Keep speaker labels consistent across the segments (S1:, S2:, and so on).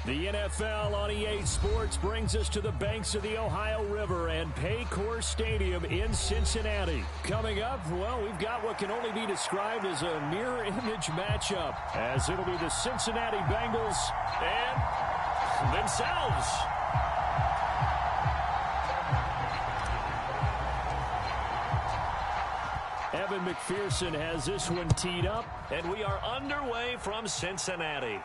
S1: The NFL on EA Sports brings us to the banks of the Ohio River and Paycor Stadium in Cincinnati. Coming up, well, we've got what can only be described as a mirror image matchup, as it'll be the Cincinnati Bengals and themselves. Evan McPherson has this one teed up,
S2: and we are underway from Cincinnati.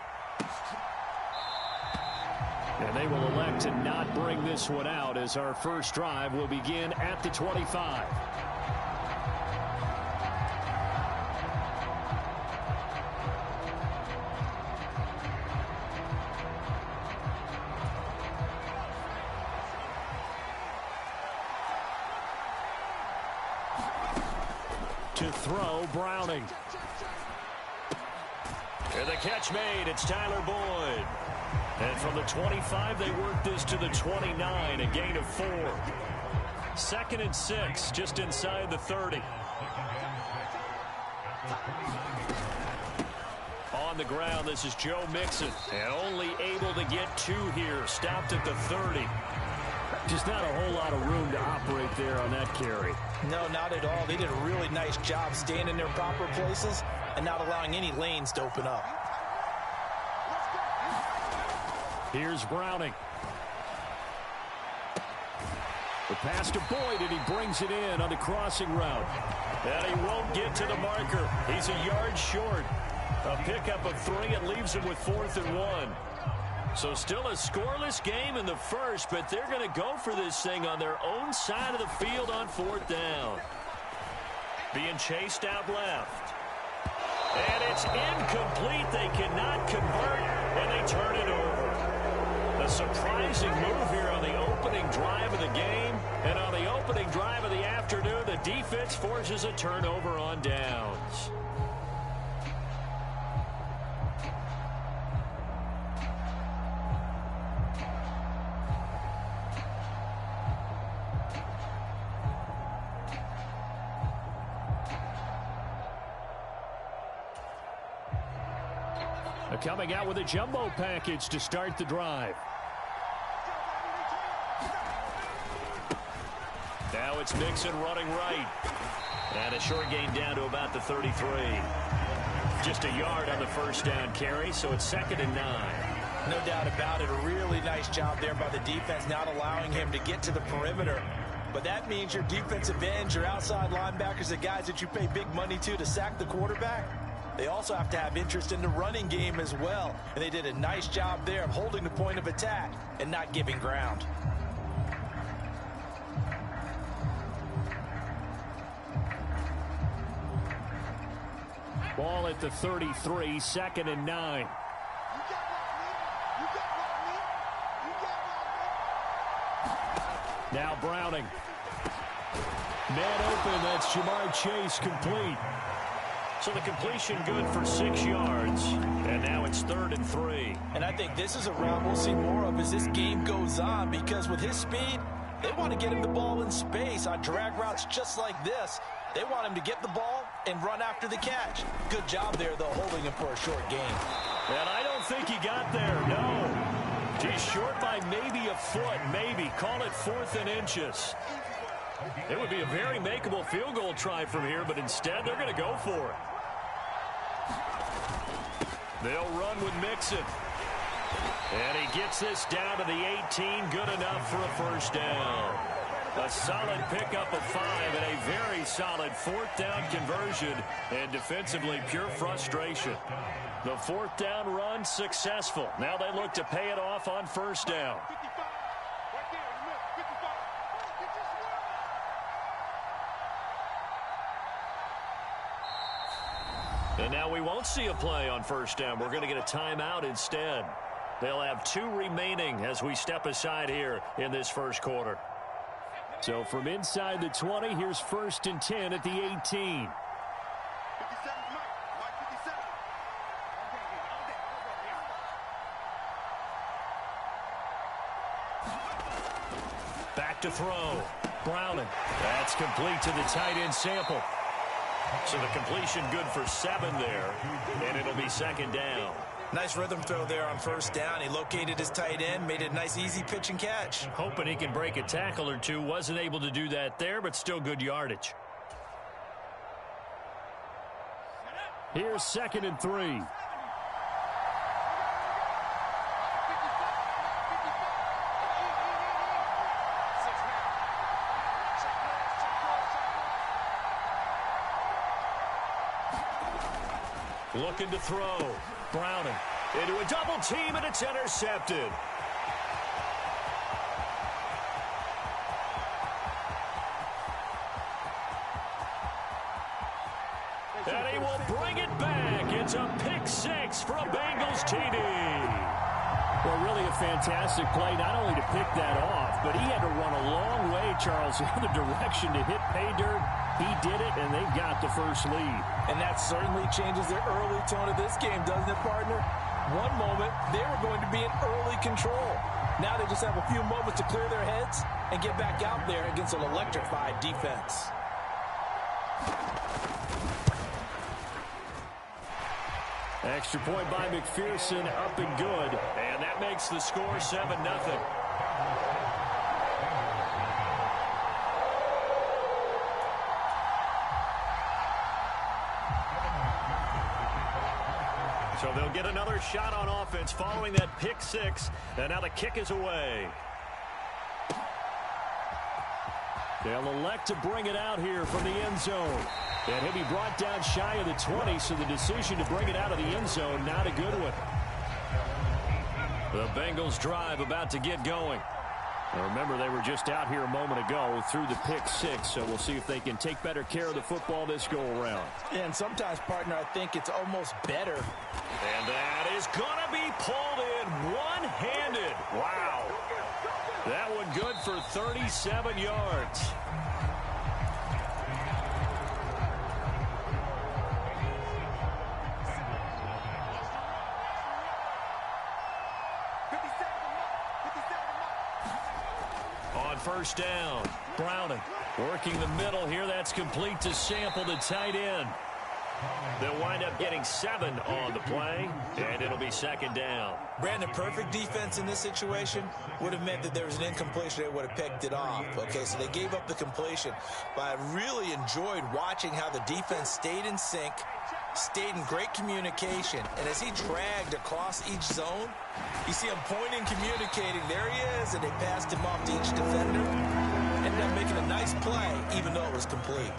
S1: And they will elect to not bring this one out as our first drive will begin at the 25. To throw, Browning. And the catch made. It's Tyler Boyd. And from the 25, they work this to the 29, a gain of 4. 2nd and 6, just inside the 30. On the ground, this is Joe Mixon. And only able to get 2 here, stopped at the 30. Just not a whole lot of room to operate there on that carry.
S3: No, not at all. They did a really nice job staying in their proper places and not allowing any lanes to open up.
S1: Here's Browning. The pass to Boyd, and he brings it in on the crossing route. And he won't get to the marker. He's a yard short. A pickup of 3, and leaves him with 4th and 1. So still a scoreless game in the first, but they're going to go for this thing on their own side of the field on 4th down. Being chased out left. And it's incomplete. They cannot convert, and they turn it over. A surprising move here on the opening drive of the game. And on the opening drive of the afternoon, the defense forces a turnover on downs. Coming out with a jumbo package to start the drive. Now it's Mixon running right. And a short gain down to about the 33. Just a yard on the first down carry, so it's 2nd and 9.
S3: No doubt about it. A really nice job there by the defense, not allowing him to get to the perimeter. But that means your defensive ends, your outside linebackers, the guys that you pay big money to sack the quarterback, they also have to have interest in the running game as well. And they did a nice job there of holding the point of attack and not giving ground.
S1: Ball at the 33, 2nd and 9. Now Browning. Man open, that's Jamar Chase complete. So the completion good for 6 yards. And now it's 3rd and 3.
S3: And I think this is a route we'll see more of as this game goes on, because with his speed, they want to get him the ball in space on drag routes just like this. They want him to get the ball and run after the catch. Good job there, though, holding him for a short gain.
S1: And I don't think he got there, no. He's short by maybe a foot, maybe. Call it 4th and inches. It would be a very makeable field goal try from here, but instead they're going to go for it. They'll run with Mixon. And he gets this down to the 18, good enough for a first down. A solid pickup of 5 and a very solid 4th down conversion, and defensively pure frustration. The 4th down run successful. Now they look to pay it off on first down. And now we won't see a play on first down. We're going to get a timeout instead. They'll have 2 remaining as we step aside here in this first quarter. So from inside the 20, here's 1st and 10 at the 18. Back to throw. Browning. That's complete to the tight end Sample. So the completion good for 7 there, and it'll be 2nd down.
S3: Nice rhythm throw there on first down. He located his tight end, made it a nice easy pitch and catch.
S2: Hoping he can break a tackle or two. Wasn't able to do that there, but still good yardage.
S1: Here's 2nd and 3.
S2: Looking to throw. Browning into a double team, and it's intercepted. And he will bring it back. It's a pick 6 for a Bengals TD.
S1: Well, really a fantastic play, not only to pick that off, but he had to run a long way, Charles, in the direction to hit pay dirt. He did it, and they've got the first lead.
S3: And that certainly changes the early tone of this game, doesn't it, partner? One moment, they were going to be in early control. Now they just have a few moments to clear their heads and get back out there against an electrified defense.
S1: Extra point by McPherson, up and good.
S2: And that makes the score 7-0. So they'll get another shot on offense following that pick 6. And now the kick is away.
S1: They'll elect to bring it out here from the end zone. And he'll be brought down shy of the 20, so the decision to bring it out of the end zone, not a good one.
S2: The Bengals drive about to get going.
S1: Now remember, they were just out here a moment ago through the pick 6, so we'll see if they can take better care of the football this go-around.
S3: And sometimes, partner, I think it's almost better.
S2: And that is going to be pulled in one-handed. Wow. That one good for 37 yards. On first down, Browning working the middle here. That's complete to Sample, the tight end. They'll wind up getting 7 on the play, and it'll be 2nd down.
S3: Brandon, perfect defense in this situation would have meant that there was an incompletion. They would have picked it off. Okay, so they gave up the completion. But I really enjoyed watching how the defense stayed in sync, stayed in great communication. And as he dragged across each zone, you see him pointing, communicating. There he is, and they passed him off to each defender. Ended up making a nice play, even though it was complete.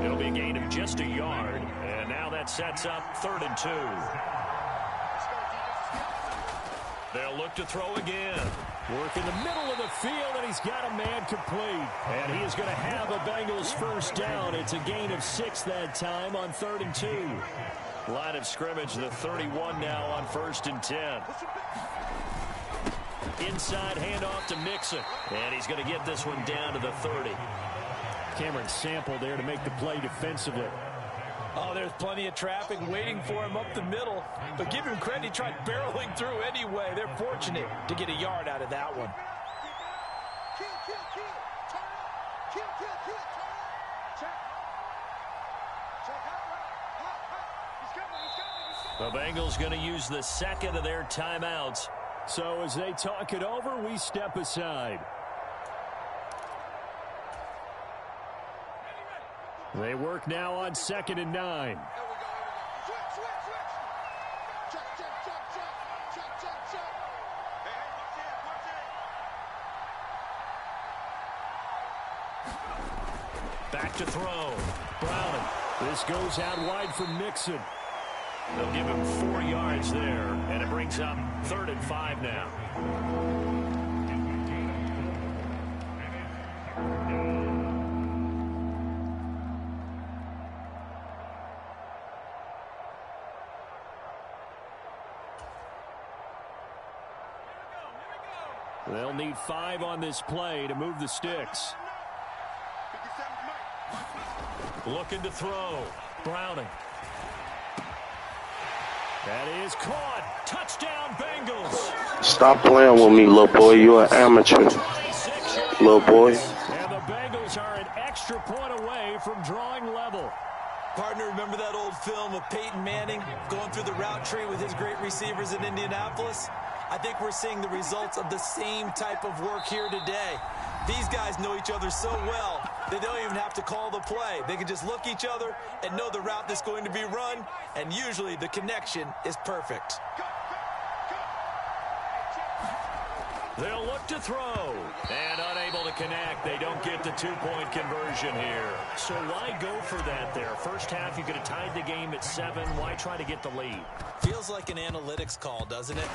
S2: It'll be a gain of just a yard, and now that sets up 3rd and 2. They'll look to throw again.
S1: Work in the middle of the field, and he's got a man complete. And he is going to have a Bengals first down. It's a gain of 6 that time on 3rd and 2.
S2: Line of scrimmage, the 31 now on 1st and 10. Inside handoff to Mixon. And he's going to get this one down to the 30.
S1: Cameron Sample there to make the play defensively.
S3: Oh, there's plenty of traffic waiting for him up the middle. But give him credit, he tried barreling through anyway. They're fortunate to get a yard out of that one.
S2: The Bengals going to use the 2nd of their timeouts.
S1: So as they talk it over, we step aside. They work now on 2nd and 9.
S2: Back to throw. Browning.
S1: This goes out wide for Mixon.
S2: They'll give him 4 yards there, and it brings up 3rd and 5 now.
S1: They'll need 5 on this play to move the sticks.
S2: Looking to throw. Browning. That is caught. Touchdown, Bengals.
S4: Stop playing with me, little boy. You're an amateur, little boy.
S1: And the Bengals are an extra point away from drawing level.
S3: Partner, remember that old film of Peyton Manning going through the route tree with his great receivers in Indianapolis? I think we're seeing the results of the same type of work here today. These guys know each other so well, they don't even have to call the play. They can just look each other and know the route that's going to be run, and usually the connection is perfect.
S2: They'll look to throw. And unable to connect. They don't get the two-point conversion here.
S1: So why go for that there? First half, you could have tied the game at 7. Why try to get the lead?
S3: Feels like an analytics call, doesn't it?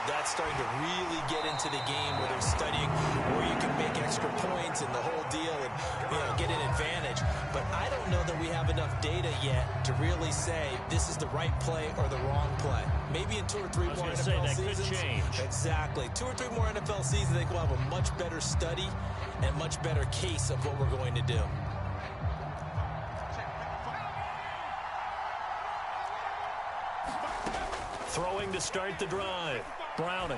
S3: That's starting to really get into the game where they're studying where you can make extra points and the whole deal and get an advantage. But I don't know that we have enough data yet to really say this is the right play or the wrong play. Maybe in 2 or 3 more NFL seasons.
S1: Could change.
S3: Exactly. 2 or 3 more NFL seasons, I think we'll have a much better study and much better case of what we're going to do.
S1: Throwing to start the drive. Browning.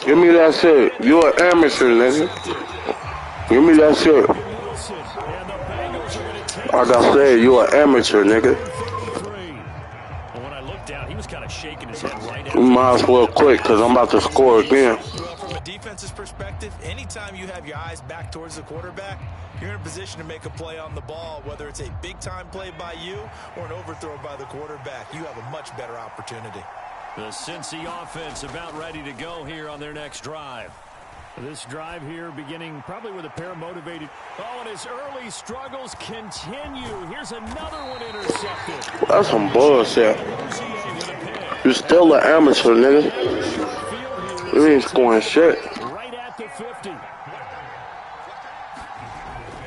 S4: Give me that shit. You're an amateur, nigga. Give me that shit. Like I said, you're an amateur, nigga.
S1: When I looked down, he was kind of shaking his head right at
S4: You might as well quit, because I'm about to score again.
S3: Well, from a defense's perspective, anytime you have your eyes back towards the quarterback, you're in a position to make a play on the ball, whether it's a big-time play by you or an overthrow by the quarterback. You have a much better opportunity.
S1: The Cincy offense about ready to go here on their next drive. This drive here beginning probably with a pair of motivated. Oh, and his early struggles continue. Here's another one intercepted.
S4: That's some bullshit. You're still an amateur, nigga. You ain't scoring shit.
S1: Right at the 50.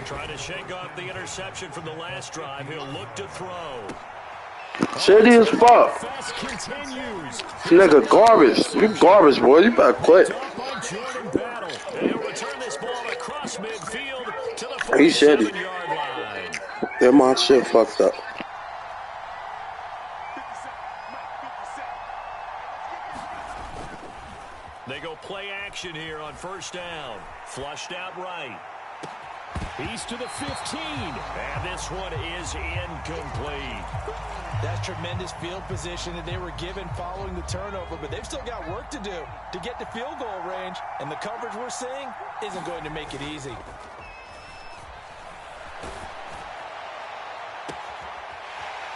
S2: Trying to shake off the interception from the last drive. He'll look to throw.
S4: Shitty as fuck.
S1: Continues.
S4: This nigga garbage. You garbage, boy. You better quit.
S2: And he'll return this ball across midfield to the
S4: He shitty.
S2: 47-yard line.
S4: Get my shit fucked up.
S2: They go play action here on first down. Flushed out right.
S1: He's to the 15.
S2: And this one is incomplete.
S3: That's tremendous field position that they were given following the turnover, but they've still got work to do to get to field goal range, and the coverage we're seeing isn't going to make it easy.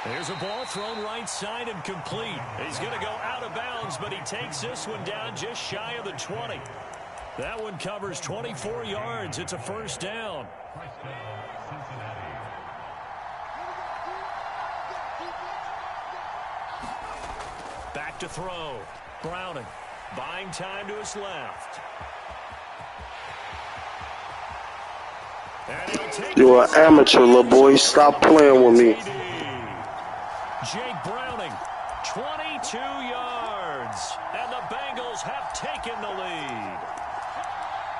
S1: There's a ball thrown right side and complete.
S2: He's going to go out of bounds, but he takes this one down just shy of the 20.
S1: That one covers 24 yards. It's a first down. Back to throw. Browning. Buying time to his left.
S2: And he'll take
S4: You're an amateur, little boy. Stop playing with me.
S1: Jake Browning, 22 yards.
S2: And the Bengals have taken the lead.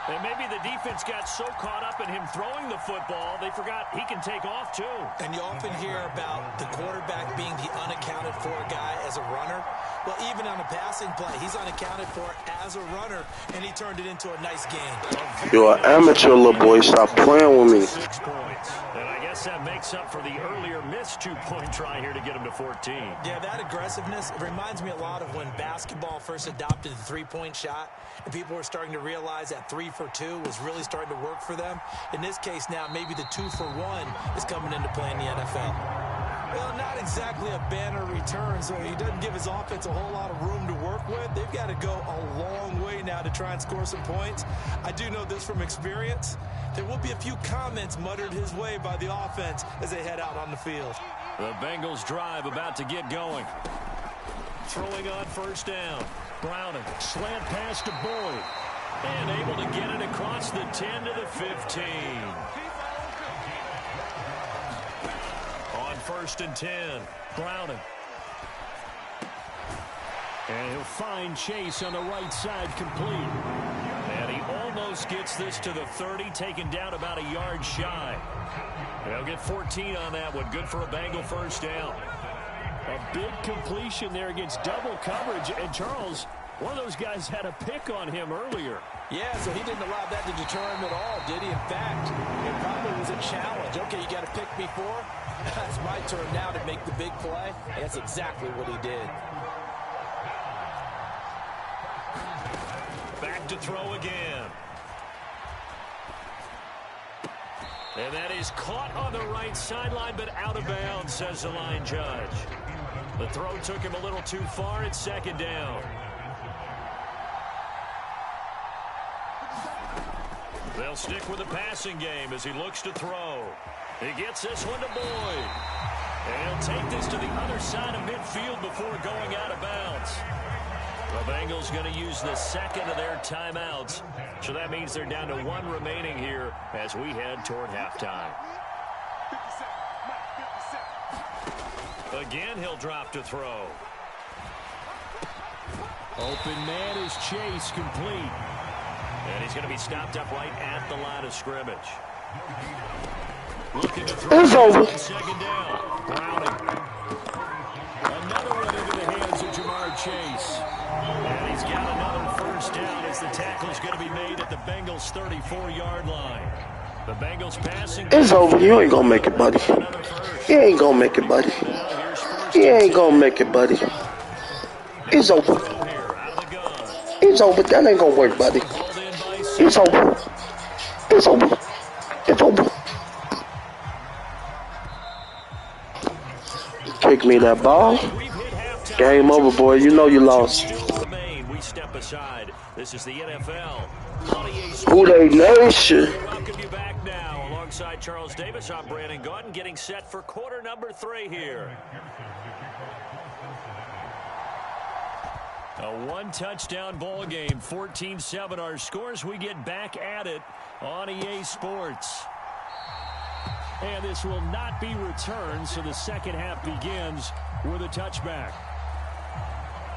S2: And maybe the defense got so caught up in him throwing the football, they forgot he can take off too.
S3: And you often hear about the quarterback being the unaccounted for guy as a runner. Well, even on a passing play, he's unaccounted for as a runner, and he turned it into a nice game.
S4: You're an amateur, little boy. Stop playing with me.
S2: 6 points. And I guess that makes up for the earlier missed 2-point try here to get him to 14.
S3: Yeah, that aggressiveness, it reminds me a lot of when basketball first adopted the three-point shot, and people were starting to realize that 3 for 2 was really starting to work for them. In this case now, maybe the 2 for 1 is coming into play in the NFL. Well, not exactly a banner return, so he doesn't give his offense a whole lot of room to work with. They've got to go a long way now to try and score some points. I do know this from experience. There will be a few comments muttered his way by the offense as they head out on the field.
S1: The Bengals drive about to get going.
S2: Throwing on first down.
S1: Browning, slant pass to Boyd.
S2: And able to get it across the 10 to the 15. On first and 10.
S1: Browning. And he'll find Chase on the right side, complete.
S2: And he almost gets this to the 30, taken down about a yard shy. And he'll get 14 on that one. Good for a Bengal first down.
S1: A big completion there against double coverage. And Charles, One of those guys had a pick on him earlier.
S3: Yeah, so he didn't allow that to deter him at all, did he? In fact, it probably was a challenge. Okay, you got to pick me four. That's my turn now to make the big play. And that's exactly what he did.
S2: Back to throw again. And that is caught on the right sideline, but out of bounds, says the line judge. The throw took him a little too far. It's second down. They'll stick with the passing game as he looks to throw. He gets this one to Boyd. And he'll take this to the other side of midfield before going out of bounds. The Bengals going to use the second of their timeouts. So that means they're down to one remaining here as we head toward halftime. Again, he'll drop to throw.
S1: Open man is Chase, complete.
S2: And he's going to be stopped up right at the line of scrimmage. Looking to throw.
S4: It's over.
S2: Second down. Browning.
S1: Another one into the hands of Jamar Chase.
S2: And he's got another first down as the tackle's going to be made at the Bengals' 34-yard line. The Bengals passing.
S4: It's over. You ain't gonna make it, buddy. You ain't gonna make it, buddy. You ain't gonna make it, buddy. It's over. It's over. That ain't gonna work, buddy. It's over. It's over. It's over. Kick me that ball. Game over, boy. You know you lost.
S2: We step aside. This is the NFL.
S4: Who they nation?
S2: Welcome you back now. Alongside Charles Davis, I'm Brandon Gaudin, getting set for quarter number 3 here. A one-touchdown ball game, 14-7 our scores. We get back at it on EA Sports. And this will not be returned, so the second half begins with a touchback.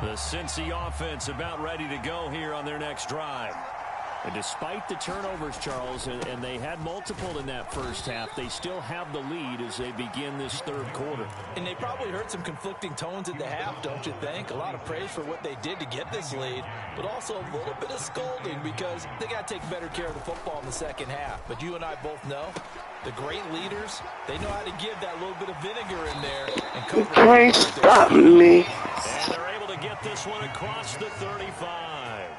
S2: The Cincy offense about ready to go here on their next drive. And despite the turnovers, Charles, and they had multiple in that first half, they still have the lead as they begin this third quarter.
S3: And they probably heard some conflicting tones at the half, don't you think? A lot of praise for what they did to get this lead, but also a little bit of scolding because they got to take better care of the football in the second half. But you and I both know the great leaders, they know how to give that little bit of vinegar in there. And
S4: You can't stop me.
S2: And they're able to get this one across the 35.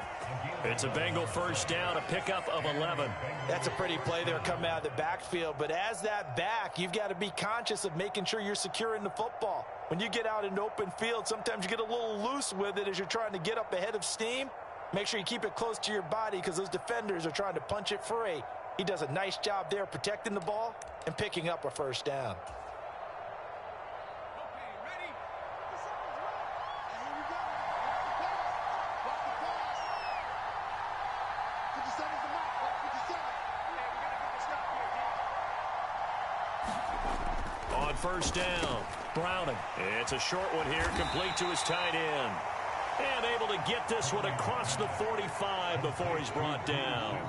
S2: It's a Bengal first down, a pickup of 11.
S3: That's a pretty play there coming out of the backfield. But as that back, you've got to be conscious of making sure you're securing the football. When you get out in open field, sometimes you get a little loose with it as you're trying to get up ahead of steam. Make sure you keep it close to your body because those defenders are trying to punch it free. He does a nice job there protecting the ball and picking up a first down.
S2: On first down, Browning. It's a short one here, complete to his tight end. And able to get this one across the 45 before he's brought down.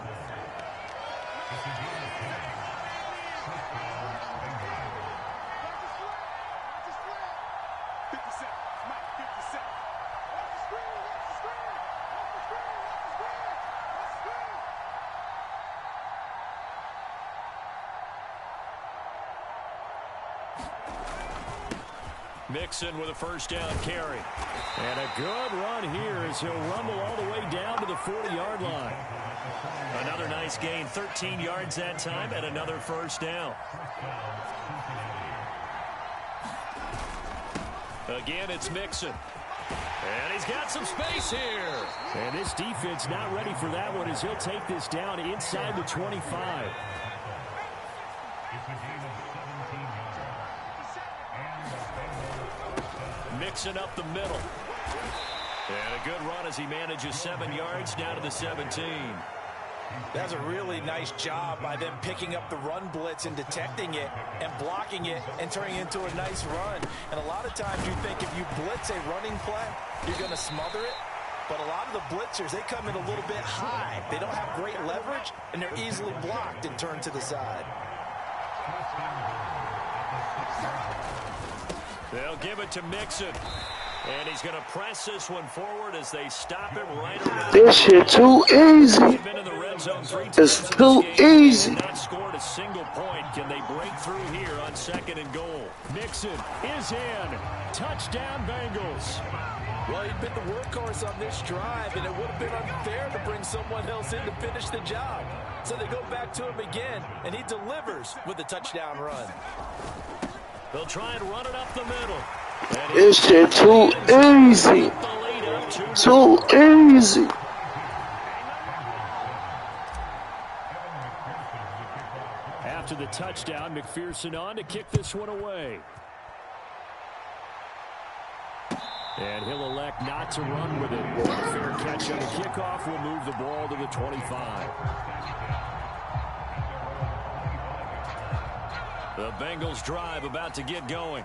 S2: Mixon with a first down carry.
S1: And a good run here as he'll rumble all the way down to the 40-yard line.
S2: Another nice gain, 13 yards that time, and another first down. Again, it's Mixon. And he's got some space here.
S1: And this defense not ready for that one as he'll take this down inside the 25.
S2: Mixon up the middle. And a good run as he manages 7 yards down to the 17.
S3: That's a really nice job by them picking up the run blitz and detecting it and blocking it and turning it into a nice run. And a lot of times you think if you blitz a running play, you're going to smother it. But a lot of the blitzers, they come in a little bit high. They don't have great leverage, and they're easily blocked and turned to the side.
S2: They'll give it to Mixon. And he's going to press this one forward as they stop him right around.
S4: This shit too easy. It's too easy.
S2: Not scored a single point. Can they break through here on 2nd and goal?
S1: Mixon is in. Touchdown, Bengals.
S3: Well, he'd been the workhorse on this drive, and it would have been unfair to bring someone else in to finish the job. So they go back to him again, and he delivers with a touchdown run.
S2: They'll try and run it up the middle.
S4: This shit too easy. Too easy.
S1: After the touchdown, McPherson on to kick this one away. And he'll elect not to run with it. A fair catch on the kickoff will move the ball to the 25.
S2: The Bengals drive about to get going.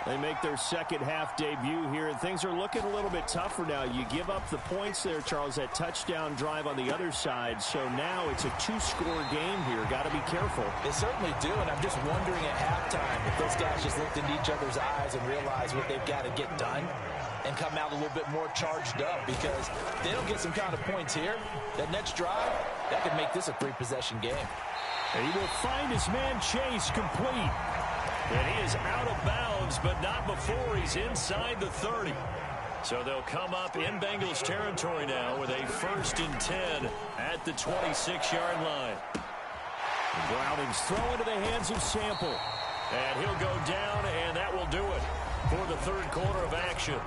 S1: They make their second half debut here, and things are looking a little bit tougher now. You give up the points there, Charles, that touchdown drive on the other side. So now it's a 2-score game here. Got to be careful.
S3: They certainly do, and I'm just wondering at halftime if those guys just looked into each other's eyes and realized what they've got to get done and come out a little bit more charged up, because if they don't get some kind of points here, that next drive, that could make this a 3-possession game.
S1: And he will find his man Chase complete.
S2: And he is out of bounds, but not before he's inside the 30. So they'll come up in Bengals territory now with a 1st and 10 at the 26-yard line.
S1: Browning's throw into the hands of Sample.
S2: And he'll go down, and that will do it for the 3rd quarter of action.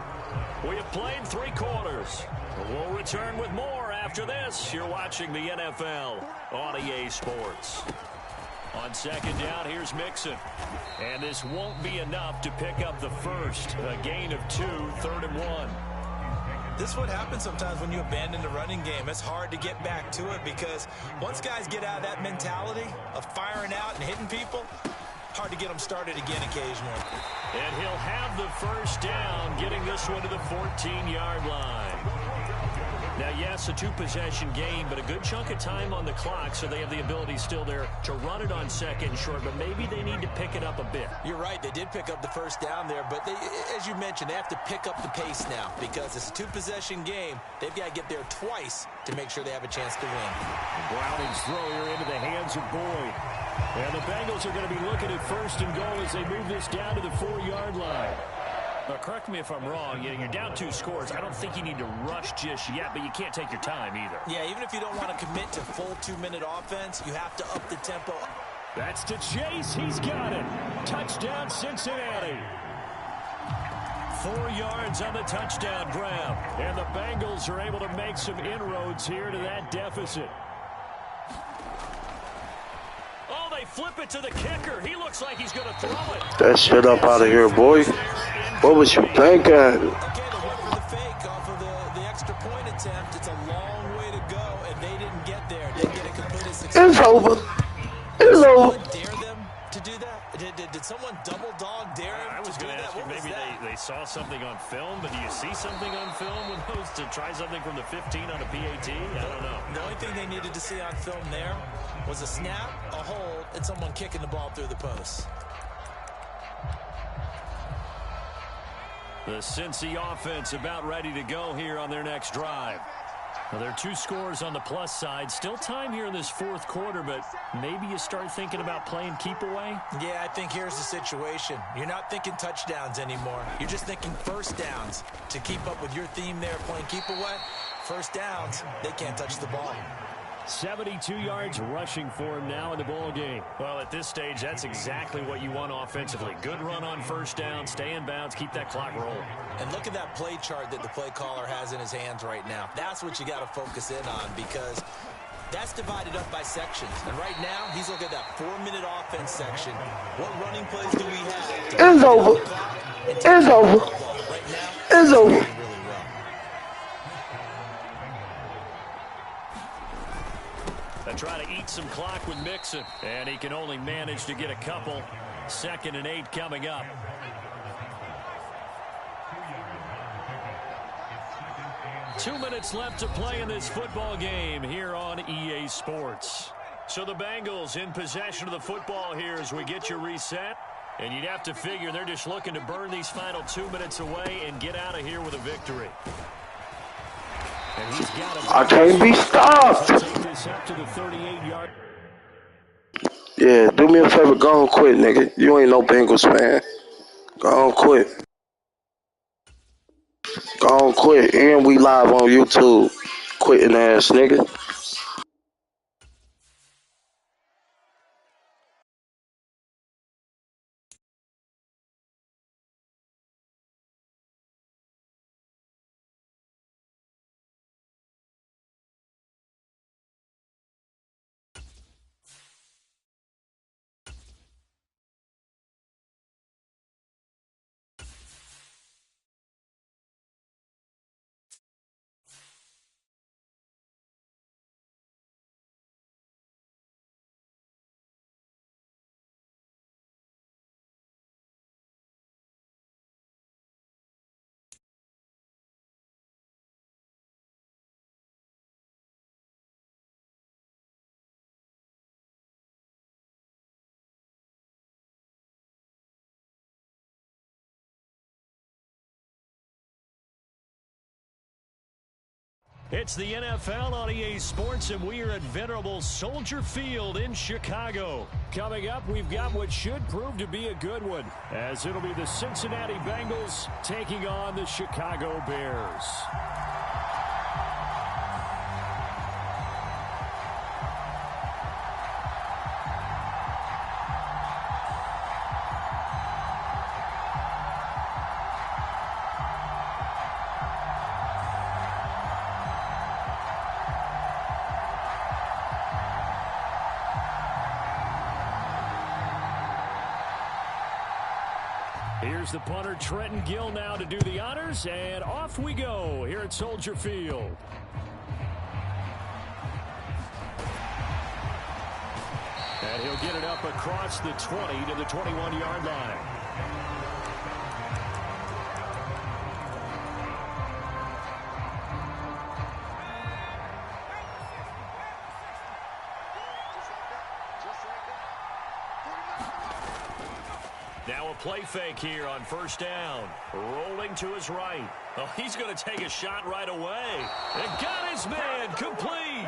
S2: We have played 3 quarters. We'll return with more after this. You're watching the NFL on EA Sports. On 2nd down, here's Mixon. And this won't be enough to pick up the first. A gain of 2, 3rd and 1.
S3: This is what happens sometimes when you abandon the running game. It's hard to get back to it, because once guys get out of that mentality of firing out and hitting people, hard to get them started again occasionally.
S2: And he'll have the 1st down, getting this one to the 14-yard line. Now, yes, a 2-possession game, but a good chunk of time on the clock, so they have the ability still there to run it on 2nd and short, but maybe they need to pick it up a bit.
S3: You're right. They did pick up the 1st down there, but they, as you mentioned, they have to pick up the pace now, because it's a 2-possession game. They've got to get there twice to make sure they have a chance to win.
S1: Browning's throw here into the hands of Boyd. And the Bengals are going to be looking at 1st and goal as they move this down to the 4-yard line.
S2: Now, correct me if I'm wrong. You're down 2 scores. I don't think you need to rush just yet, but you can't take your time either.
S3: Yeah, even if you don't want to commit to full 2-minute offense, you have to up the tempo.
S1: That's to Chase. He's got it. Touchdown, Cincinnati. 4 yards on the touchdown grab. And the Bengals are able to make some inroads here to that deficit.
S2: Oh, they flip it to the kicker. He looks like he's going to throw it.
S4: That shit up out of here, boy. What was you thinking?
S3: Okay, they went for the fake off of the extra point attempt. It's a long way to go, and they didn't get there. Didn't get a completed success.
S4: It's over. It's over.
S3: Dare them to do that? Did someone double dog dare him?
S2: I was going to ask you, maybe they saw something on film, but do you see something on film with those to try something from the 15 on a PAT? I don't know.
S3: The only thing they needed to see on film there was a snap, a hold, and someone kicking the ball through the post.
S2: The Cincy offense about ready to go here on their next drive. Well, there are 2 scores on the plus side. Still time here in this 4th quarter, but maybe you start thinking about playing keep away?
S3: Yeah, I think here's the situation. You're not thinking touchdowns anymore. You're just thinking 1st downs. To keep up with your theme there, playing keep away, 1st downs, they can't touch the ball.
S1: 72 yards rushing for him now in the ball game.
S2: Well, at this stage, that's exactly what you want offensively. Good run on 1st down, stay in bounds, keep that clock rolling.
S3: And look at that play chart that the play caller has in his hands right now. That's what you got to focus in on, because that's divided up by sections. And right now, he's looking at that 4-minute offense section. What running plays do we have?
S4: It's over. It's over.
S3: Right now,
S4: it's over.
S2: They try to eat some clock with Mixon, and he can only manage to get a couple. 2nd and 8 coming up. Two minutes left to play in this football game here on EA Sports. So the Bengals in possession of the football here as we get you reset. And you'd have to figure they're just looking to burn these final 2 minutes away and get out of here with a victory.
S1: And he's got
S4: I can't be stopped.
S1: take this up to the 38-yard.
S4: Yeah, do me a favor, go on quit, nigga. You ain't no Bengals fan. Go on quit. Go on quit. And we live on YouTube. Quitting ass nigga.
S1: It's the NFL on EA Sports, and we are at venerable Soldier Field in Chicago. Coming up, we've got what should prove to be a good one, as it'll be the Cincinnati Bengals taking on the Chicago Bears. Here's the punter, Trenton Gill, now to do the honors, and off we go here at Soldier Field. And he'll get it up across the 20 to the 21-yard line. Now a play fake here on first down. Rolling to his right. Oh, he's going to take a shot right away. And got his man complete.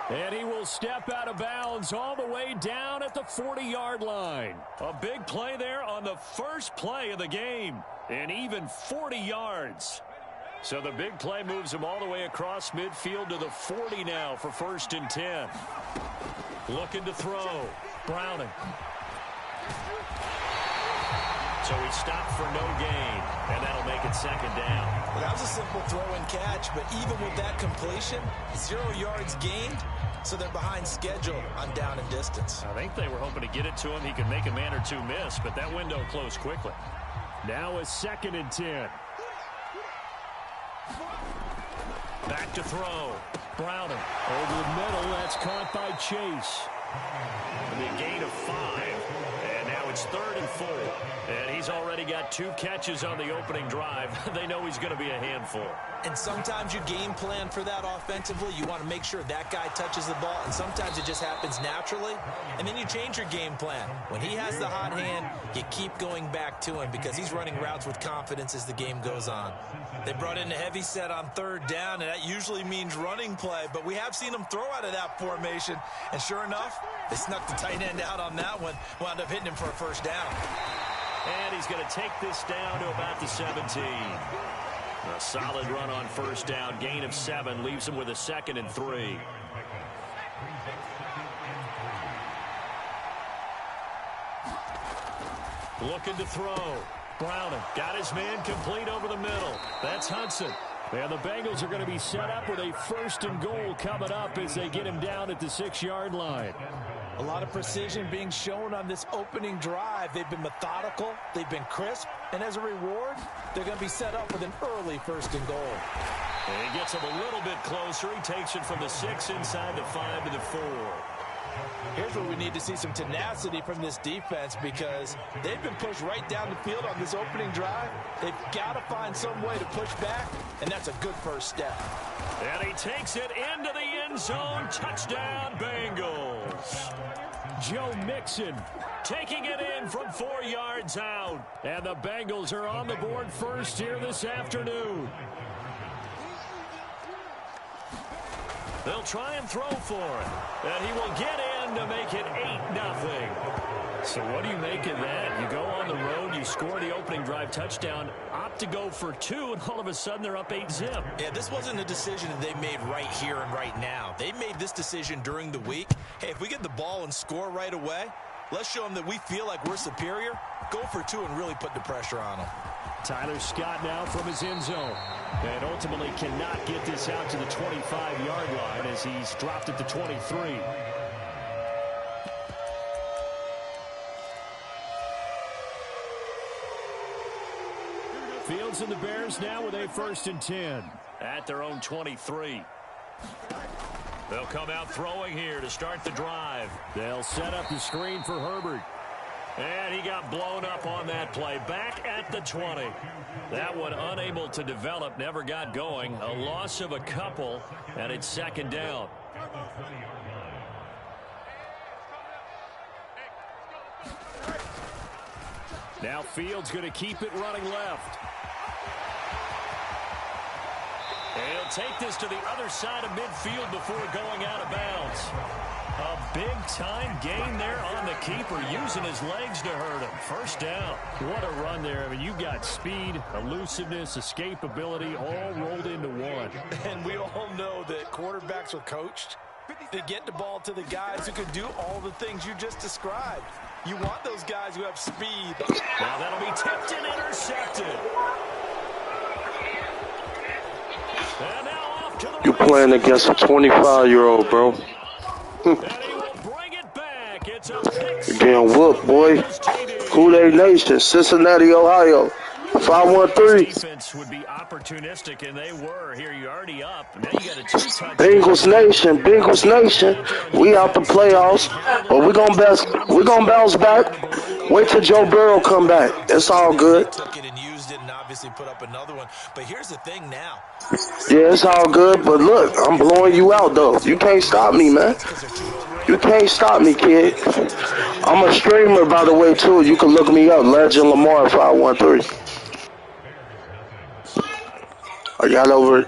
S1: And he will step out of bounds all the way down at the 40-yard line. A big play there on the first play of the game. And even 40 yards. So the big play moves him all the way across midfield to the 40 now for 1st and 10. Looking to throw. Browning. So he stopped for no gain, and that'll make it 2nd down.
S3: Well, that was a simple throw and catch, but even with that completion, 0 yards gained, so they're behind schedule on down and distance.
S1: I think they were hoping to get it to him. He could make a man or two miss, but that window closed quickly. Now a 2nd and 10. Back to throw. Browning over the middle. That's caught by Chase.
S2: The gain of 5. And now it's 3rd and 4. And he's already got 2 catches on the opening drive. They know he's going to be a handful.
S3: And sometimes you game plan for that offensively. You want to make sure that guy touches the ball. And sometimes it just happens naturally. And then you change your game plan. When he has the hot hand, you keep going back to him because he's running routes with confidence as the game goes on. They brought in a heavy set on 3rd down, and that usually means running play. But we have seen him throw out of that formation. And sure enough, they snuck the tight end out on that one. Wound up hitting him for a 1st down.
S2: And he's going to take this down to about the 17. A solid run on 1st down. Gain of 7 leaves him with a 2nd and 3.
S1: Looking to throw. Browning got his man complete over the middle. That's Hudson. And the Bengals are going to be set up with a 1st and goal coming up as they get him down at the 6-yard line.
S3: A lot of precision being shown on this opening drive. They've been methodical. They've been crisp. And as a reward, they're going to be set up with an early 1st and goal.
S1: And he gets him a little bit closer. He takes it from the 6 inside the 5 to the 4.
S3: Here's where we need to see some tenacity from this defense because they've been pushed right down the field on this opening drive. They've got to find some way to push back, and that's a good 1st step.
S1: And he takes it into the end zone. Touchdown, Bengals. Joe Mixon taking it in from 4 yards out. And the Bengals are on the board first here this afternoon. They'll try and throw for it. And he will get in to make it 8-0. So what do you make of that? You go on the road, you score the opening drive touchdown, opt to go for 2, and all of a sudden they're up 8-zip.
S3: Yeah, this wasn't a decision that they made right here and right now. They made this decision during the week. Hey, if we get the ball and score right away, let's show them that we feel like we're superior. Go for 2 and really put the pressure on them.
S1: Tyler Scott now from his end zone. And ultimately cannot get this out to the 25-yard line as he's dropped it to 23. Fields and the Bears now with a 1st and 10 at their own 23. They'll come out throwing here to start the drive. They'll set up the screen for Herbert. And he got blown up on that play. Back at the 20. That one unable to develop, never got going. A loss of a couple, and it's 2nd down. Now Fields going to keep it running left. And he'll take this to the other side of midfield before going out of bounds. A big-time gain there on the keeper, using his legs to hurt him. 1st down. What a run there. I mean, you got speed, elusiveness, escapability, all rolled into one.
S3: And we all know that quarterbacks are coached to get the ball to the guys who can do all the things you just described. You want those guys who have speed.
S1: Now that'll be tipped and intercepted. And now off to the
S4: You playing against a 25-year-old, bro.
S1: And he will bring it back. It's a pick.
S4: You're getting whooped, boy. Who they nation? Cincinnati, Ohio. 513.
S1: Defense would be opportunistic, and they were. Here, you're already up. Now you got a 2-touchdown.
S4: Bengals Nation, Bengals Nation. We out the playoffs, but we're gonna bounce back. Wait till Joe Burrow come back. It's all good.
S3: Took it and used it and obviously put up another one. But here's the thing now.
S4: Yeah, it's all good, but look, I'm blowing you out, though. You can't stop me, man. You can't stop me, kid. I'm a streamer, by the way, too. You can look me up, Legendlamar513. I got over,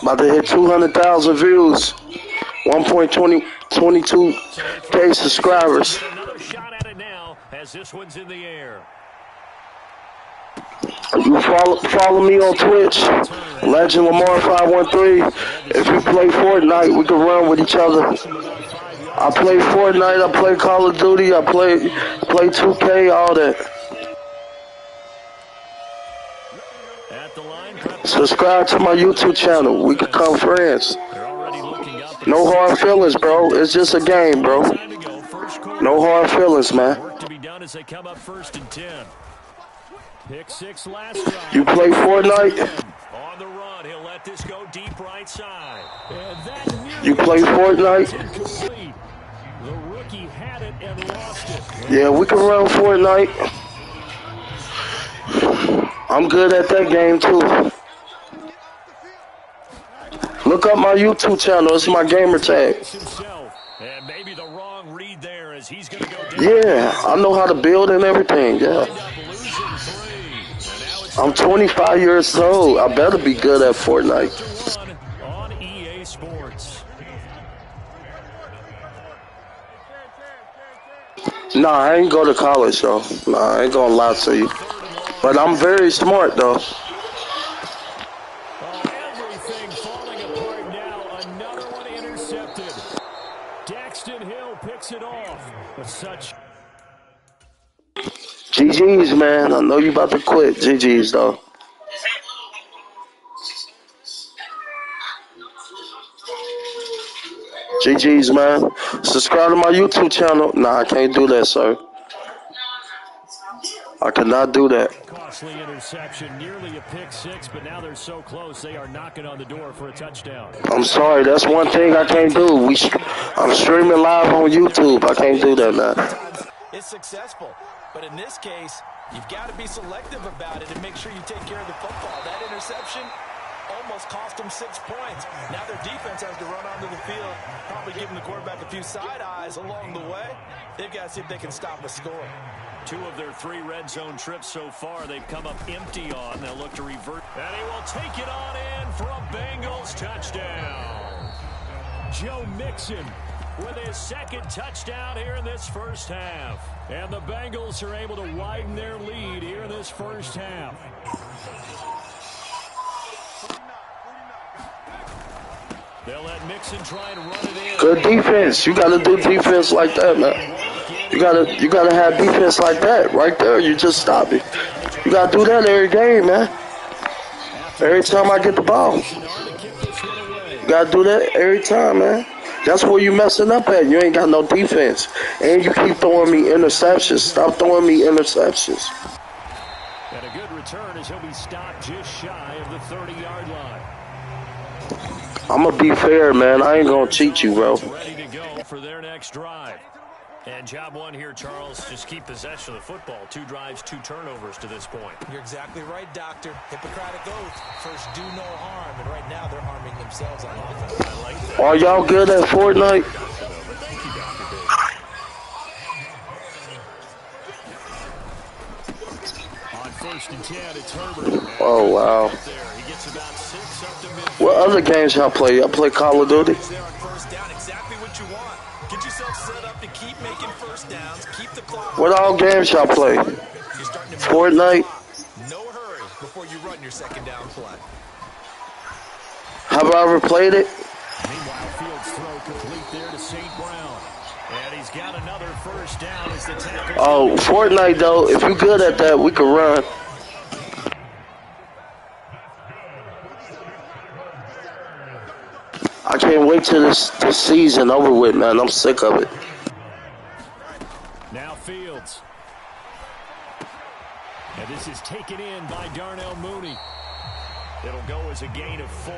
S4: about to hit 200,000 views, 1.22K subscribers.
S1: Another shot at it now as this one's in the air.
S4: You follow me on Twitch, Legendlamar513. If you play Fortnite, we can run with each other. I play Fortnite, I play Call of Duty, I play 2K, all that. Subscribe to my YouTube channel. We can become friends. No hard feelings, bro. It's just a game, bro. No hard feelings, man.
S1: Work to be done as they come up 1st and 10. Pick 6 last drive.
S4: You play Fortnite?
S1: On the run, he'll let this go deep right side.
S4: You play Fortnite?
S1: The rookie had it and lost it.
S4: Yeah, we can run Fortnite. I'm good at that game too. Look up my YouTube channel. It's my gamer tag.
S1: And maybe the wrong read there as he's going to go down.
S4: Yeah, I know how to build and everything. Yeah. I'm 25 years old. I better be good at Fortnite.
S1: On EA Sports.
S4: Nah, I ain't go to college though. Nah, I ain't gonna lie to you. But I'm very smart though.
S1: Everything falling apart now. Another one intercepted. Daxton Hill picks it off. With such.
S4: GG's, man. I know you about to quit. GG's, though. GG's, man. Subscribe to my YouTube channel. Nah, I can't do that, sir. I cannot do that.
S1: Costly interception, nearly a pick 6, but now they're so close they are knocking on the door for a touchdown.
S4: I'm sorry, that's one thing I can't do. I'm streaming live on YouTube. I can't do that, man.
S3: It's successful, but in this case, you've got to be selective about it and make sure you take care of the football. That interception, almost cost them 6 points. Now their defense has to run onto the field, probably giving the quarterback a few side eyes along the way. They've got to see if they can stop a score.
S2: 2 of their 3 red zone trips so far, they've come up empty on. They'll look to revert. And he will take it on in for a Bengals touchdown. Joe Mixon with his 2nd touchdown here in this first half. And the Bengals are able to widen their lead here in this first half. They'll let Mixon try and run it in.
S4: Good defense. You got to do defense like that, man. You gotta have defense like that right there. You just stop it. You gotta do that every game, man. Every time I get the ball, you gotta do that every time, man. That's where you messing up at. You ain't got no defense, and you keep throwing me interceptions. Stop throwing me interceptions.
S2: And a good return as he'll be stopped just shy of the 30-yard line.
S4: I'm gonna be fair, man. I ain't gonna cheat you, bro.
S2: Ready to go for their next drive. And job 1 here, Charles, just keep possession of the football. 2 drives, 2 turnovers to this point.
S3: You're exactly right, Doctor. Hippocratic oath. First, do no harm. And right now, they're harming themselves on offense.
S2: I like that.
S4: Are y'all good at Fortnite?
S2: Thank you, Dr. On 1st and 10, it's Herbert.
S4: Oh, wow.
S2: He gets about 6 up to midfield.
S4: What other games y'all play? Y'all play Call of Duty?
S3: There on 1st down, exactly what you want. Get yourself set up to keep making 1st downs, keep the clock.
S4: What all games y'all play? Fortnite?
S3: No hurry before you run your 2nd down play.
S4: Have I ever played it?
S2: Meanwhile, Fields throw complete there to St. Brown. And he's got another 1st down as the tackle.
S4: Oh, Fortnite, though, if you're good at that, we can run. I can't wait till this season over with, man. I'm sick of it.
S2: Now Fields. And this is taken in by Darnell Mooney. It'll go as a gain of 4,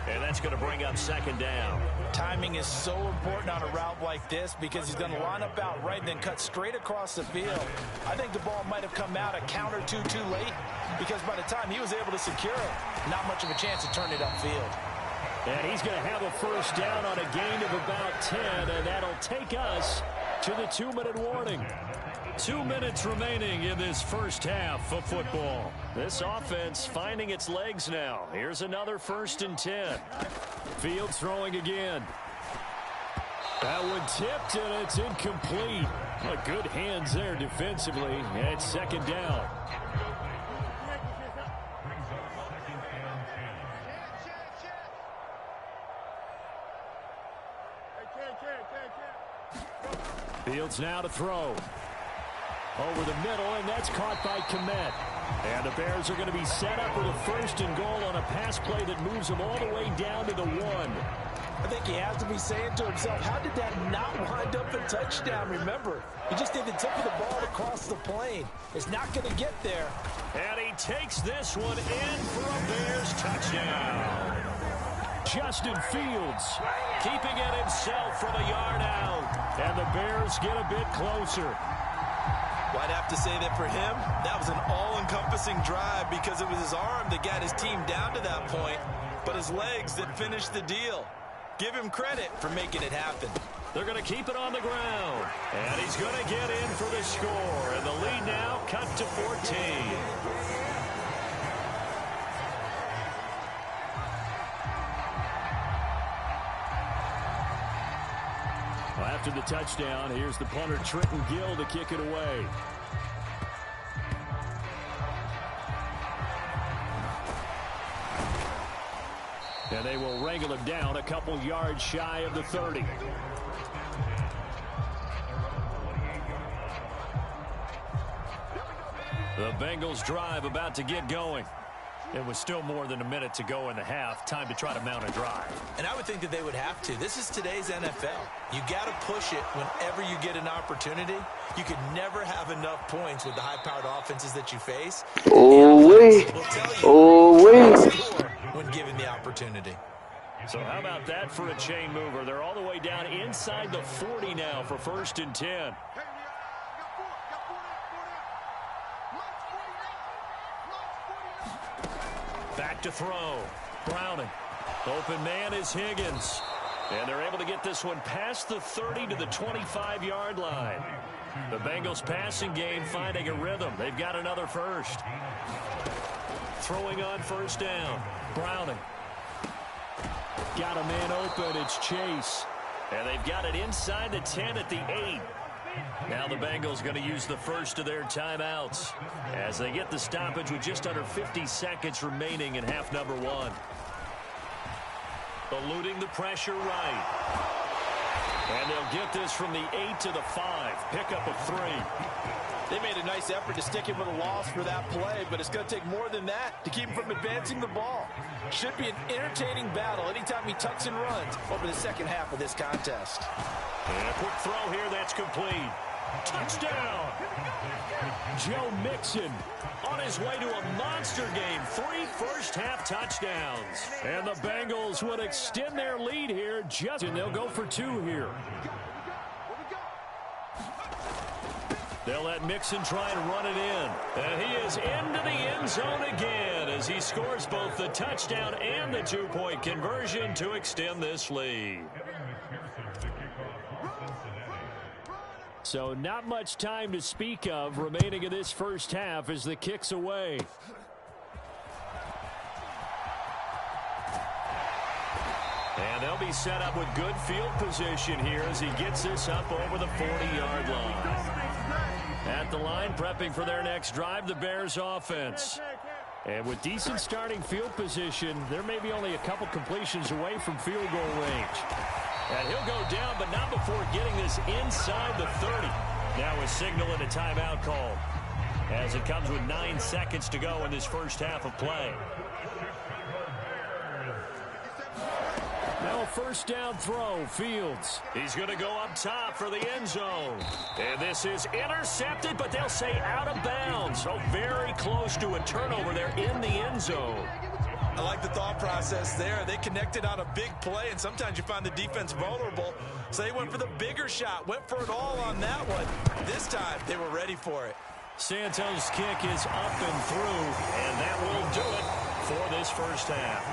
S2: and that's going to bring up 2nd down.
S3: Timing is so important on a route like this because he's going to line up out right and then cut straight across the field. I think the ball might have come out a count or two too late because by the time he was able to secure it, not much of a chance to turn it upfield.
S2: And he's going to have a 1st down on a gain of about 10, and that'll take us to the 2-minute warning. 2 minutes remaining in this first half of football. This offense finding its legs now. Here's another 1st and 10. Fields throwing again. That one tipped, and it's incomplete. But good hands there defensively. And it's 2nd down. Fields now to throw. Over the middle, and that's caught by Kmet. And the Bears are going to be set up with a 1st and goal on a pass play that moves them all the way down to the 1.
S3: I think he has to be saying to himself, how did that not wind up a touchdown? Remember, he just did the tip of the ball across the plane. It's not going to get there.
S2: And he takes this one in for a Bears touchdown. Justin Fields keeping it himself from a yard out. And the Bears get a bit closer.
S3: Well, I'd have to say that for him, that was an all-encompassing drive because it was his arm that got his team down to that point, but his legs that finished the deal. Give him credit for making it happen.
S2: They're going to keep it on the ground. And he's going to get in for the score. And the lead now cut to 14. After the touchdown, here's the punter Trenton Gill to kick it away. And they will wrangle him down a couple yards shy of the 30. The Bengals drive about to get going. It was still more than a minute to go in the half. Time to try to mount a drive.
S3: And I would think that they would have to. This is today's NFL. You got to push it whenever you get an opportunity. You could never have enough points with the high-powered offenses that you face.
S4: Oh-wee. Oh-wee.
S3: When given the opportunity.
S2: So how about that for a chain mover? They're all the way down inside the 40 now for 1st and 10. Back to throw. Browning. Open man is Higgins. And they're able to get this one past the 30 to the 25-yard line. The Bengals passing game finding a rhythm. They've got another first. Throwing on first down. Browning. Got a man open. It's Chase. And they've got it inside the 10 at the 8. Now the Bengals going to use the first of their timeouts as they get the stoppage with just under 50 seconds remaining in half number 1. Eluding the pressure right. And they'll get this from the 8 to the 5. Pickup of 3.
S3: They made a nice effort to stick him with a loss for that play, but it's going to take more than that to keep him from advancing the ball. Should be an entertaining battle anytime he tucks and runs over the second half of this contest.
S2: And a quick throw here that's complete. Touchdown! Joe Mixon on his way to a monster game. 3 first-half touchdowns. And the Bengals would extend their lead here. And they'll go for 2 here. They'll let Mixon try and run it in. And he is into the end zone again as he scores both the touchdown and the 2-point conversion to extend this lead. So not much time to speak of remaining in this first half as the kick's away. And they'll be set up with good field position here as he gets this up over the 40-yard line. At the line, prepping for their next drive, the Bears offense. And with decent starting field position, there may be only a couple completions away from field goal range. And he'll go down, but not before getting this inside the 30. Now a signal and a timeout call as it comes with 9 seconds to go in this first half of play. Now a first down throw, Fields. He's going to go up top for the end zone. And this is intercepted, but they'll say out of bounds. So very close to a turnover there in the end zone.
S3: I like the thought process there. They connected on a big play, and sometimes you find the defense vulnerable. So they went for the bigger shot, went for it all on that one. This time, they were ready for it.
S2: Santos' kick is up and through, and that will do it for this first half.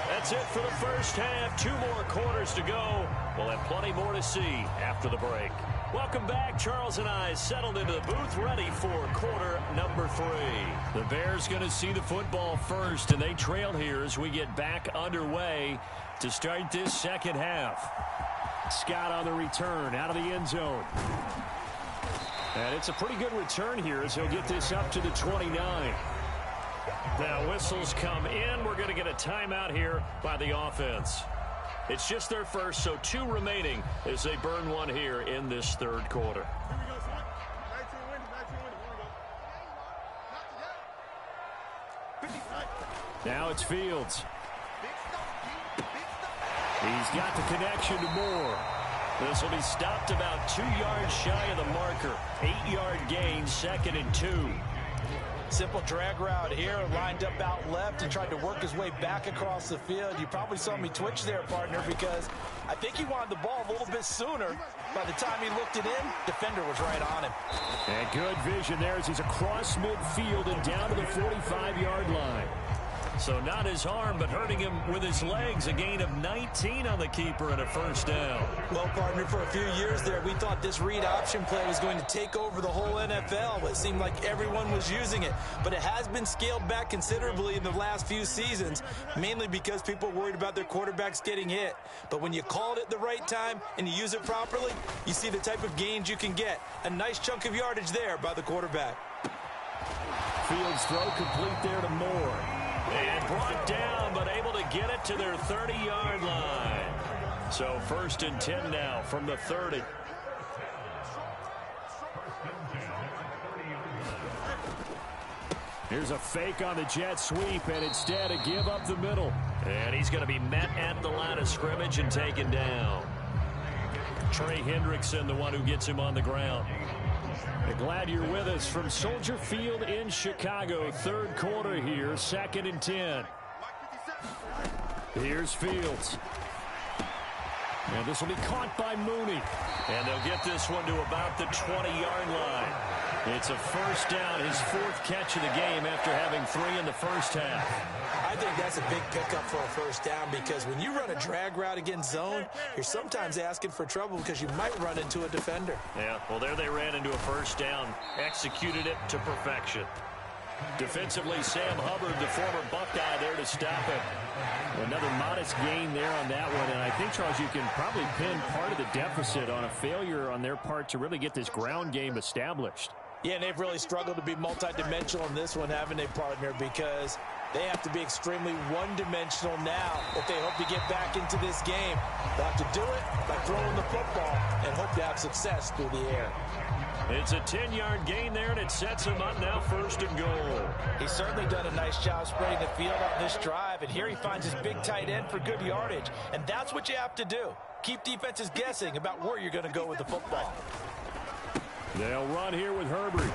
S2: That's it for the first half. 2 more quarters to go. We'll have plenty more to see after the break. Welcome back. Charles and I settled into the booth ready for quarter number 3. The Bears going to see the football first, and they trail here as we get back underway to start this second half. Scott on the return out of the end zone. And it's a pretty good return here as he'll get this up to the 29. Now whistles come in. We're going to get a timeout here by the offense. It's just their first, so 2 remaining as they burn one here in this third quarter. Now it's Fields. He's got the connection to Moore. This will be stopped about 2 yards shy of the marker. 8-yard gain, 2nd and 2.
S3: Simple drag route here, lined up out left and tried to work his way back across the field. You probably saw me twitch there, partner, because I think he wanted the ball a little bit sooner. By the time he looked it in, defender was right on him.
S2: And good vision there as he's across midfield and down to the 45-yard line. So not his arm, but hurting him with his legs. A gain of 19 on the keeper and a first down.
S3: Well, partner, for a few years there, we thought this read option play was going to take over the whole NFL. It seemed like everyone was using it. But it has been scaled back considerably in the last few seasons, mainly because people are worried about their quarterbacks getting hit. But when you call it at the right time and you use it properly, you see the type of gains you can get. A nice chunk of yardage there by the quarterback.
S2: Fields throw complete there to Moore. And brought down, but able to get it to their 30-yard line. So 1st and 10 now from the 30. Here's a fake on the jet sweep, and instead a give up the middle. And he's going to be met at the line of scrimmage and taken down. Trey Hendrickson, the one who gets him on the ground. Glad you're with us from Soldier Field in Chicago. Third quarter here, 2nd and 10. Here's Fields. And this will be caught by Mooney. And they'll get this one to about the 20-yard line.
S1: It's a first down, his 4th catch of the game after having 3 in the first half.
S3: I think that's a big pickup for a first down because when you run a drag route against zone, you're sometimes asking for trouble because you might run into a defender.
S1: Yeah, well, there they ran into a first down, executed it to perfection. Defensively, Sam Hubbard, the former Buckeye, there to stop it. Another modest gain there on that one, and I think, Charles, you can probably pin part of the deficit on a failure on their part to really get this ground game established.
S3: Yeah, and they've really struggled to be multidimensional in this one, haven't they, partner? Because they have to be extremely one-dimensional now if they hope to get back into this game. They'll have to do it by throwing the football and hope to have success through the air.
S1: It's a 10-yard gain there, and it sets him up now 1st and goal.
S3: He's certainly done a nice job spreading the field on this drive, and here he finds his big tight end for good yardage. And that's what you have to do. Keep defenses guessing about where you're going to go with the football.
S1: They'll run here with Herbert.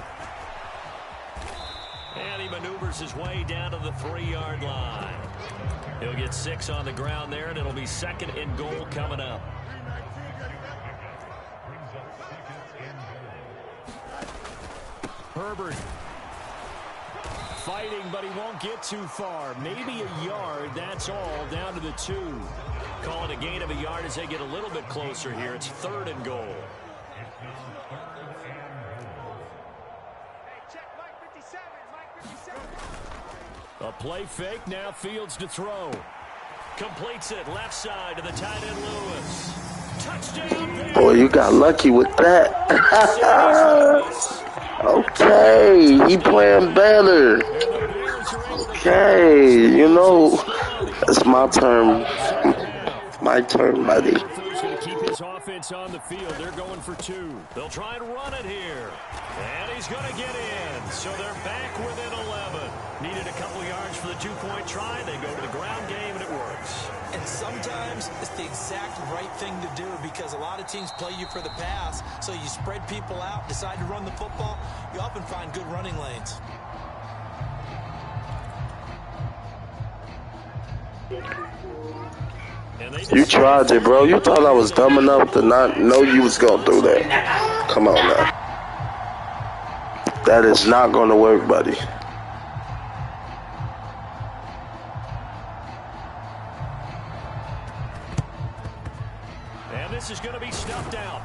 S1: And he maneuvers his way down to the 3-yard line. He'll get 6 on the ground there, and it'll be 2nd and goal coming up. Herbert fighting, but he won't get too far. Maybe a yard, that's all, down to the 2. Call it a gain of a yard as they get a little bit closer here. It's 3rd and goal. A play fake, now Fields to throw. Completes it, left side to the tight end Lewis. Touchdown!
S4: Boy, you got lucky with that. Okay, he playing better. Okay, you know, that's my turn. My turn, buddy.
S1: Keep his offense on the field. They're going for 2. They'll try and run it here. And he's going to get in. So they're back within 11. Needed a couple yards for the 2-point try. They go to the ground game, and it works.
S3: And sometimes it's the exact right thing to do because a lot of teams play you for the pass. So you spread people out, decide to run the football. You often find good running lanes.
S4: You tried it, bro. You thought I was dumb enough to not know you was going to do that. Come on now. That is not going to work, buddy.
S1: And this is going to be snuffed out.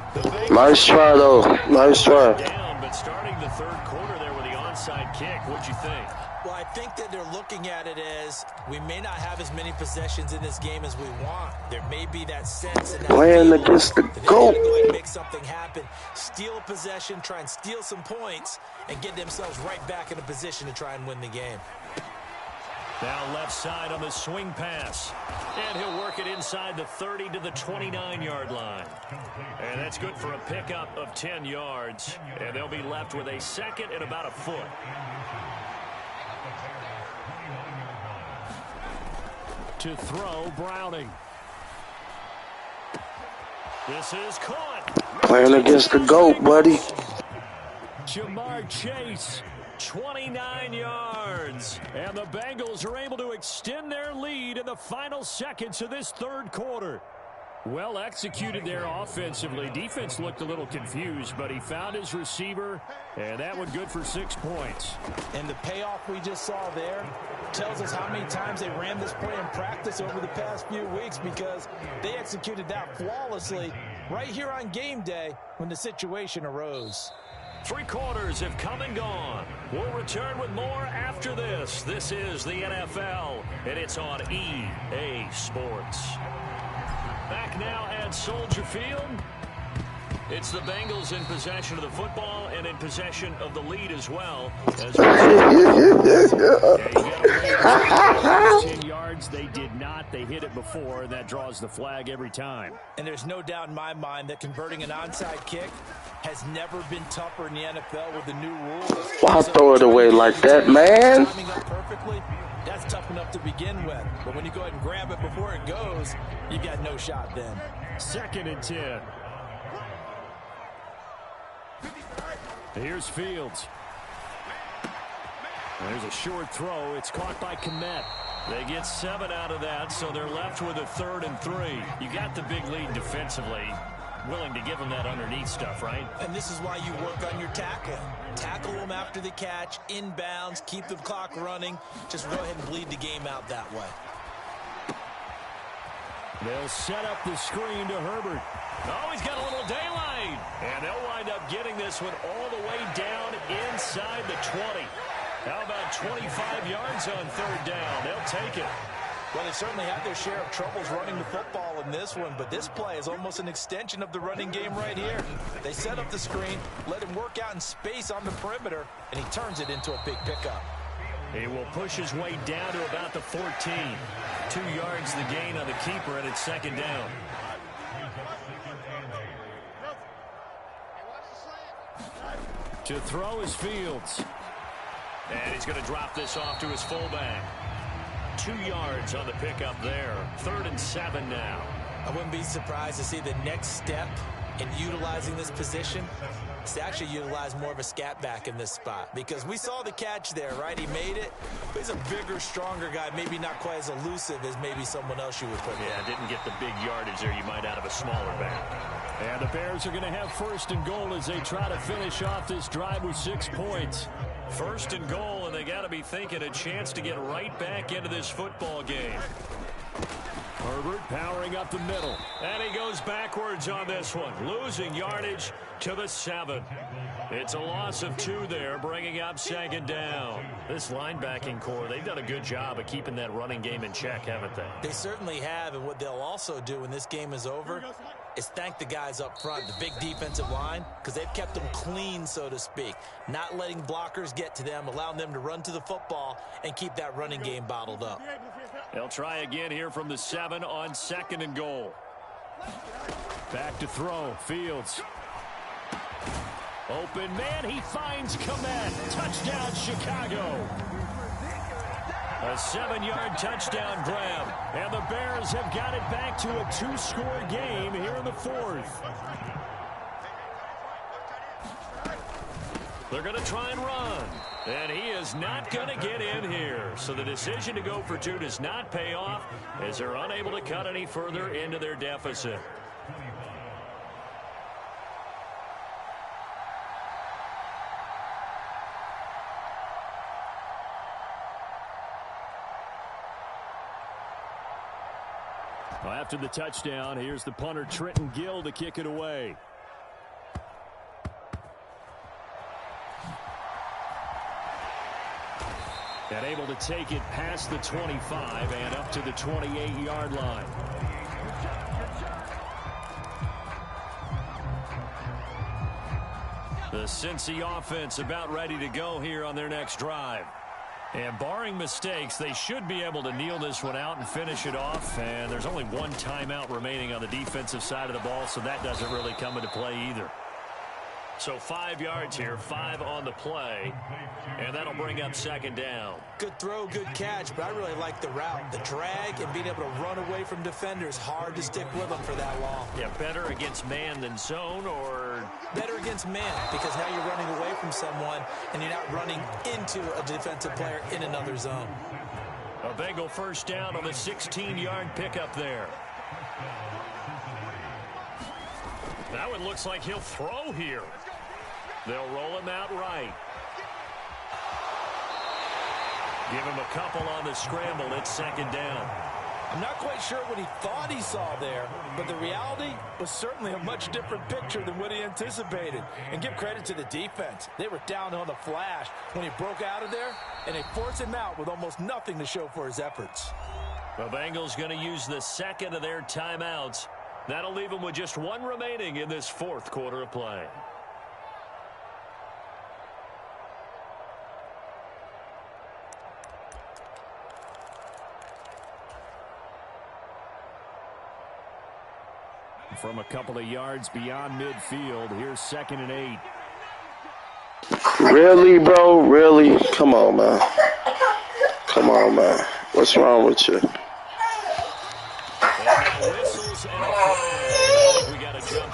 S4: Nice try, though. Nice try.
S1: Down, but starting the 3rd quarter there with the onside kick. What'd you think?
S3: Well, I think that they're looking at it as we may not have as many possessions in this game as we want. There may be that sense and that
S4: playing against the GOAT.
S3: Go ahead and make something happen. Steal a possession, try and steal some points, and get themselves right back in a position to try and win the game.
S1: Now left side on the swing pass. And he'll work it inside the 30 to the 29-yard line. And that's good for a pickup of 10 yards. And they'll be left with a 2nd and about a foot. To throw, Browning. This is caught.
S4: Playing against the GOAT, buddy.
S1: Jamar Chase, 29 yards. And the Bengals are able to extend their lead in the final seconds of this 3rd quarter. Well executed there offensively. Defense looked a little confused, but he found his receiver, and that one good for 6 points.
S3: And the payoff we just saw there tells us how many times they ran this play in practice over the past few weeks because they executed that flawlessly right here on game day when the situation arose.
S1: 3 quarters have come and gone. We'll return with more after this. This is the NFL, and it's on EA Sports. Back now at Soldier Field. It's the Bengals in possession of the football and in possession of the lead as well. As 10 yards, they did not. They hit it before, and that draws the flag every time.
S3: And there's no doubt in my mind that converting an onside kick has never been tougher in the NFL with the new rules.
S4: Why throw it away like that, man?
S3: Timing up perfectly, that's tough enough to begin with. But when you go ahead and grab it before it goes, you got no shot then.
S1: 2nd and 10. Here's Fields. There's a short throw. It's caught by Kmet. They get 7 out of that, so they're left with a 3rd and 3. You got the big lead defensively.
S2: willing to give them that underneath stuff, right?
S3: And this is why you work on your tackling. Tackle them after the catch, inbounds, keep the clock running. Just go ahead and bleed the game out that way.
S1: They'll set up the screen to Herbert.
S2: Oh, he's got a little daylight. And they'll wind up getting this one all the way down inside the 20. How about 25 yards on third down? They'll take it.
S3: Well, they certainly have their share of troubles running the football in this one, but this play is almost an extension of the running game right here. They set up the screen, let him work out in space on the perimeter, and he turns it into a big pickup.
S2: He will push his way down to about the 14. 2 yards the gain on the keeper, and it's second down.
S1: To throw is Fields.
S2: And he's going to drop this off to his fullback. 2 yards on the pickup there. 3rd and 7 now.
S3: I wouldn't be surprised to see the next step in utilizing this position is to actually utilize more of a scat back in this spot, because we saw the catch there, right? He made it. But he's a bigger, stronger guy, maybe not quite as elusive as maybe someone else you would put there.
S2: Yeah, didn't get the big yardage there you might out of a smaller back.
S1: And the Bears are going to have 1st and goal as they try to finish off this drive with 6 points.
S2: 1st and goal, and they got to be thinking a chance to get right back into this football game.
S1: Herbert powering up the middle.
S2: And he goes backwards on this one, losing yardage to the 7. It's a loss of 2 there, bringing up second down. This linebacking core, they've done a good job of keeping that running game in check, haven't they?
S3: They certainly have, and what they'll also do when this game is over is thank the guys up front, the big defensive line, because they've kept them clean, so to speak, not letting blockers get to them, allowing them to run to the football and keep that running game bottled up.
S1: They'll try again here from the 7 on 2nd and goal. Back to throw. Fields. Open man. He finds Komet. Touchdown, Chicago. A 7-yard touchdown grab. And the Bears have got it back to a 2-score game here in the 4th.
S2: They're going to try and run. And he is not going to get in here. So the decision to go for 2 does not pay off as they're unable to cut any further into their deficit.
S1: Well, after the touchdown, here's the punter Trenton Gill to kick it away. And able to take it past the 25 and up to the 28-yard line. The Cincy offense about ready to go here on their next drive. And barring mistakes, they should be able to kneel this one out and finish it off. And there's only 1 timeout remaining on the defensive side of the ball, so that doesn't really come into play either. So 5 yards here, 5 on the play, and that'll bring up second down.
S3: Good throw, good catch, but I really like the route. The drag and being able to run away from defenders, hard to stick with them for that long.
S2: Yeah, better against man than zone, or?
S3: Better against man, because now you're running away from someone and you're not running into a defensive player in another zone.
S2: A Bengal first down on the 16-yard pickup there. That one looks like he'll throw here. They'll roll him out right. Give him a couple on the scramble. It's second down.
S3: I'm not quite sure what he thought he saw there, but the reality was certainly a much different picture than what he anticipated. And give credit to the defense. They were down on the flash when he broke out of there, and they forced him out with almost nothing to show for his efforts.
S2: The Bengals going to use the second of their timeouts. That'll leave them with just 1 remaining in this 4th quarter of play.
S1: From a couple of yards beyond midfield, here's 2nd and 8.
S4: Really, bro? Really? Come on, man. Come on, man. What's wrong with you?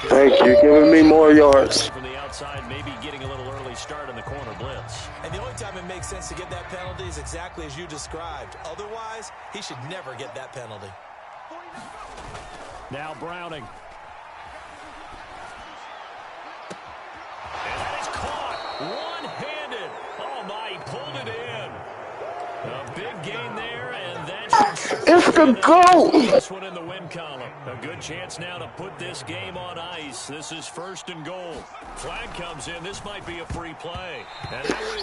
S4: Thank you. Giving me more yards.
S2: From the outside, maybe getting a little early start in the corner blitz.
S3: And the only time it makes sense to get that penalty is exactly as you described. Otherwise, he should never get that penalty.
S1: Now Browning.
S4: It's the GOAT.
S2: This one in the win column. A good chance now to put this game on ice. This is 1st and goal. Flag comes in. This might be a free play.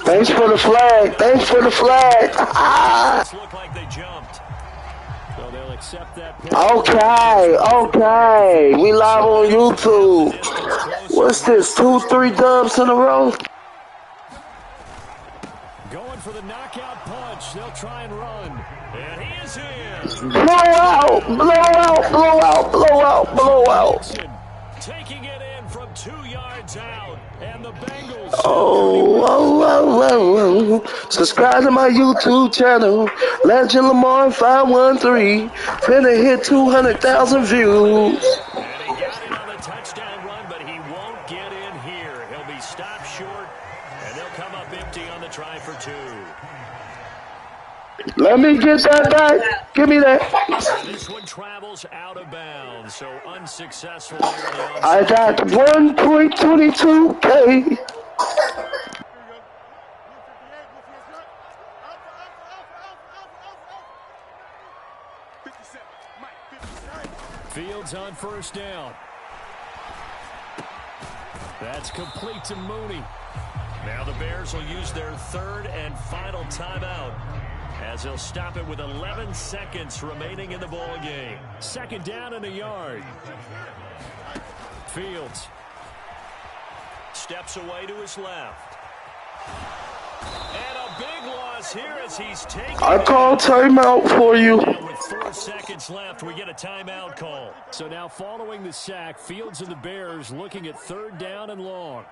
S4: Thanks for the flag. Thanks for the flag.
S2: This looked like they jumped. So they'll accept that.
S4: Okay. We live on YouTube. What's this? 2-3 dubs in a row?
S2: Going for the knockout punch. They'll try and run. And he is in.
S4: Blowout.
S2: Taking it in from 2 yards out. And the Bengals.
S4: Oh. Subscribe to my YouTube channel, Legendlamar513. Finna hit 200,000 views.
S2: And he got it on the touchdown run, but he won't get in here. He'll be stopped short, and they'll come up empty on the try for 2.
S4: Let me get that back. Give me that.
S2: This one travels out of bounds, so unsuccessful here in the onside.
S4: I got 1.22K.
S2: Fields on 1st down. That's complete to Mooney. Now the Bears will use their 3rd and final timeout, as they'll stop it with 11 seconds remaining in the ball game. 2nd down and a yard. Fields steps away to his left. And a big loss here as he's taken.
S4: I call timeout for you.
S2: And with 4 seconds left, we get a timeout call. So now following the sack, Fields and the Bears looking at 3rd down and long.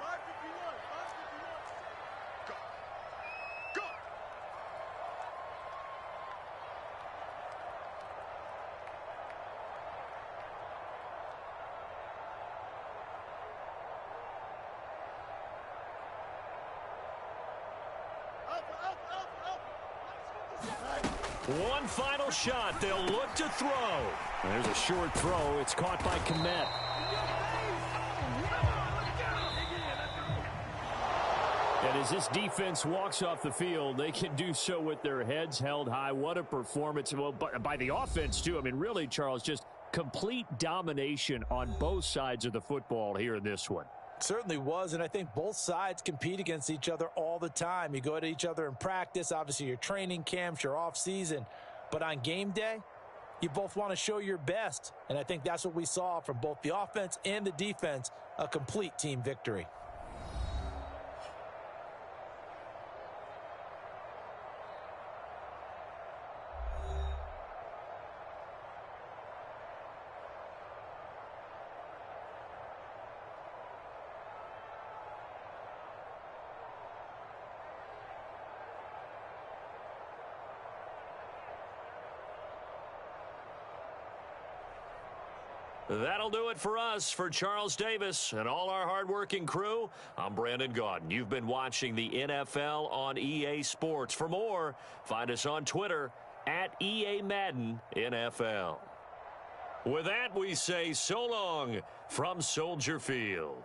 S2: One final shot. They'll look to throw. There's a short throw. It's caught by Komet. And as this defense walks off the field, they can do so with their heads held high. What a performance. Well, by the offense, too. I mean, really, Charles, just complete domination on both sides of the football here in this one.
S3: Certainly was, and I think both sides compete against each other all the time. You go at each other in practice, obviously your training camps, your off-season, but on game day, you both want to show your best, and I think that's what we saw from both the offense and the defense, a complete team victory.
S2: That'll do it for us. For Charles Davis and all our hardworking crew, I'm Brandon Gaudin. You've been watching the NFL on EA Sports. For more, find us on Twitter at EA Madden NFL. With that, we say so long from Soldier Field.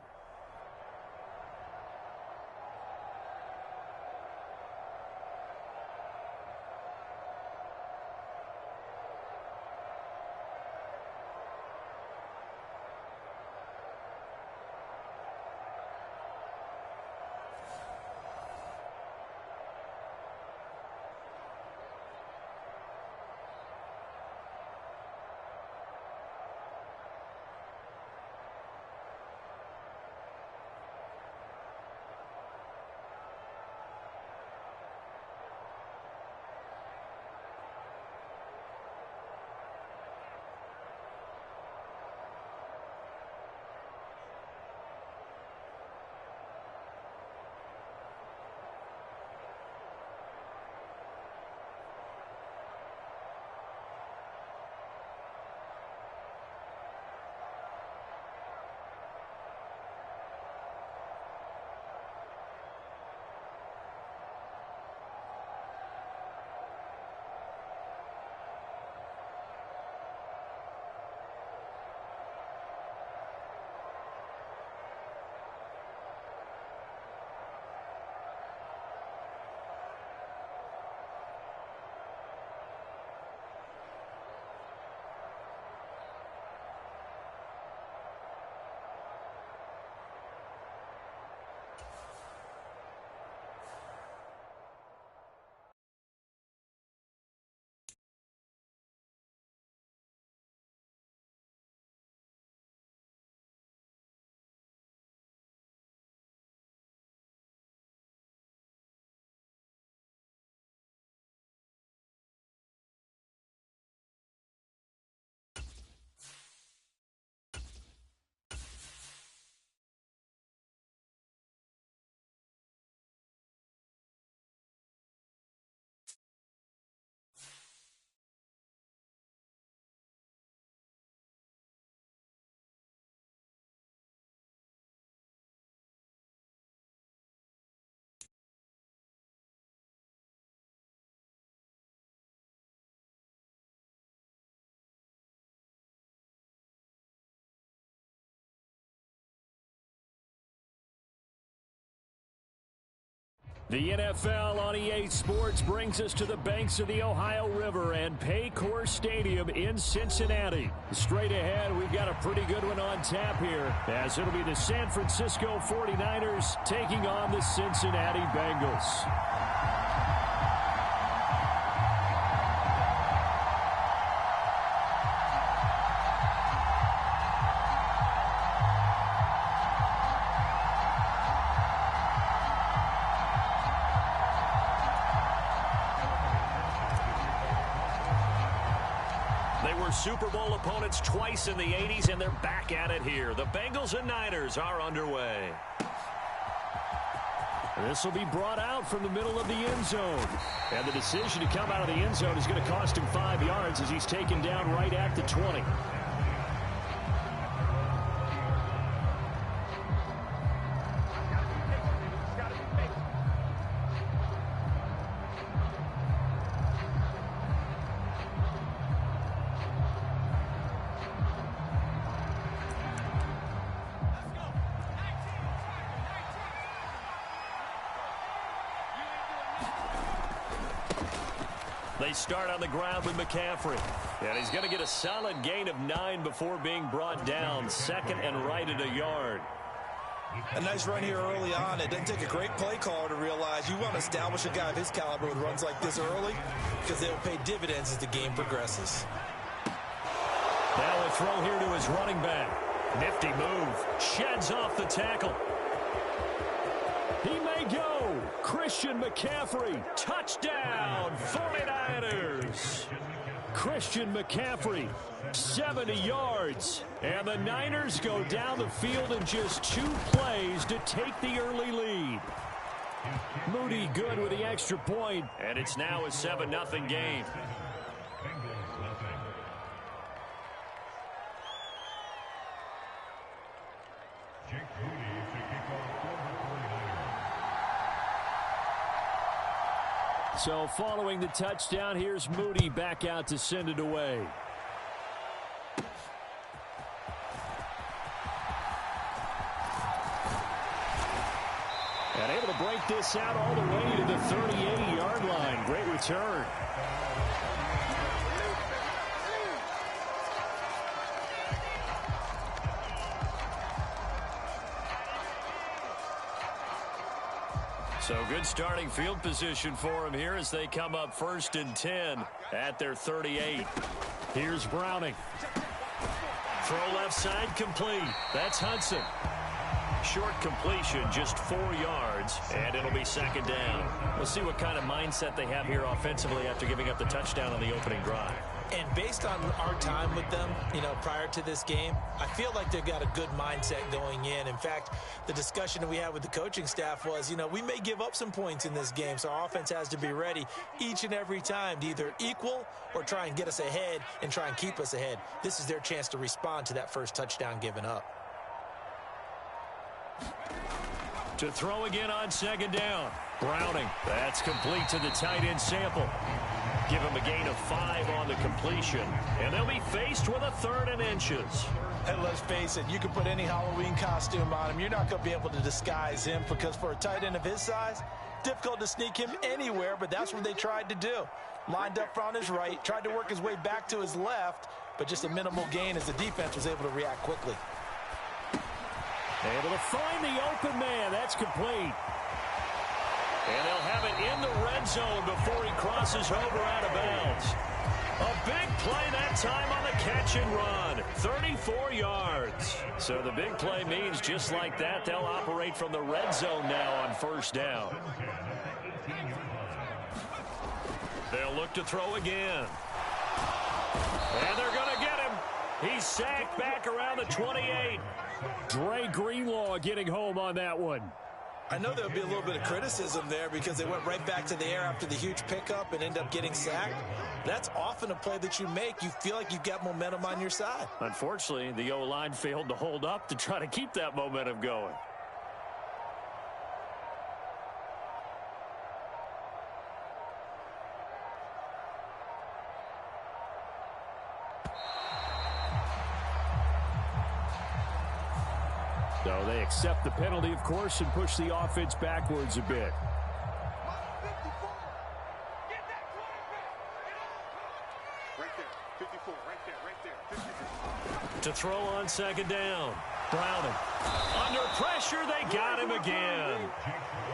S1: The NFL on EA Sports brings us to the banks of the Ohio River and Paycor Stadium in Cincinnati. Straight ahead, we've got a pretty good one on tap here, as it'll be the San Francisco 49ers taking on the Cincinnati Bengals.
S2: Super Bowl opponents twice in the 80s, and they're back at it here. The Bengals and Niners are underway.
S1: This will be brought out from the middle of the end zone. And the decision to come out of the end zone is going to cost him 5 yards as he's taken down right at the 20.
S2: They start on the ground with McCaffrey. And he's going to get a solid gain of 9 before being brought down. Second and right at a yard.
S3: A nice run here early on. It doesn't take a great play caller to realize you want to establish a guy of his caliber with runs like this early, because they will pay dividends as the game progresses.
S2: Now a throw here to his running back. Nifty move. Sheds off the tackle.
S1: He may go. Christian McCaffrey.
S2: Touchdown, 49ers.
S1: Christian McCaffrey, 70 yards. And the Niners go down the field in just 2 plays to take the early lead. Moody good with the extra point.
S2: And it's now a 7-0 game.
S1: So following the touchdown, here's Moody back out to send it away. And able to break this out all the way to the 38-yard line. Great return.
S2: So good starting field position for him here as they come up 1st and 10 at their 38.
S1: Here's Browning.
S2: Throw left side complete. That's Hudson. Short completion, just 4 yards, and it'll be 2nd down. We'll see what kind of mindset they have here offensively after giving up the touchdown on the opening drive.
S3: And based on our time with them, prior to this game, I feel like they've got a good mindset going in. In fact, the discussion that we had with the coaching staff was, we may give up some points in this game, so our offense has to be ready each and every time to either equal or try and get us ahead and try and keep us ahead. This is their chance to respond to that first touchdown given up.
S2: To throw again on 2nd down. Browning. That's complete to the tight end Sample. Give him a gain of 5 on the completion. And they'll be faced with a 3rd and inches.
S3: And let's face it, you can put any Halloween costume on him. You're not going to be able to disguise him, because for a tight end of his size, difficult to sneak him anywhere, but that's what they tried to do. Lined up on his right, tried to work his way back to his left, but just a minimal gain as the defense was able to react quickly.
S1: Able to find the open man. That's complete.
S2: And they'll have it in the red zone before he crosses over out of bounds. A big play that time on the catch and run. 34 yards. So the big play means just like that, they'll operate from the red zone now on 1st down. They'll look to throw again. And they're going to get him. He's sacked back around the 28.
S1: Dre Greenlaw getting home on that one.
S3: I know there'll be a little bit of criticism there because they went right back to the air after the huge pickup and end up getting sacked. That's often a play that you make. You feel like you've got momentum on your side.
S2: Unfortunately, the O-line failed to hold up to try to keep that momentum going.
S1: So they accept the penalty, of course, and push the offense backwards a bit.
S2: To throw on second down. Browning. Under pressure, they got him again.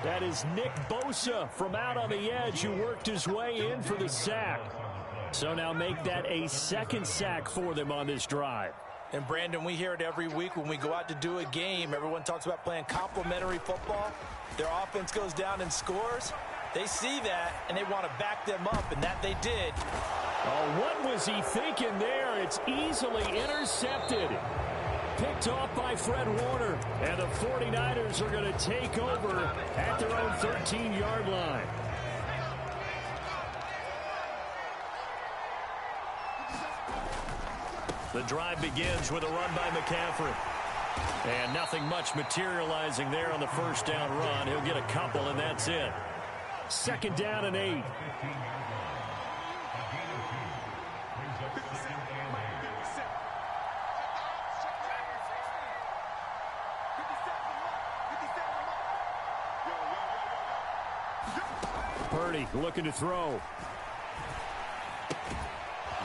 S2: That is Nick Bosa from out on the edge who worked his way in for the sack. So now make that a second sack for them on this drive.
S3: And Brandon, we hear it every week when we go out to do a game. Everyone talks about playing complementary football. Their offense goes down and scores. They see that, and they want to back them up, and that they did.
S2: Oh, what was he thinking there? It's easily intercepted. Picked off by Fred Warner, and the 49ers are going to take over at their own 13-yard line. The drive begins with a run by McCaffrey. And nothing much materializing there on the first down run. He'll get a couple, and that's it. Second down and 8. Purdy looking to throw.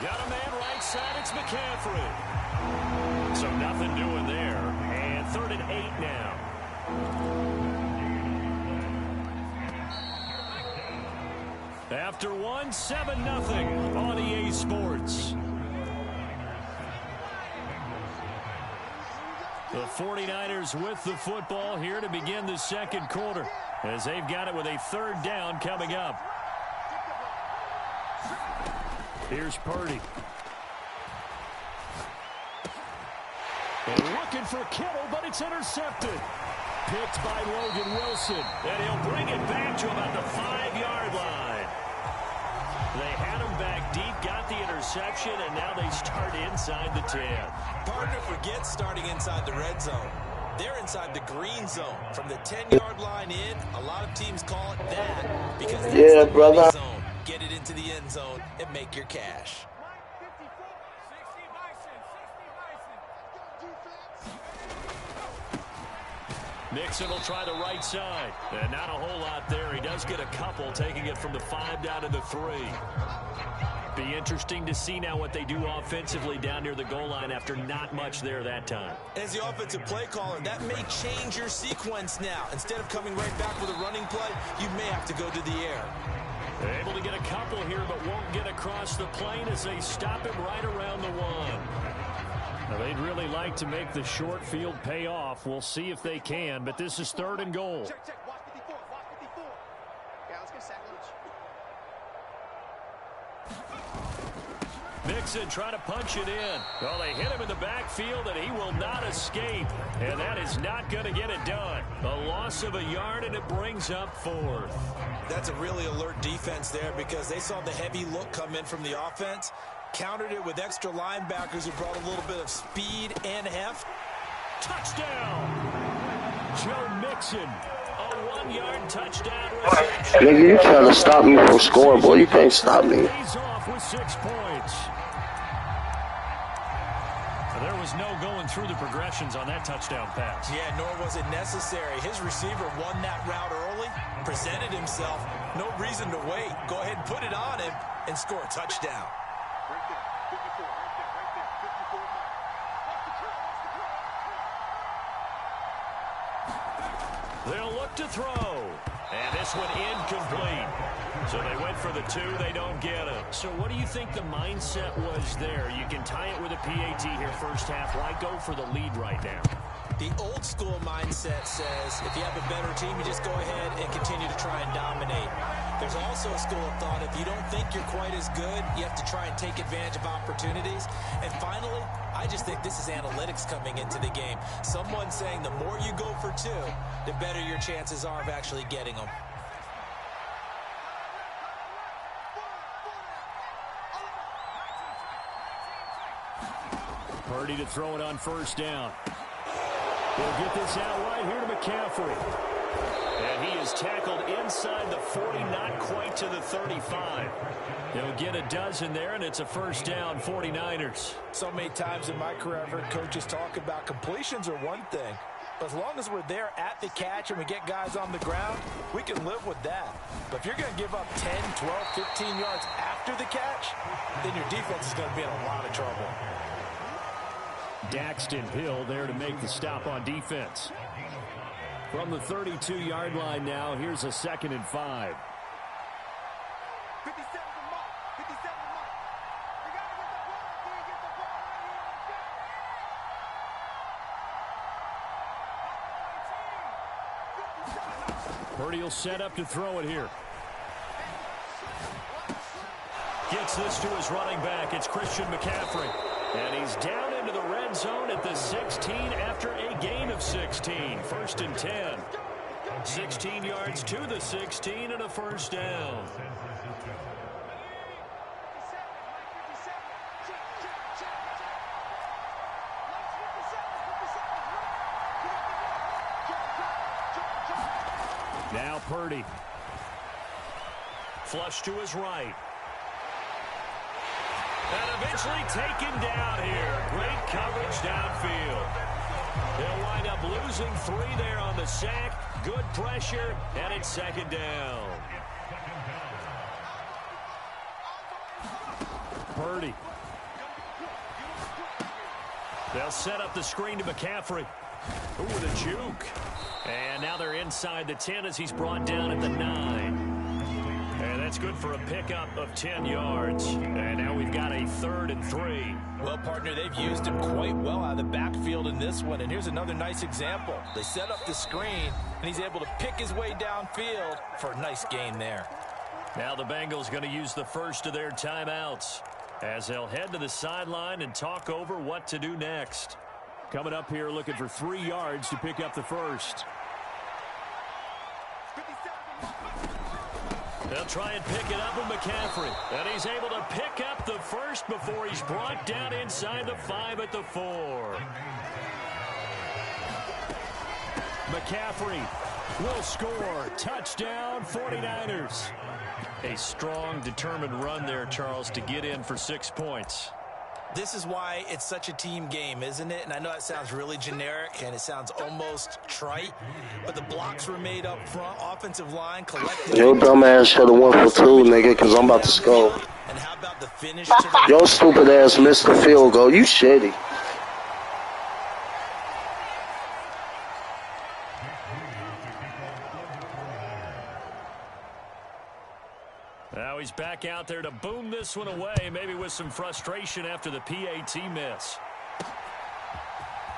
S2: Got a man right side. It's McCaffrey. So nothing doing there. And 3rd and 8 now. After one, 7-0 on EA Sports. The 49ers with the football here to begin the second quarter, as they've got it with a 3rd down coming up. Here's Purdy. And looking for Kittle, but it's intercepted. Picked by Logan Wilson. And he'll bring it back to about the 5-yard line. They had him back deep, got the interception, and now they start inside the 10.
S3: Partner forgets starting inside the red zone. They're inside the green zone. From the 10-yard line in, a lot of teams call it that because that's the money zone. Get it into the end zone and make your cash.
S2: Mixon will try the right side. And not a whole lot there. He does get a couple, taking it from the 5 down to the 3. Be interesting to see now what they do offensively down near the goal line after not much there that time.
S3: As the offensive play caller, that may change your sequence now. Instead of coming right back with a running play, you may have to go to the air.
S2: Able to get a couple here, but won't get across the plane as they stop him right around the 1. Now, they'd really like to make the short field pay off. We'll see if they can, but this is 3rd and goal.
S5: Check. Watch 54. Watch 54. Yeah, let's get sack lunch.
S2: Mixon trying to punch it in. Well, they hit him in the backfield, and he will not escape. And that is not going to get it done. A loss of a yard, and it brings up 4th.
S3: That's a really alert defense there because they saw the heavy look come in from the offense. Countered it with extra linebackers who brought a little bit of speed and heft.
S2: Touchdown! Joe Mixon, a 1-yard touchdown reception.
S4: Nigga, you trying to stop me from scoring, boy. You can't stop me.
S2: He's off with 6 points. There was no going through the progressions on that touchdown pass.
S3: Yeah, nor was it necessary. His receiver won that route early, presented himself. No reason to wait. Go ahead and put it on him and score a touchdown.
S2: They'll look to throw. And this one incomplete. So they went for the 2. They don't get it. So what do you think the mindset was there? You can tie it with a PAT here first half. Why go for the lead right now?
S3: The old school mindset says if you have a better team, you just go ahead and continue to try and dominate. There's also a school of thought, if you don't think you're quite as good, you have to try and take advantage of opportunities. And finally, I just think this is analytics coming into the game. Someone saying the more you go for 2, the better your chances are of actually getting them.
S2: Purdy to throw it on first down. They'll get this out right here to McCaffrey. And he is tackled inside the 40, not quite to the 35. They'll get a dozen there, and it's a first down, 49ers.
S3: So many times in my career, I've heard coaches talk about completions are one thing. As long as we're there at the catch and we get guys on the ground, we can live with that. But if you're going to give up 10, 12, 15 yards after the catch, then your defense is going to be in a lot of trouble.
S1: Daxton Hill there to make the stop on defense. From the 32-yard line now, here's a 2nd and 5.
S5: 57 to mark. 57 to mark. You got to get the ball. You get the ball right here.
S1: Purdy will set up to throw it here.
S2: Gets this to his running back. It's Christian McCaffrey. And he's down into the red zone at the 16 after a gain of 16. 1st and 10. 16 yards to the 16 and a first down.
S1: Now Purdy.
S2: Flush to his right. And eventually taken down here. Great coverage downfield. They'll wind up losing 3 there on the sack. Good pressure, and it's 2nd down.
S1: Purdy.
S2: They'll set up the screen to McCaffrey. Ooh, with a juke. And now they're inside the 10 as he's brought down at the 9. And that's good for a pickup of 10 yards. And now we've got a 3rd and 3.
S3: Well, partner, they've used him quite well out of the backfield in this one. And here's another nice example. They set up the screen, and he's able to pick his way downfield for a nice gain there.
S2: Now the Bengals going to use the first of their timeouts as they'll head to the sideline and talk over what to do next.
S1: Coming up here looking for 3 yards to pick up the first.
S2: They'll try and pick it up with McCaffrey. And he's able to pick up the first before he's brought down inside the 5 at the 4.
S1: McCaffrey will score. Touchdown, 49ers.
S2: A strong, determined run there, Charles, to get in for 6 points.
S3: This is why it's such a team game, isn't it? And I know it sounds really generic and it sounds almost trite, but the blocks were made up front, offensive line, collective.
S4: Yo, dumbass should have went for 2, nigga, because I'm about to score.
S3: And how about the finish to the...
S4: Yo, stupid ass missed the field goal. You shitty.
S2: Now he's back out there to boom this one away, maybe with some frustration after the PAT miss.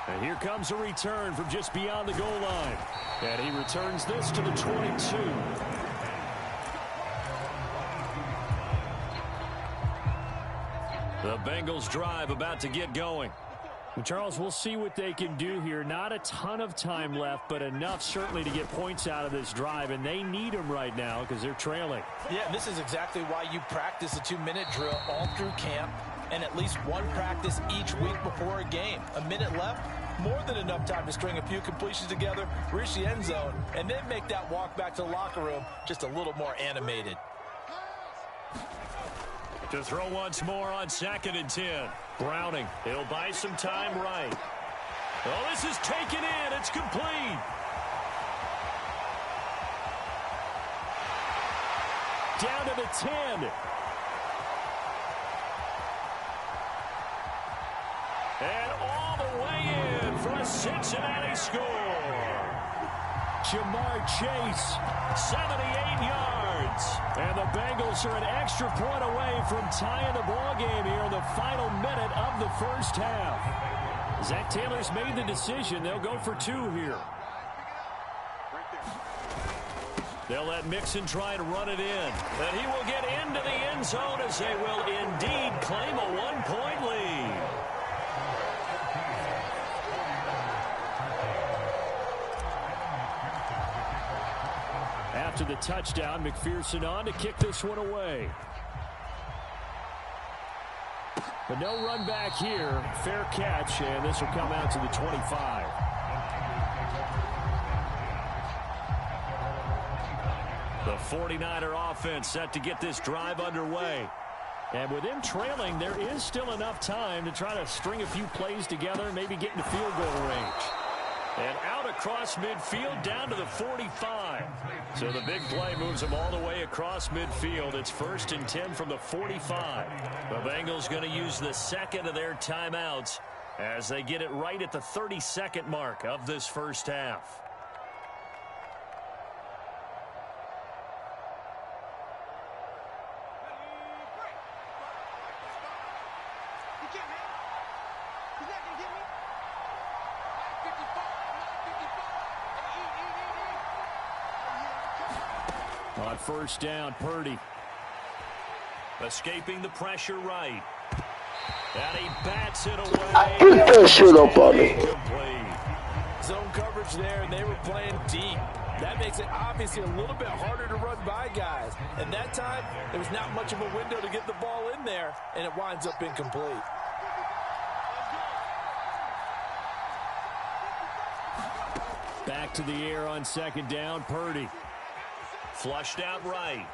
S1: And here comes a return from just beyond the goal line. And he returns this to the 22.
S2: The Bengals drive about to get going.
S1: Well, Charles, we'll see what they can do here. Not a ton of time left, but enough certainly to get points out of this drive, and they need them right now because they're trailing.
S3: Yeah, this is exactly why you practice a 2-minute drill all through camp and at least one practice each week before a game. A minute left, more than enough time to string a few completions together, reach the end zone, and then make that walk back to the locker room just a little more animated.
S2: To throw once more on 2nd and 10. Browning, he'll buy some time right. Oh, this is taken in. It's complete.
S1: Down to the 10.
S2: And all the way in for a Cincinnati score.
S1: Jamar Chase,
S2: 78 yards.
S1: And the Bengals are an extra point away from tying the ball game here in the final minute of the first half. Zach Taylor's made the decision. They'll go for 2 here.
S2: They'll let Mixon try to run it in. And he will get into the end zone as they will indeed claim a 1-point lead.
S1: After the touchdown, McPherson on to kick this one away. But no run back here. Fair catch, and this will come out to the 25.
S2: The 49er offense set to get this drive underway.
S1: And with them trailing, there is still enough time to try to string a few plays together, maybe get into field goal range.
S2: And out across midfield down to the 45. So the big play moves them all the way across midfield. It's 1st and 10 from the 45. The Bengals going to use the second of their timeouts as they get it right at the 32nd mark of this first half. On 1st down, Purdy. Escaping the pressure right. And he bats it away.
S4: Get that shit up on me.
S3: Zone coverage there, and they were playing deep. That makes it obviously a little bit harder to run by guys. And that time, there was not much of a window to get the ball in there, and it winds up incomplete.
S2: Back to the air on 2nd down, Purdy. Flushed out right.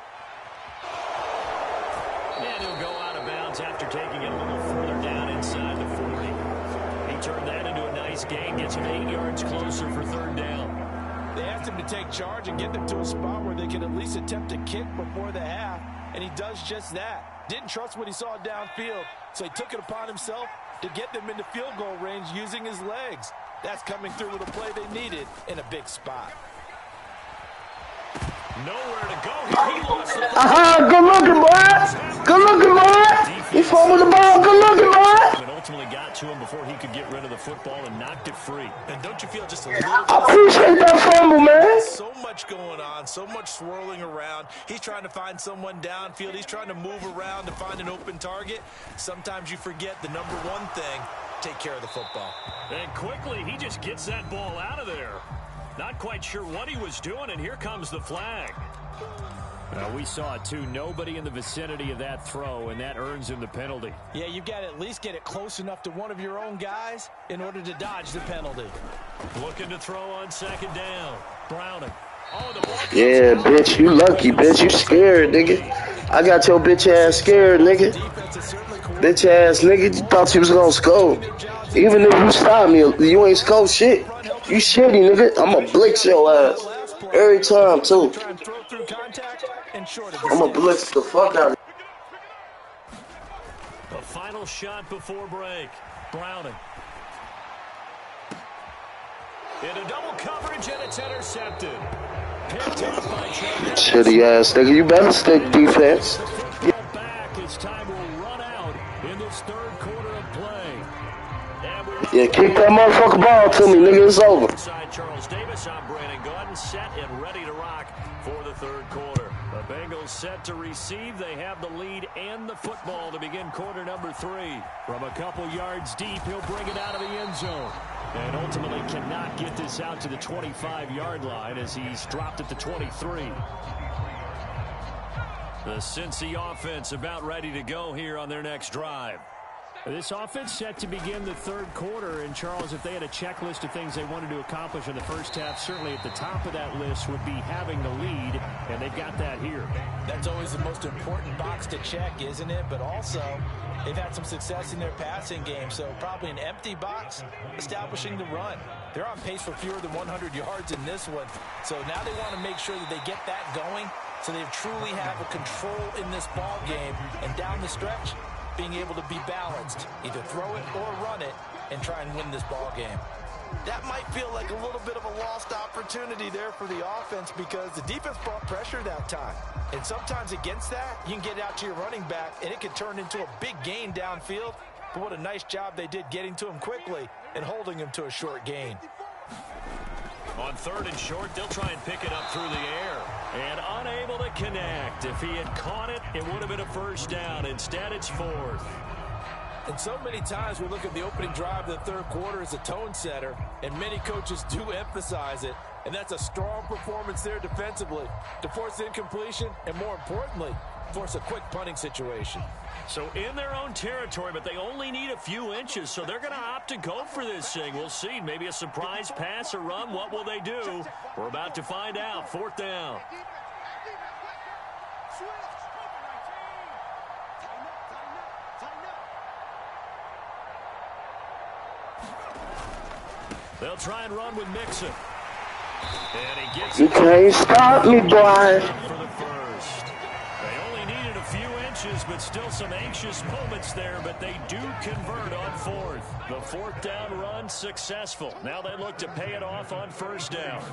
S2: And he'll go out of bounds after taking it a little further down inside the 40. He turned that into a nice gain, gets him 8 yards closer for 3rd down.
S3: They asked him to take charge and get them to a spot where they could at least attempt a kick before the half, and he does just that. Didn't trust what he saw downfield, so he took it upon himself to get them into field goal range using his legs. That's coming through with a play they needed in a big spot.
S2: Nowhere to go here. He lost it.
S4: Good looking, boy. Good looking, boy. He fumbled the ball. Good looking, boy.
S2: But ultimately got to him before he could get rid of the football and knocked it free.
S3: And don't you feel just a little bit?
S4: I appreciate that fumble, man.
S3: So much going on, so much swirling around. He's trying to find someone downfield. He's trying to move around to find an open target. Sometimes you forget the number one thing, take care of the football.
S2: And quickly, he just gets that ball out of there. Not quite sure what he was doing, and here comes the flag. We saw it, too. Nobody in the vicinity of that throw, and that earns him the penalty.
S3: Yeah, you've got to at least get it close enough to one of your own guys in order to dodge the penalty.
S2: Looking to throw on 2nd down. Browning. Oh, the ball.
S4: Yeah, bitch, you lucky, bitch. You scared, nigga. I got your bitch ass scared, nigga. Bitch ass nigga, you thought you was gonna score. Even if you stop me, you ain't score shit. You shitty, nigga. I'ma blitz your ass. Every time, too. I'ma blitz the fuck out of you.
S2: A final shot before break. Browning. Into double coverage, and it's intercepted. Picked up by
S4: shitty ass nigga. You better stick defense.
S2: Back as time will run out in this 3rd quarter of play.
S4: Yeah, kick that motherfucker ball to me, nigga. It's over.
S2: Inside Charles Davis, I'm Brandon Gordon, set and ready to rock for the 3rd quarter. The Bengals set to receive. They have the lead and the football to begin quarter number 3. From a couple yards deep, he'll bring it out of the end zone. And ultimately cannot get this out to the 25-yard line as he's dropped at the 23. The Cincy offense about ready to go here on their next drive. This offense set to begin the 3rd quarter. And, Charles, if they had a checklist of things they wanted to accomplish in the first half, certainly at the top of that list would be having the lead, and they've got that here.
S3: That's always the most important box to check, isn't it? But also, they've had some success in their passing game, so probably an empty box establishing the run. They're on pace for fewer than 100 yards in this one, so now they want to make sure that they get that going so they truly have a control in this ball game, and down the stretch, being able to be balanced, either throw it or run it, and try and win this ball game. That might feel like a little bit of a lost opportunity there for the offense because the defense brought pressure that time. And sometimes against that, you can get out to your running back, and it can turn into a big gain downfield. But what a nice job they did getting to him quickly and holding him to a short gain.
S2: On 3rd and short, they'll try and pick it up through the air. And unable to connect. If he had caught it, it would have been a 1st down. Instead, it's 4th.
S3: And so many times we look at the opening drive of the 3rd quarter as a tone setter, and many coaches do emphasize it. And that's a strong performance there defensively to force incompletion and, more importantly, force a quick punting situation.
S2: So in their own territory, but they only need a few inches, so they're going to opt to go for this thing. We'll see. Maybe a surprise pass or run. What will they do? We're about to find out. 4th down. They'll try and run with Mixon. And he gets
S4: You can't stop me, boy.
S2: for the first. They only needed a few inches, but still some anxious moments there, but they do convert on fourth. The fourth down run successful. Now they look to pay it off on first down.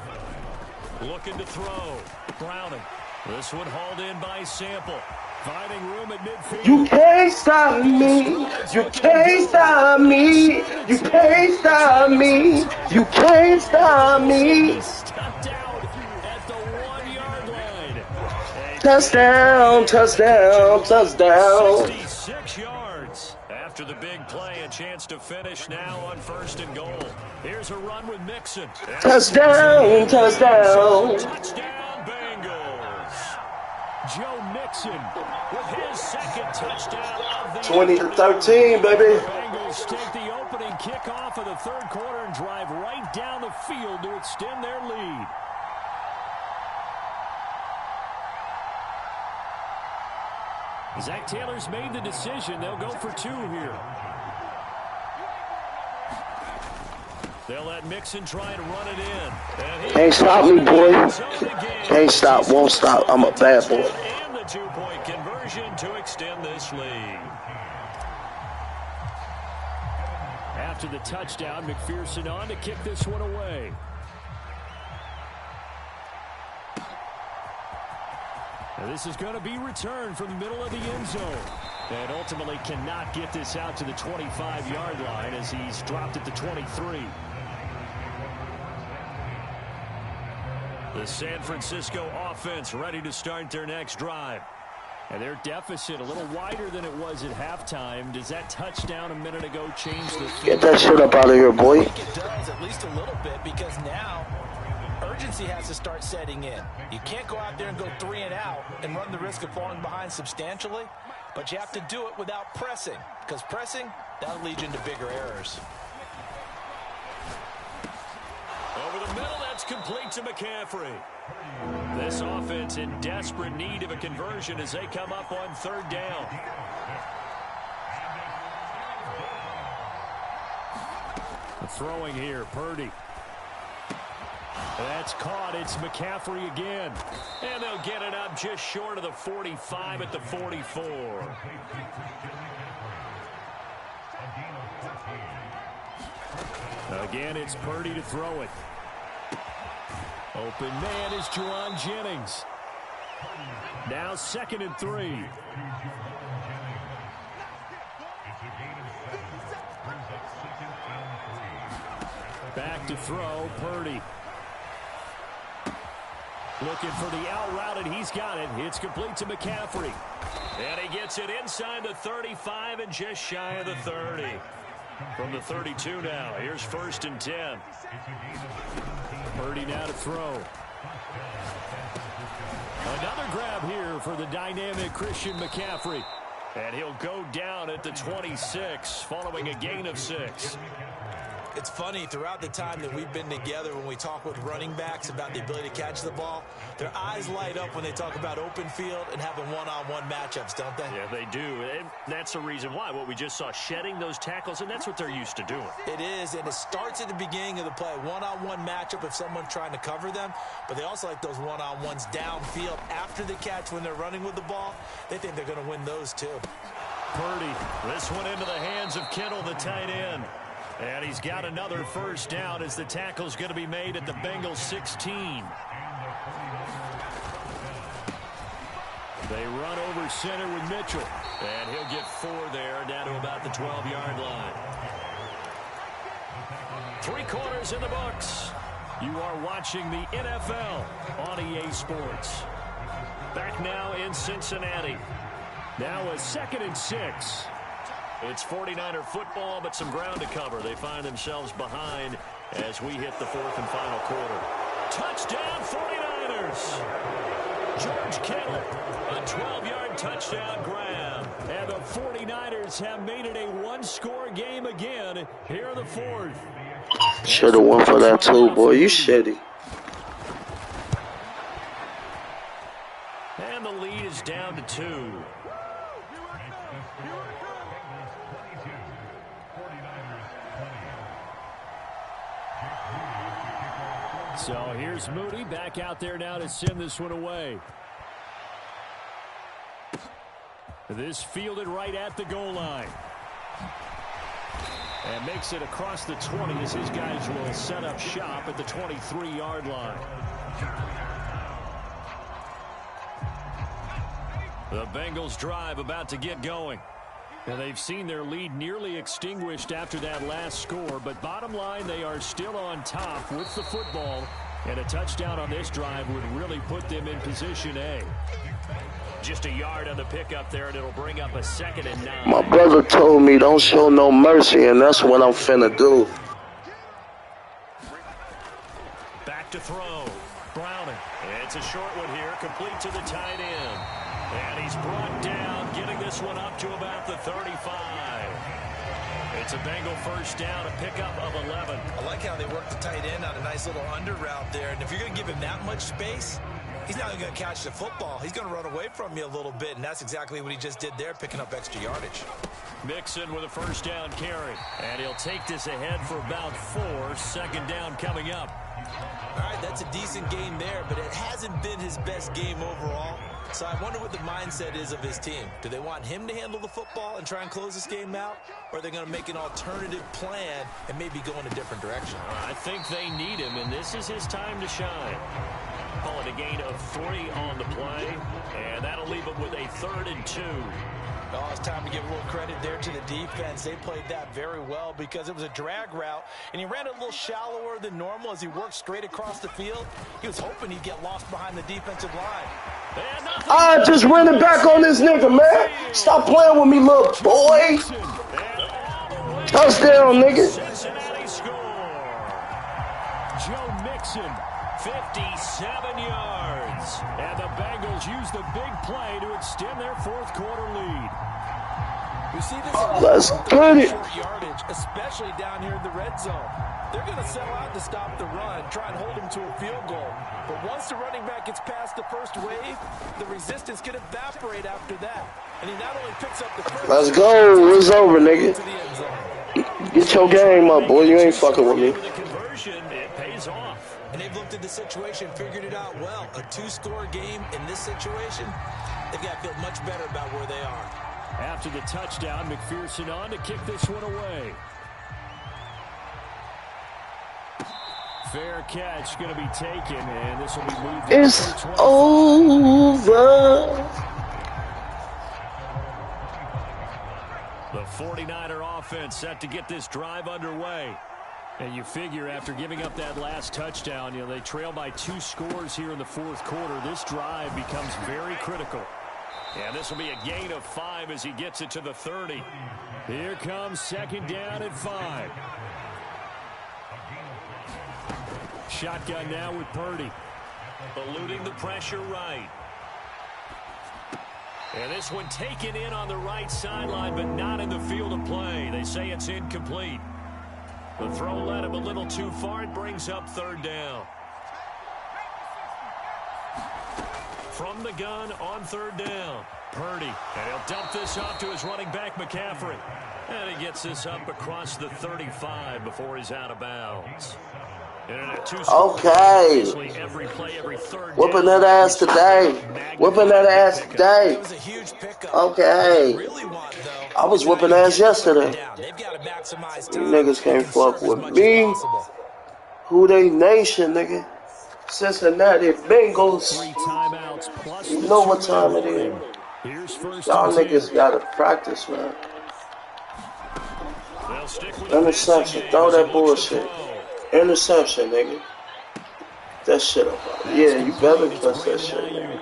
S2: Looking to throw. Browning. This one hauled in by Sample. Finding room at midfield.
S4: You can't stop me. You can't stop me. You can't stop me. You can't stop me.
S2: Stepped out at the 1-yard line.
S4: Touchdown, touchdown, touchdown.
S2: 66 yards. After the big play, a chance to finish now on first and goal. Here's a run with Mixon.
S4: Touchdown, touchdown.
S2: Touchdown, Bengals. Joe Mixon with his second touchdown of the
S4: 20-13, baby.
S2: Bengals take the opening kickoff of the third quarter and drive right down the field to extend their lead. Zach Taylor's made the decision. They'll go for two here. They'll let Mixon try and run it in.
S4: Can't stop me, boy. Can't stop, won't stop. I'm a bad boy.
S2: And the two-point conversion to extend this lead. After the touchdown, McPherson on to kick this one away. Now this is going to be returned from the middle of the end zone. And ultimately cannot get this out to the 25-yard line as he's dropped at the 23. The San Francisco offense ready to start their next drive. And their deficit a little wider than it was at halftime. Does that touchdown a minute ago change the field?
S4: Get that shit up out of here, boy.
S3: I think it does, at least a little bit, because now urgency has to start setting in. You can't go out there and go 3 and out and run the risk of falling behind substantially, but you have to do it without pressing, because pressing, that'll lead you into bigger errors.
S2: Over the middle, that's complete to McCaffrey. This offense in desperate need of a conversion as they come up on third down. Throwing here, Purdy. That's caught. It's McCaffrey again. And they'll get it up just short of the 45 at the 44. Again, it's Purdy to throw it. Open man is Jerron Jennings. Now 2nd and 3. Back to throw, Purdy. Looking for the out route, and he's got it. It's complete to McCaffrey. And he gets it inside the 35 and just shy of the 30. From the 32 now, here's 1st and 10. Purdy now to throw. Another grab here for the dynamic Christian McCaffrey. And he'll go down at the 26 following a gain of 6.
S3: It's funny, throughout the time that we've been together, when we talk with running backs about the ability to catch the ball, their eyes light up when they talk about open field and having one-on-one matchups, don't they?
S2: Yeah, they do. And that's the reason why. What we just saw, shedding those tackles, and that's what they're used to doing.
S3: It is, and it starts at the beginning of the play. One-on-one matchup if someone's trying to cover them, but they also like those one-on-ones downfield after the catch when they're running with the ball. They think they're going to win those too.
S2: Purdy, this one into the hands of Kittle, the tight end. And he's got another first down as the tackle's going to be made at the Bengals 16. They run over center with Mitchell. And he'll get 4 there, down to about the 12-yard line. 3 quarters in the books. You are watching the NFL on EA Sports. Back now in Cincinnati. Now a 2nd and 6. It's 49er football, but some ground to cover. They find themselves behind as we hit the 4th and final quarter. Touchdown, 49ers! George Kittle, a 12-yard touchdown grab. And the 49ers have made it a one-score game again here in the 4th.
S4: Should have won for that too, boy. You shitty.
S2: And the lead is down to 2.
S1: So here's Moody back out there now to send this one away. This fielded right at the goal line. And makes it across the 20 as his guys will set up shop at the 23-yard line. The Bengals drive about to get going. Now they've seen their lead nearly extinguished after that last score, but bottom line, they are still on top with the football, and a touchdown on this drive would really put them in position A. Just a yard on the pickup there, and it'll bring up a 2nd and 9.
S4: My brother told me don't show no mercy, and that's what I'm finna do.
S1: Back to throw. Browning. It's a short one here, complete to the tight end. And he's brought down, getting this one up to about the 35. It's a Bengal first down, a pickup of 11.
S3: I like how they work the tight end on a nice little under route there. And if you're going to give him that much space, he's not only going to catch the football, he's going to run away from you a little bit. And that's exactly what he just did there, picking up extra yardage.
S1: Mixon with a first down carry. And he'll take this ahead for about 4. 2nd down coming up.
S3: All right, that's a decent game there, but it hasn't been his best game overall. So I wonder what the mindset is of his team. Do they want him to handle the football and try and close this game out? Or are they going to make an alternative plan and maybe go in a different direction?
S1: I think they need him, and this is his time to shine. Call it a gain of 3 on the play, and that'll leave him with a 3rd and 2.
S3: Oh, it's time to give a little credit there to the defense. They played that very well because it was a drag route, and he ran it a little shallower than normal as he worked straight across the field. He was hoping he'd get lost behind the defensive line.
S4: I just ran it back on this nigga, man. Stop playing with me, little boy. Touchdown, nigga.
S1: Cincinnati score. Joe Mixon, 57 yards. And the Bengals use the big play to extend their 4th quarter lead.
S3: You see this
S4: Let's get it.
S3: short yardage, especially down here in the red zone. They're going to settle out to stop the run, try and hold him to a field goal. But once the running back gets past the first wave, the resistance can evaporate after that. And he not only picks up the first...
S4: Let's go. It's over, nigga. Get your game up, boy. You ain't fucking with me.
S1: The conversion, it pays off.
S3: And they've looked at the situation, figured it out well. A 2-score game in this situation, they've got to feel much better about where they are.
S1: After the touchdown, McPherson on to kick this one away. Fair catch going to be taken, and this will be moved.
S4: It's over.
S1: The 49er offense set to get this drive underway. And you figure after giving up that last touchdown, you know, they trail by 2 scores here in the 4th quarter. This drive becomes very critical. And this will be a gain of 5 as he gets it to the 30. Here comes 2nd down at 5. Shotgun now with Purdy. Eluding the pressure right. And this one taken in on the right sideline, but not in the field of play. They say it's incomplete. The throw led him a little too far. It brings up 3rd down. From the gun on 3rd down. Purdy. And he'll dump this off to his running back, McCaffrey. And he gets this up across the 35 before he's out of bounds.
S4: Okay. Whooping that ass today. Whooping that ass today. Okay. I was whooping ass yesterday. You niggas can't fuck with me. Who they nation, nigga? Cincinnati Bengals. You know what time it is. Y'all niggas gotta practice, man. Interception. Throw that bullshit. Interception, nigga. That shit up. Yeah, you better touch that shit, nigga.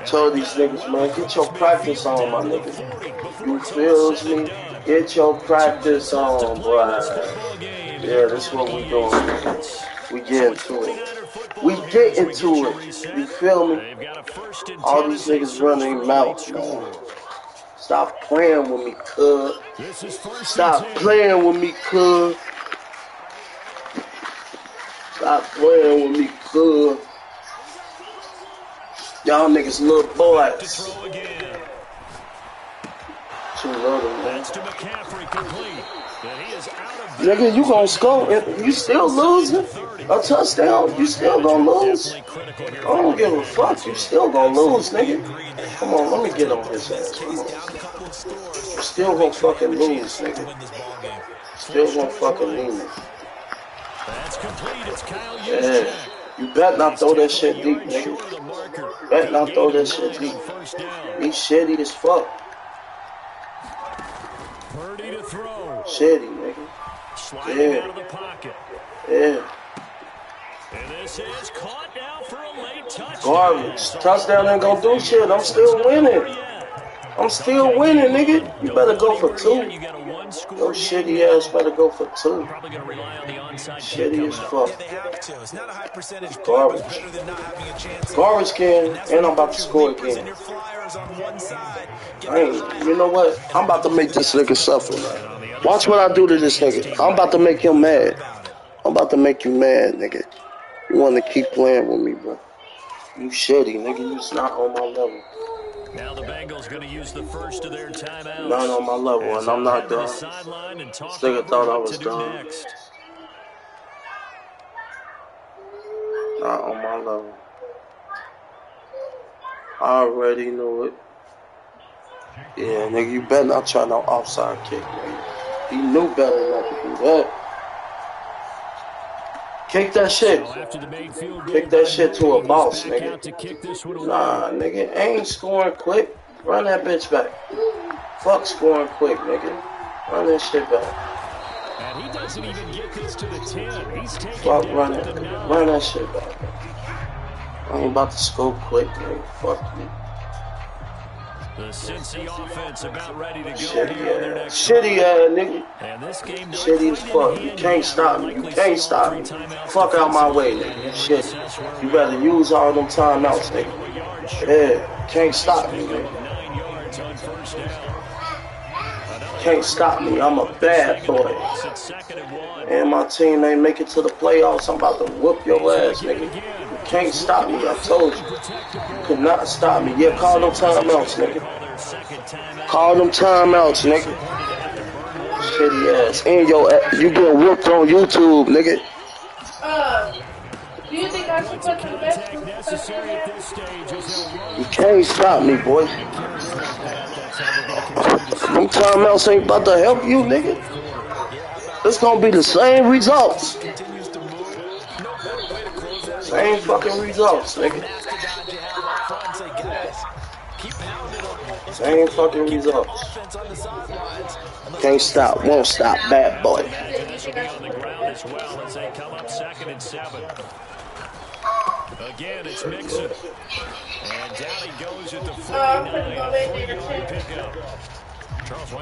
S4: Tell these niggas, man, get your practice on, my nigga. You feels me? Get your practice on, boy. Yeah, that's what we doing. We get into it. We get into it. You feel me? All these niggas running their mouth, man. Stop playing with me, cuz. Stop playing with me, cuz. Stop playing with me, cuz. Y'all niggas little boys. Too little, man.
S1: That's to McCaffrey, complete.
S4: Nigga, you gonna score and you still losing? A touchdown, you still gonna lose? I don't give a fuck, you still gonna lose, nigga. Come on, let me get on his ass. Come on. You still gonna fucking lose, nigga. Still gonna fucking lose. Yeah. You better not throw that shit deep, nigga. Better not throw that shit deep. He's shitty as fuck. Shitty, nigga. Yeah.
S2: And this is caught now for a late touchdown.
S4: Garbage. Touchdown ain't gonna do shit. I'm still winning. I'm still winning, nigga. You better go for 2. Your shitty ass better go for 2. Shitty as fuck. Garbage. Garbage can, and I'm about to score again. You know what? I'm about to make this nigga suffer, man. Watch what I do to this nigga. I'm about to make him mad. I'm about to make you mad, nigga. You want to keep playing with me, bro. You shitty, nigga. You's not on my level.
S2: Now the Bengals going to use the first of their timeouts.
S4: Not on my level, and I'm not done. This nigga thought I was done. Not on my level. I already knew it. Yeah, nigga, you better not try no offside kick, nigga. He knew better not to do that. Kick that shit. Kick that shit to a boss, nigga. Nah, nigga, ain't scoring quick. Run that bitch back. Fuck scoring quick, nigga. Run that shit back.
S2: And he doesn't even get this to the 10. He's taking
S4: fuck run it. Run that shit back. I ain't about to score quick, nigga. Fuck you.
S2: The Cincy offense about ready to go.
S4: Shitty ass nigga. Shitty as fuck. You can't stop me. You can't stop me. Fuck out my way, nigga. Shit. You better use all them timeouts, nigga. Yeah. Can't stop me, nigga. Can't stop me. I'm a bad boy. And my team ain't make it to the playoffs. I'm about to whoop your ass, nigga. You can't stop me. I told you. You could not stop me. Yeah, call them timeouts, nigga. Call them timeouts, nigga. Shitty ass. And you get whooped on YouTube, nigga.
S6: Do you think I should put the best?
S4: You can't stop me, boy. Them timeouts ain't about to help you, nigga. It's gonna be the same results. Same fucking results, nigga. Same fucking results. Can't stop, won't stop, bad boy.
S2: Again, it's Mixon. And down he goes at the 49. 4-yard pickup.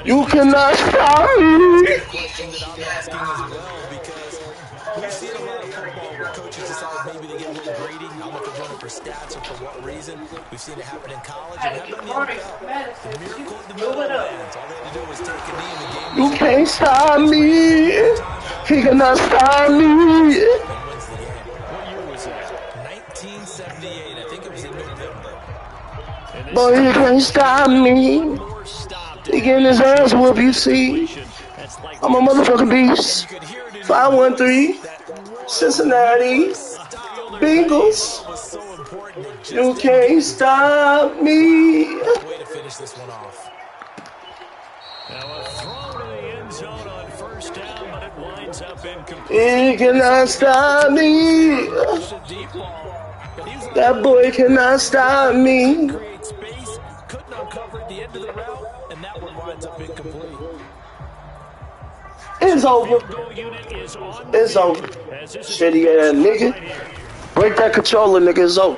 S4: You cannot stop me.
S3: Question that I'm asking as well, because we've seen a lot of football where coaches decide maybe they get a little greedy. I don't know if they're doing it for stats or for what reason. We've seen it happen in college and happen in the NFL. The miracle in the middle of the lands. All they had to do was take a knee in the game.
S4: You can't stop me. He cannot stop me.
S3: What year was that? 1978. I think it was in November.
S4: Boy, he can't stop me. He getting his ass whoop, you see. I'm a motherfucking beast. 513, Cincinnati, Bengals. You can't stop me.
S3: Way to finish this one off.
S2: Now a throw to the end zone on first down, but it winds up incomplete.
S4: He cannot stop me. That boy cannot stop me.
S3: Create space, couldn't uncover at the end of the route, and that one winds up incomplete.
S4: It's over. It's over. Shitty ass nigga. Break that controller, nigga. It's over.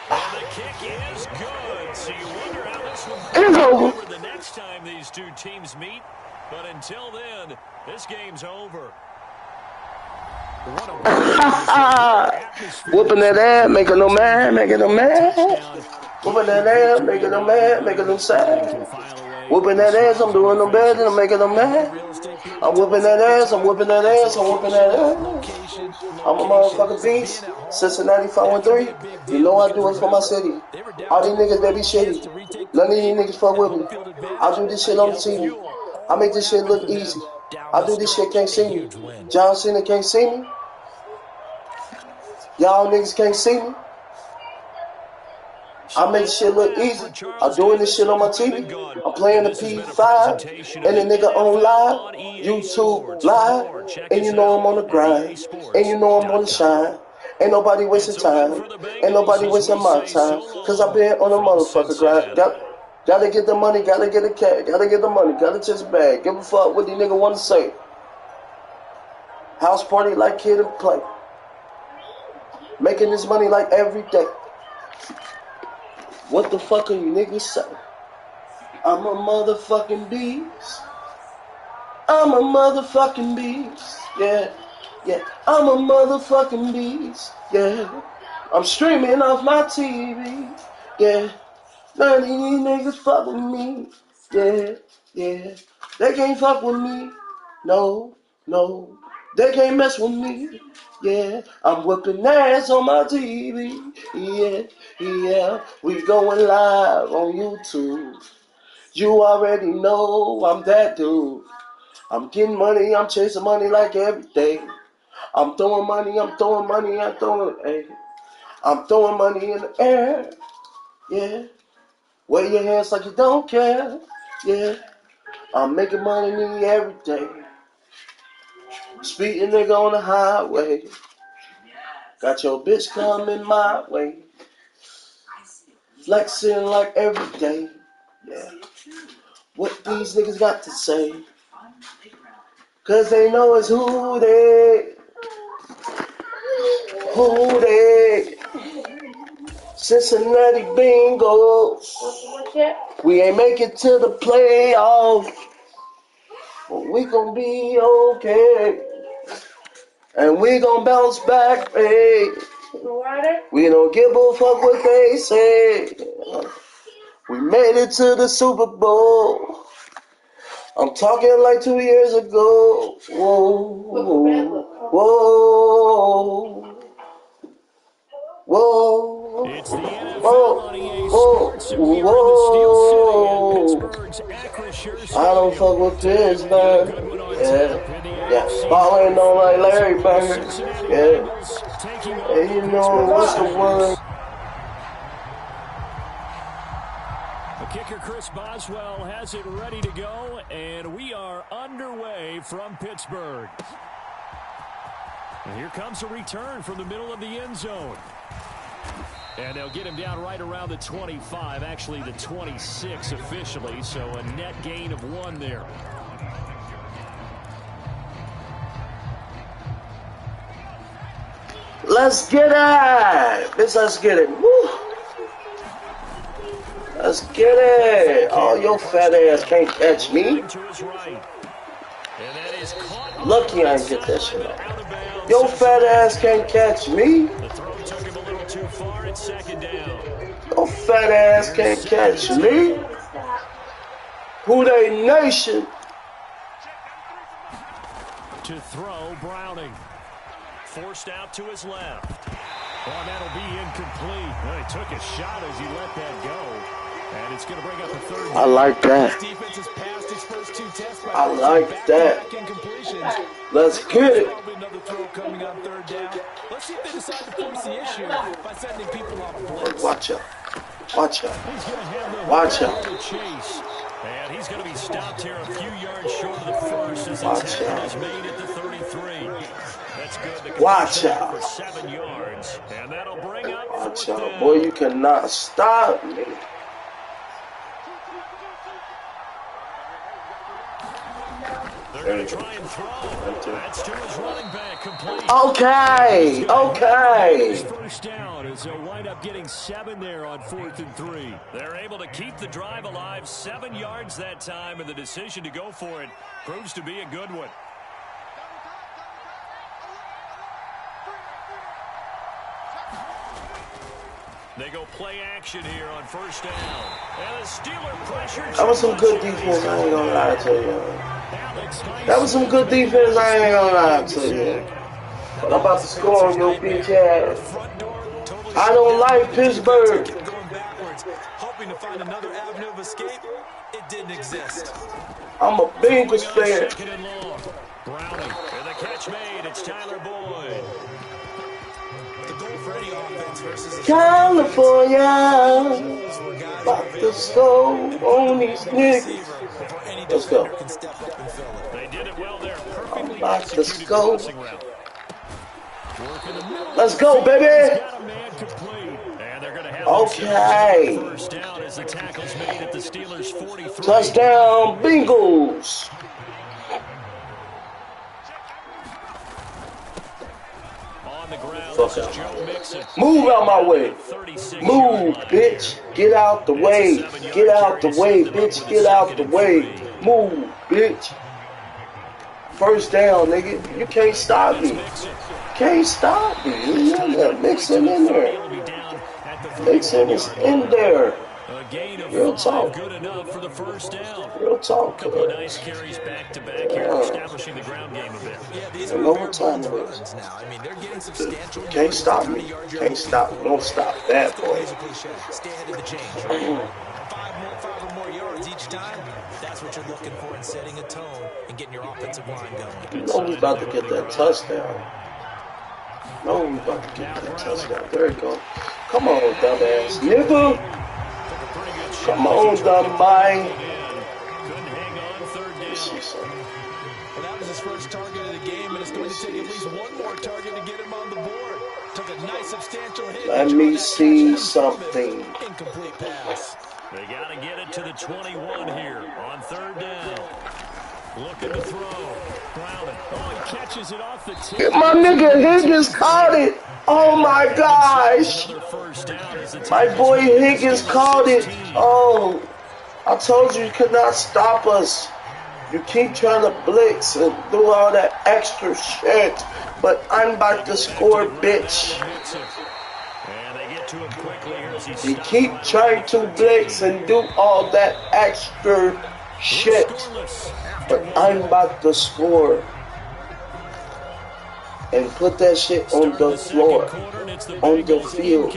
S2: The kick is good. So you wonder how this one
S4: It's over.
S2: the next time these two teams meet. But until then, this game's over.
S4: Whooping that ass, making them mad, making them mad. Whooping that ass, making them mad, making them sad. Whooping that ass, I'm doing them bad, and I'm making them mad. I'm whooping that ass, I'm whooping that ass, I'm whooping that ass. I'm a motherfucking beast. Cincinnati 513. You know I do it for my city. All these niggas, they be shitty. None of these niggas fuck with me. I do this shit on the TV. I make this shit look easy. I do this shit, can't see me. John Cena can't see me. Y'all niggas can't see me. I make this shit look easy. I'm doing this shit on my TV. I'm playing the P5 and the nigga on live, YouTube live, and you know I'm on the grind, and you know I'm on the shine. Ain't nobody wasting time. Ain't nobody wasting my time. Cause I been on a motherfucker grind. Gotta get the money, gotta get the cash, gotta get the money, gotta chase the bag. Give a fuck what these niggas wanna say. House party like kid and play. Making this money like every day. What the fuck are you niggas say? I'm a motherfucking beast. I'm a motherfucking beast. Yeah, yeah. I'm a motherfucking beast. Yeah. I'm streaming off my TV. Yeah. None of these niggas fuck with me. Yeah, yeah. They can't fuck with me. No, no. They can't mess with me. Yeah, I'm whipping ass on my TV. Yeah, yeah. We going live on YouTube. You already know I'm that dude. I'm getting money, I'm chasing money like every day. I'm throwing money, I'm throwing money, I'm throwing, hey. I'm throwing money in the air. Yeah. Wave your hands like you don't care. Yeah. I'm making money every day. Speeding nigga on the highway. Got your bitch coming my way. Flexing like every day. Yeah. What these niggas got to say? Cause they know it's who they. Who they. Cincinnati Bengals. We ain't make it to the playoffs. But we gon' be okay. And we gon' bounce back, hey. We don't give a fuck what they say. We made it to the Super Bowl. I'm talking like 2 years ago. Whoa, whoa, whoa.
S2: It's the NFL
S4: Whoa,
S2: on EA
S4: whoa,
S2: Sports, and we are in the Steel City at
S4: whoa.
S2: Pittsburgh's Acrisure
S4: I don't
S2: Stadium.
S4: fuck with Pittsburgh.
S2: Good one on
S4: Yeah,
S2: tap in the
S4: yeah.
S2: AFC
S4: Ballin' on like Larry Bird.
S2: Cincinnati
S4: Yeah.
S2: Bengals taking on
S4: And you know what's the word?
S2: The kicker, Chris Boswell, has it ready to go, and we are underway from Pittsburgh. And here comes a return from the middle of the end zone. And they'll get him down right around the 25, actually the 26 officially, so a net gain of 1 there.
S4: Let's get it! Bitch, let's get it. Woo! Let's get it! Oh, your fat ass can't catch me. Lucky I didn't get that shit off. Your fat ass can't catch me.
S2: The throw took him a little too far at second down.
S4: Your fat ass can't catch me. Who they nation?
S2: To throw, Browning. Forced out to his left. Oh, that'll be incomplete. Well, he took a shot as he let that go. And it's going to bring up a third down.
S4: I like that.
S3: Defense has passed its first 2 tests.
S4: I like that. Let's get it.
S3: Probably another throw coming on 3rd down. Let's see if they decide to force the issue by sending people off blitz.
S4: Watch out. Watch out.
S2: He's going to have the
S4: Watch out.
S2: to chase. And he's going to be stopped here a few yards short of the first as the
S4: Watch
S2: tackle
S4: out.
S2: is made at the 33. That's good.
S4: Watch out.
S2: For 7 yards. And that'll bring up
S4: Watch
S2: 4th
S4: out.
S2: down.
S4: Boy, you cannot stop me.
S2: They're going to try and throw. That's to his running back, complete.
S4: Okay. Okay.
S2: First down as they'll wind up getting 7 there on 4th and 3. They're able to keep the drive alive, 7 yards that time, and the decision to go for it proves to be a good one. They go play action here on 1st down. And the Steeler pressure.
S4: That was some good defense, I ain't gonna lie to you. That was some good defense, I ain't gonna lie to you. But I'm about to score on your bitch ass. I don't like Pittsburgh.
S3: hoping to find another avenue of escape, it didn't exist.
S4: I'm a Bengals fan.
S2: Second and long. Browning. And the catch made. It's Tyler Boyd.
S3: The goal for any offense versus
S4: California, about to score on these niggas. Let's go.
S2: They did it well there. Perfectly
S4: About to
S2: executed
S4: score.
S2: crossing route.
S4: Let's go, baby.
S2: Got a man complete. And they're going to have
S4: Okay.
S2: first down as the tackle's made at the Steelers' 43.
S4: Touchdown, Bengals.
S2: On the ground,
S4: Fuck
S2: this is
S4: out.
S2: Joe Mixon.
S4: Move out my way.
S2: 36
S4: Move, bitch. Get out the way. Get out the way, bitch. Get out the way. Move, bitch. First down, nigga. You can't stop me. Can't stop me. You know that. Mixon in there. Mixon is in there.
S2: A gain of
S4: Real
S2: 5,
S4: talk.
S2: good enough for the first down.
S4: Real talk.
S2: Couple of nice carries back to back here, establishing the ground game a bit.
S3: Yeah, these
S4: And
S3: are
S4: overtime
S3: bare bones
S4: it is.
S3: runs now. I mean, they're getting substantial.
S4: Can't stop me. Can't stop me. Don't stop that, boy.
S3: Stay ahead of the change. Right? Five or more yards each time. That's what you're looking for in setting a tone and getting your offensive line going.
S4: You know we about to get that touchdown. No, we about to get that touchdown. There you go. Come on, dumbass nigga. Come on, dumb boy.
S2: Couldn't hang on third down.
S3: Well, that was his first target of the game, and it's going to take at least one more target to get him on the board. Took a nice substantial hit.
S4: Let me see something.
S3: Incomplete pass.
S2: They got to get it to the 21 here on third down. Looking to throw. Browning. Oh, he catches it off the tip.
S4: My nigga Higgins caught it. Oh my gosh.
S2: Another first down as the
S4: My
S2: tackle's
S4: boy
S2: made.
S4: Higgins caught it. Oh, I told you could not stop us. You keep trying to blitz and do all that extra shit. But I'm about to score, bitch.
S2: And they get to him quickly here as he
S4: You keep trying to blitz and do all that extra shit. But I'm about to score. And put that shit on the floor, on the field.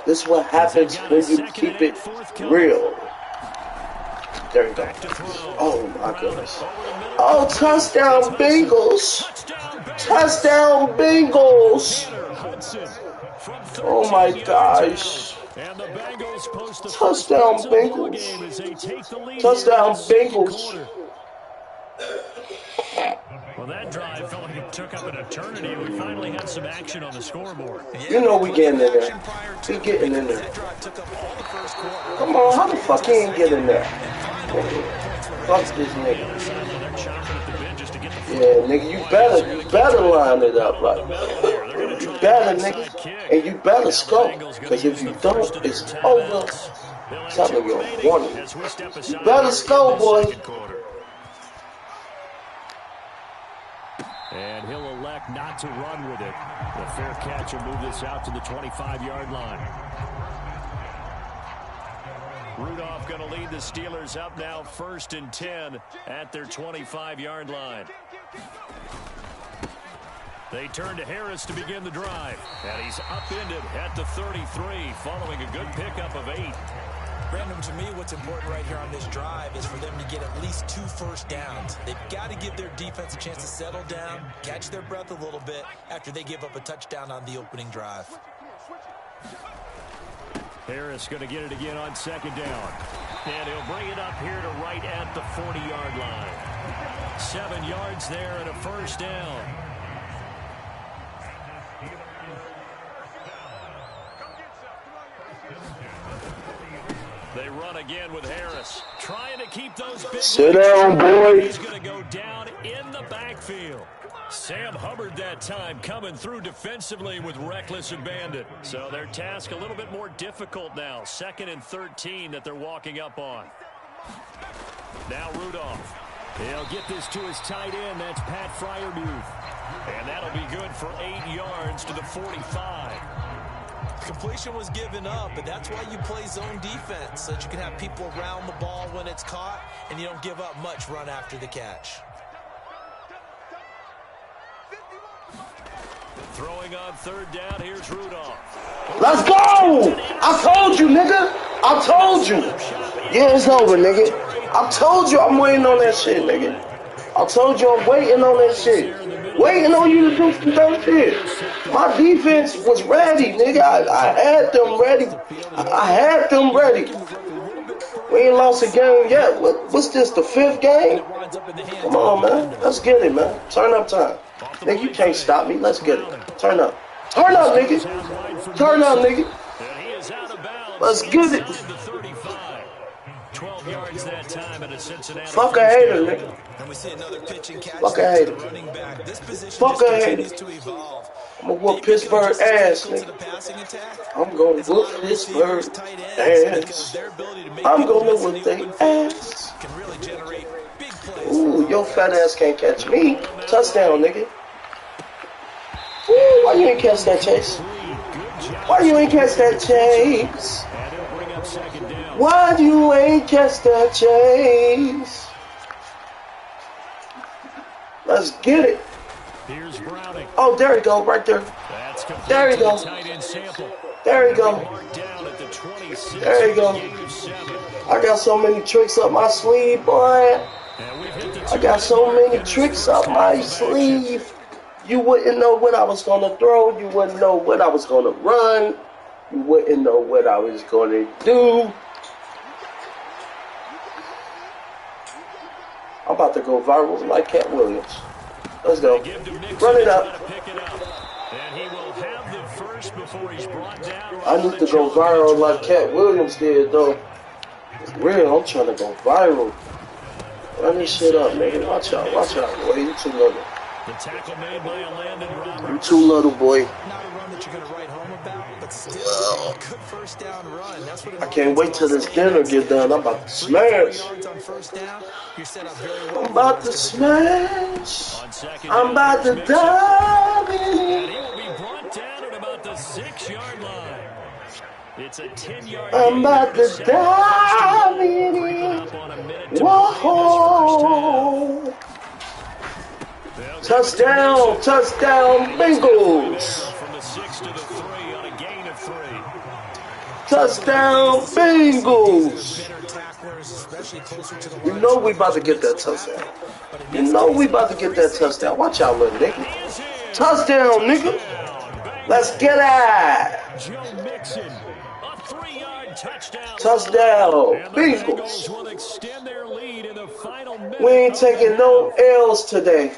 S4: This is what happens when you keep it real. There you go. Oh my goodness. Oh, touchdown Bengals. Touchdown Bengals. Oh my gosh. Touchdown Bengals. Touchdown Bengals.
S2: Well, that drive felt like it took up an eternity. We finally had some action on the scoreboard.
S4: You know we getting in there. We getting in there. Come on, how the fuck he ain't get in there? Fuck this nigga. Yeah, nigga, you better line it up right. You better, nigga, and you better score. Because if you don't, it's over. I'm telling you, I'm warning you. You better score, boy.
S2: And he'll elect not to run with it. The fair catch will move this out to the 25-yard line. Rudolph going to lead the Steelers up now 1st and 10 at their 25-yard line. They turn to Harris to begin the drive. And he's upended at the 33 following a good pickup of 8.
S3: Brandon, to me, what's important right here on this drive is for them to get at least 2 first downs. They've got to give their defense a chance to settle down, catch their breath a little bit after they give up a touchdown on the opening drive.
S2: Harris going to get it again on 2nd down. And he'll bring it up here to right at the 40-yard line. 7 yards there and a first down. They run again with Harris, trying to keep those big.
S4: Sit down, boy.
S2: He's going to go down in the backfield. Sam Hubbard that time coming through defensively with reckless abandon. So their task a little bit more difficult now. 2nd and 13 that they're walking up on. Now Rudolph. He'll get this to his tight end. That's Pat Fryermuth. And that'll be good for 8 yards to the 45.
S3: Completion was given up, but that's why you play zone defense, so that you can have people around the ball when it's caught, and you don't give up much run after the catch.
S2: Throwing on 3rd down, here's Rudolph.
S4: Let's go! I told you, nigga. I told you. Yeah, it's over, nigga. I told you I'm waiting on that shit, nigga. I told you I'm waiting on that shit. Waiting on you to do some dumb shit. My defense was ready, nigga. I had them ready. I had them ready. We ain't lost a game yet. What's this, the 5th game? Come on, man. Let's get it, man. Turn up time. Nigga, you can't stop me. Let's get it. Turn up. Turn up, nigga. Turn up, nigga. Let's get it.
S2: 12 yards that time at a Cincinnati.
S4: Fuck a hater, nigga. Fuck a hater. Fuck a hater. I'm gonna whoop Pittsburgh ass, nigga. I'm gonna whoop Pittsburgh ass. I'm gonna whoop they ass. Ooh, your fat ass can't catch me. Touchdown, nigga. Ooh, why you ain't catch that, Chase? Why you ain't catch that, Chase? Why you ain't catch that, Chase? Let's get it. Oh, there you go, right there. There you go. There you go. There you go. I got so many tricks up my sleeve, boy. I got so many tricks up my sleeve. You wouldn't know what I was going to throw. You wouldn't know what I was going to run. You wouldn't know what I was going to do. I'm about to go viral like Cat Williams. Let's go. Run it up. I need to go viral like Cat Williams did, though. It's real, I'm trying to go viral. Run this shit up, nigga. Watch out, boy. You too little. You too little, boy. I can't wait till this dinner get done. I'm about to smash. I'm about to smash. I'm about to dive in it. I'm about to dive in it. Whoa! Touchdown! Touchdown! Bengals! Touchdown! Bengals! You know we about to get that touchdown. You know we about to get that touchdown. Watch out, little nigga. Touchdown, nigga! Let's get it! Touchdown, Bengals. We ain't taking no L's today.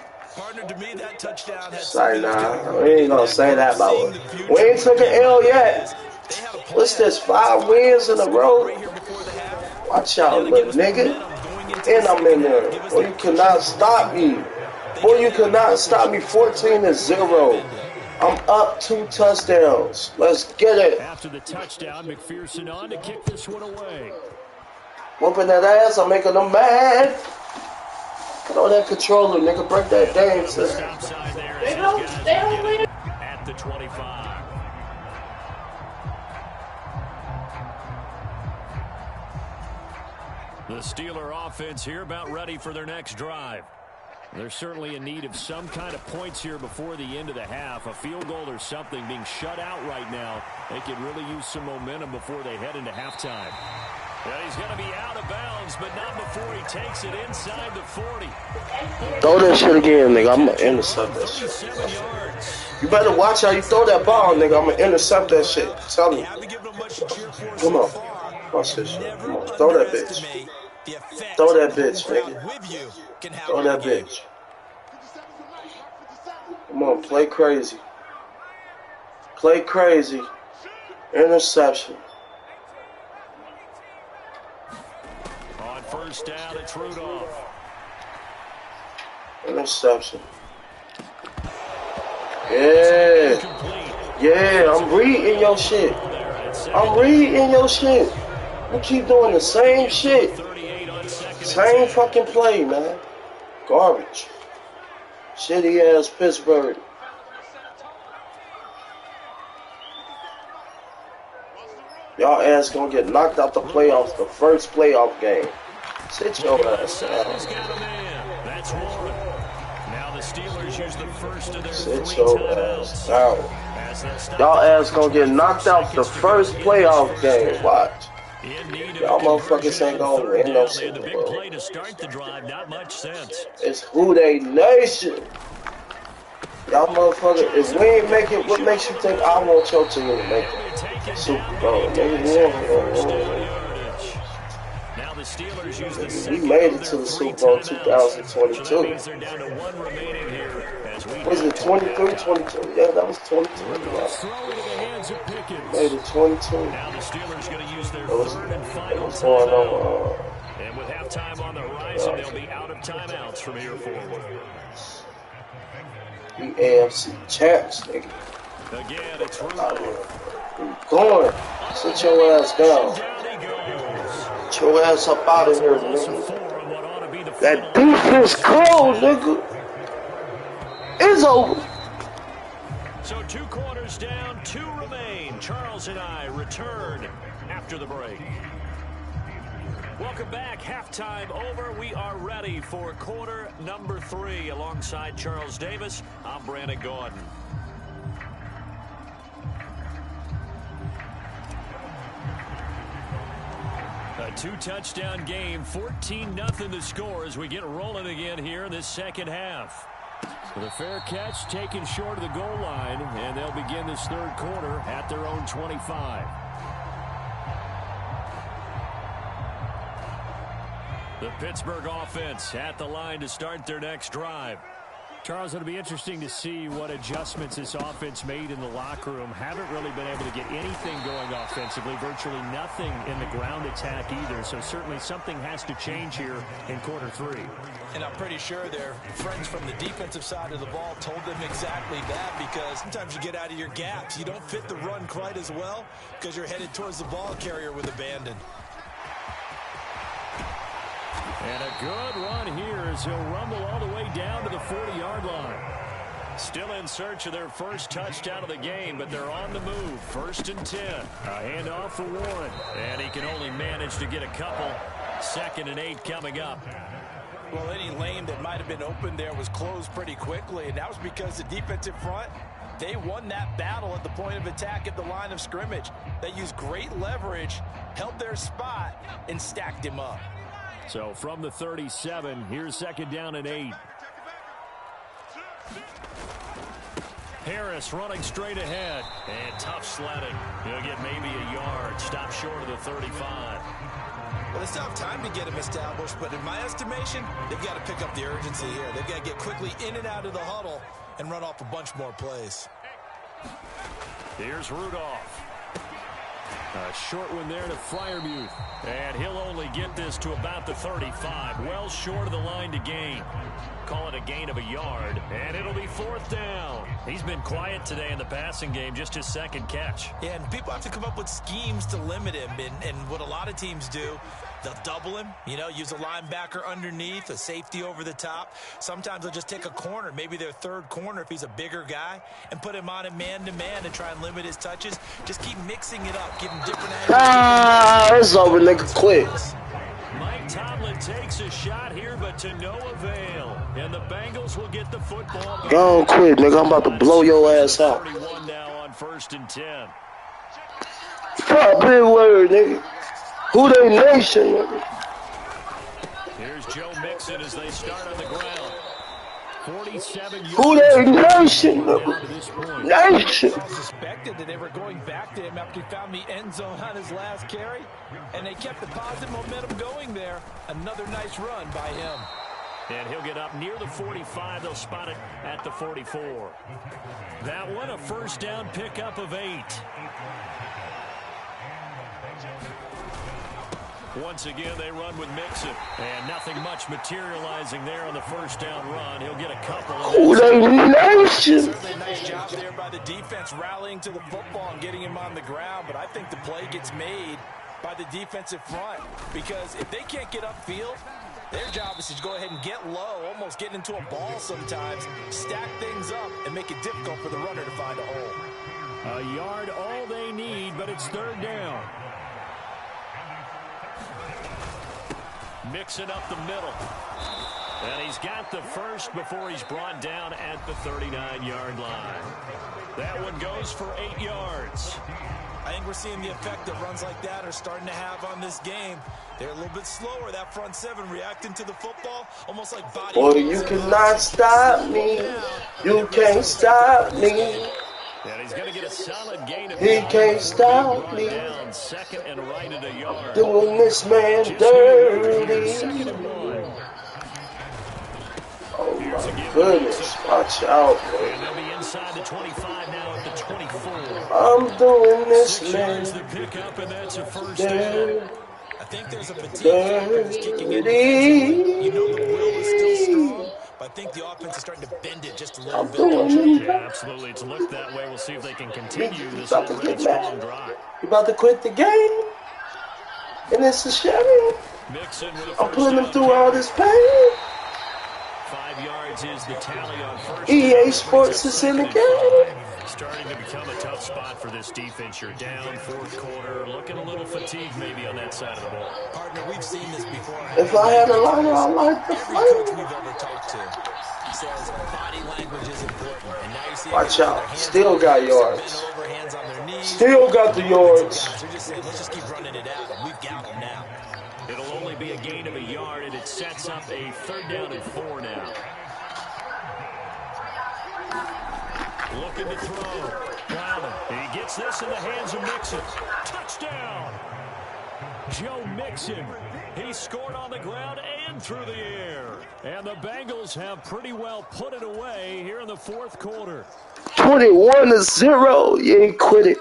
S4: Sorry, nah. We ain't gonna say that about it. We ain't took an L yet. What's this, 5 wins in a row? Watch out, little nigga. And I'm in there. Boy, you cannot stop me. Boy, you cannot stop me. 14-0. I'm up 2 touchdowns. Let's get it.
S2: After the touchdown, McPherson on to kick this one away.
S4: Whooping that ass, I'm making them mad. Throw that controller, nigga. Break that game system.
S2: They don't win. At the 25. The Steeler offense here about ready for their next drive. They're certainly in need of some kind of points here before the end of the half. A field goal or something being shut out right now. They could really use some momentum before they head into halftime. Yeah, he's going to be out of bounds, but not before he takes it inside the 40.
S4: Throw that shit again, nigga. I'm going to intercept that shit. You better watch how you throw that ball, nigga. I'm going to intercept that shit. Tell me. Come on. Watch this shit. Come on. Throw that bitch. Throw that bitch, nigga. Throw that bitch. Come on, play crazy. Play crazy. Interception.
S2: On first down, it's Rudolph.
S4: Interception. Yeah. Yeah, I'm reading your shit. I'm reading your shit. You keep doing the same shit. Same fucking play, man. Garbage. Shitty ass Pittsburgh. Y'all ass gonna get knocked out the playoffs, the first playoff game. Sit your ass down. Sit your ass down. Y'all ass gonna get knocked out the first playoff game. Watch.
S2: In need
S4: Y'all
S2: of a
S4: motherfuckers
S2: conversion
S4: ain't
S2: on
S4: gonna
S2: third
S4: win no
S2: down. They had the
S4: Super
S2: big
S4: Bowl.
S2: play to start the drive. Not much sense.
S4: It's who they nation. Y'all motherfuckers, if we ain't make it, what makes you think I want your team to make it? Super Bowl, nigga.
S2: Now the Steelers use the
S4: We
S2: second
S4: made
S2: of
S4: it to
S2: their
S4: the
S2: 3
S4: Super Bowl
S2: timeouts. So that
S4: 2022.
S2: means they're down to 1 remaining here as we
S4: Was
S2: head
S4: it
S2: to
S4: 23,
S2: halftime.
S4: 22? Yeah, that was 22.
S1: Rudolph's throw into the hands of Pickens.
S4: Made it 22.
S2: Now the Steelers going to use their
S4: That was,
S2: third and
S4: that
S2: final
S4: was going
S2: timeout.
S4: on.
S2: And with halftime on the horizon, they'll be out of timeouts from here forward.
S4: We AFC champs, nigga.
S2: Again, it's Rudolph.
S4: Where you going? Sit your ass down. Get your ass up out of here, nigga. That defense cold, nigga. It's over.
S2: So 2 quarters down, 2 remain. Charles and I return after the break. Welcome back. Halftime over. We are ready for quarter number 3. Alongside Charles Davis, I'm Brandon Gordon. A 2-touchdown game, 14-0 the score as we get rolling again here in this second half.
S1: With a fair catch taken short of the goal line, and they'll begin this third quarter at their own 25.
S2: The Pittsburgh offense at the line to start their next drive.
S1: Charles, it'll be interesting to see what adjustments this offense made in the locker room. Haven't really been able to get anything going offensively, virtually nothing in the ground attack either. So certainly something has to change here in quarter 3.
S3: And I'm pretty sure their friends from the defensive side of the ball told them exactly that, because sometimes you get out of your gaps. You don't fit the run quite as well because you're headed towards the ball carrier with abandon.
S1: And a good run here as he'll rumble all the way down to the 40-yard line.
S2: Still in search of their first touchdown of the game, but they're on the move. 1st and 10. A handoff for Warren. And he can only manage to get a couple. 2nd and 8 coming up.
S3: Well, any lane that might have been open there was closed pretty quickly, and that was because the defensive front, they won that battle at the point of attack at the line of scrimmage. They used great leverage, held their spot, and stacked him up.
S1: So from the 37, here's 2nd down and 8.
S2: Harris running straight ahead. And tough sledding. He'll get maybe a yard. Stop short of the 35.
S3: Well, they still have time to get him established, but in my estimation, they've got to pick up the urgency here. They've got to get quickly in and out of the huddle and run off a bunch more plays.
S2: Here's Rudolph.
S1: A short one there to Freiermuth.
S2: And he'll only get this to about the 35. Well short of the line to gain. Call it a gain of a yard. And it'll be 4th down. He's been quiet today in the passing game. Just his 2nd catch.
S3: Yeah, and people have to come up with schemes to limit him. And what a lot of teams do, they'll double him. You know, use a linebacker underneath, a safety over the top. Sometimes they'll just take a corner, maybe their 3rd corner if he's a bigger guy, and put him on a man-to-man and try and limit his touches. Just keep mixing it up, give him different angles.
S4: It's over, nigga. Quick.
S2: Mike Tomlin takes a shot here, but to no avail. And the Bengals will get the football.
S4: Go on, quit, nigga. I'm about to blow your ass out.
S2: 31 now on 1st and 10.
S4: Fuck, big word, nigga. Who they nation, nigga?
S2: Here's Joe Mixon as they start on the ground.
S1: 47 yards.
S4: Who they nation, nigga? Nation.
S3: Suspected that they were going back to him after he found the end zone on his last carry, and they kept the positive momentum going there. Another nice run by him.
S2: And he'll get up near the 45. They'll spot it at the 44. That one, a 1st down pickup of 8. Once again, they run with Mixon. And nothing much materializing there on the 1st down run. He'll get a couple.
S4: Who they nation?
S3: Certainly a nice job there by the defense, rallying to the football and getting him on the ground. But I think the play gets made by the defensive front, because if they can't get upfield, their job is to go ahead and get low, almost get into a ball sometimes, stack things up, and make it difficult for the runner to find a hole.
S1: A yard all they need, but it's 3rd down.
S2: Mixing up the middle. And he's got the first before he's brought down at the 39-yard line. That one goes for 8 yards.
S3: I think we're seeing the effect that runs like that are starting to have on this game. They're a little bit slower, that front seven, reacting to the football, almost like body.
S4: Boy, you cannot stop me. You can't stop me.
S2: And he's going to get a solid gain of
S4: He can't stop me.
S2: down, second and right at a yard.
S4: Doing this man dirty.
S2: Second and 1.
S4: Oh my goodness, watch out, boy.
S2: And they'll be inside the 25 now at the 24.
S4: I'm doing this
S2: 6
S4: man
S2: yards to pick up, and that's a first down.
S3: I think there's a fatigue factor that's kicking in defensively. You know the will is still strong, but I think the offense is starting to bend it just a little bit.
S2: Yeah, absolutely. It's looked that way. We'll see if they can continue this already strong drive.
S4: You about to quit the game? And it's a shame. I'm putting him through all this pain.
S2: 5 yards is the tally on first.
S4: EA Sports is in the game.
S2: Starting to become a tough spot for this defense. You're down, fourth quarter, looking a little fatigued maybe on that side of the ball.
S3: Partner, we've seen this before.
S4: If I had a liner, I'd like to
S3: Every coach
S4: fight.
S3: we've ever talked to says body language is important. And now you see
S4: Watch out. Still got yards.
S3: over, hands on their knees.
S4: Still got the yards.
S3: They're just saying, let's just keep running it out. We've got them now.
S2: It'll only be a gain of a yard, and it sets up a 3rd down and 4 now. Looking to throw. Browning. He gets this in the hands of Mixon. Touchdown! Joe Mixon. He scored on the ground and through the air. And the Bengals have pretty well put it away here in the 4th quarter.
S4: 21-0. You ain't quit it.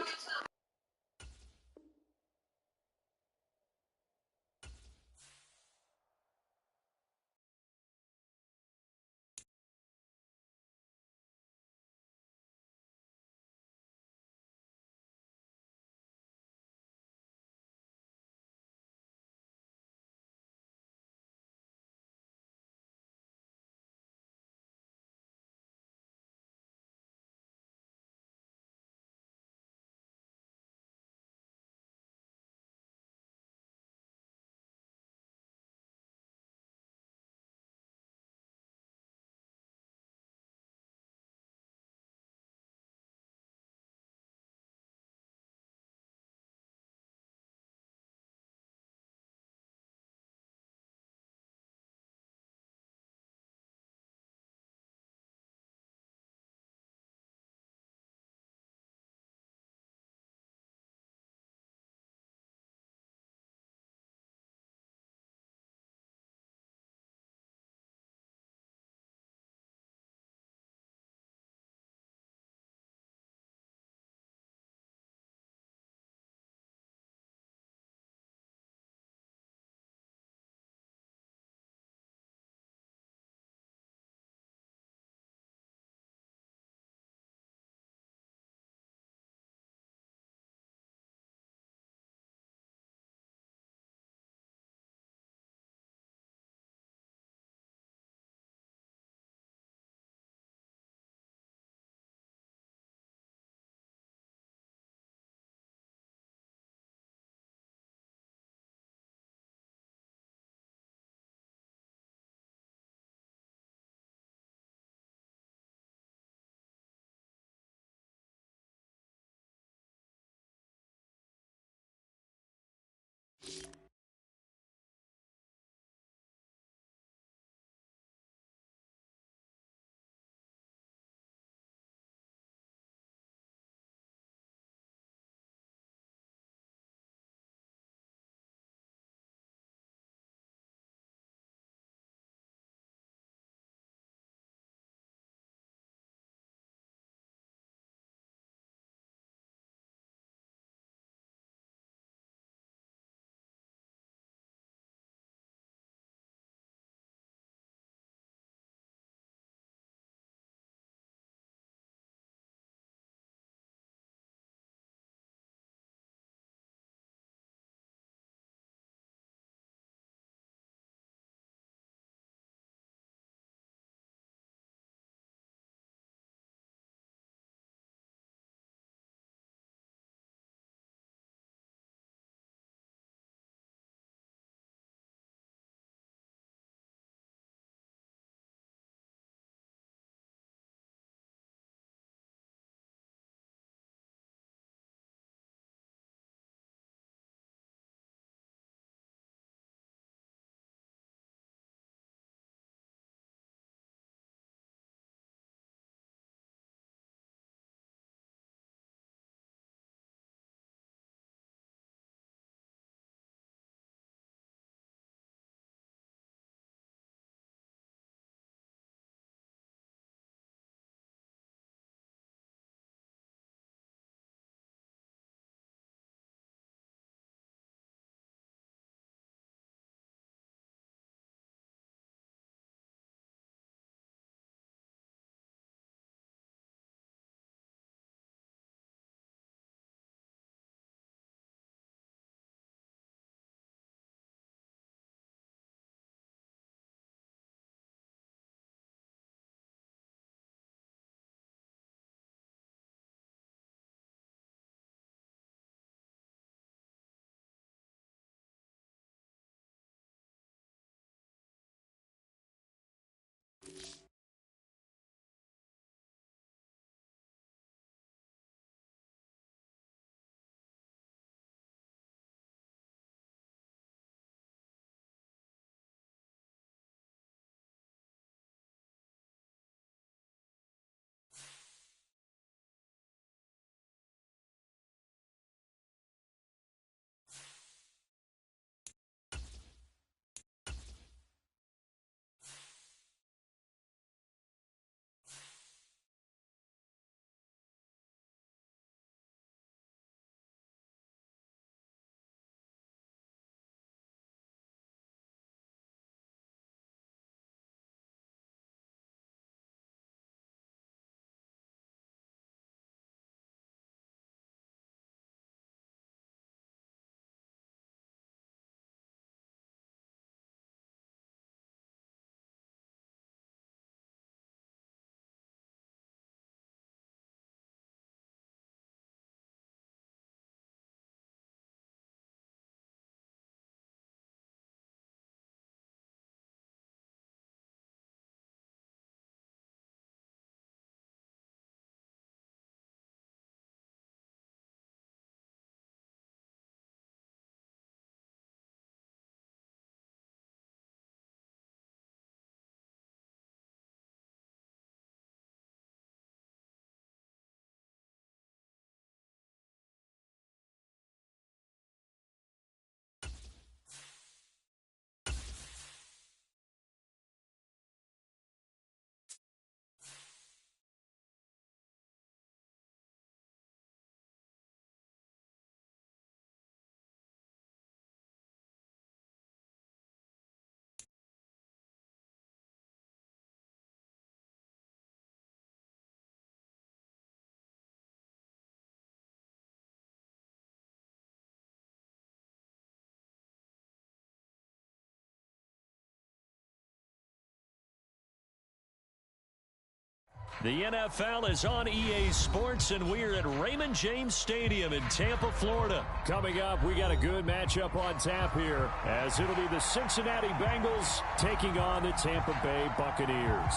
S2: The NFL is on EA Sports, and we're at Raymond James Stadium in Tampa, Florida.
S1: Coming up, we got a good matchup on tap here, as it'll be the Cincinnati Bengals taking on the Tampa Bay Buccaneers.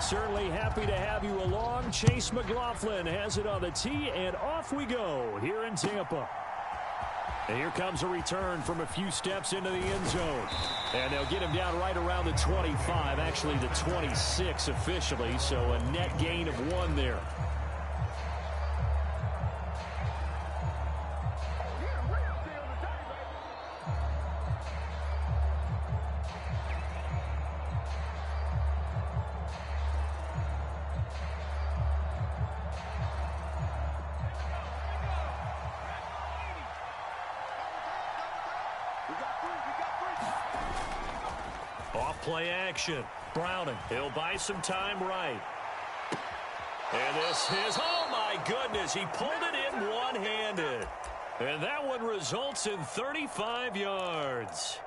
S1: Certainly happy to have you along. Chase McLaughlin has it on the tee, and off we go here in Tampa. And here comes a return from a few steps into the end zone. And they'll get him down right around the 25, actually the 26 officially, so a net gain of 1 there.
S2: Off-play action. Browning. He'll buy some time right. And this is, oh my goodness, he pulled it in one-handed. And that one results in 35 yards.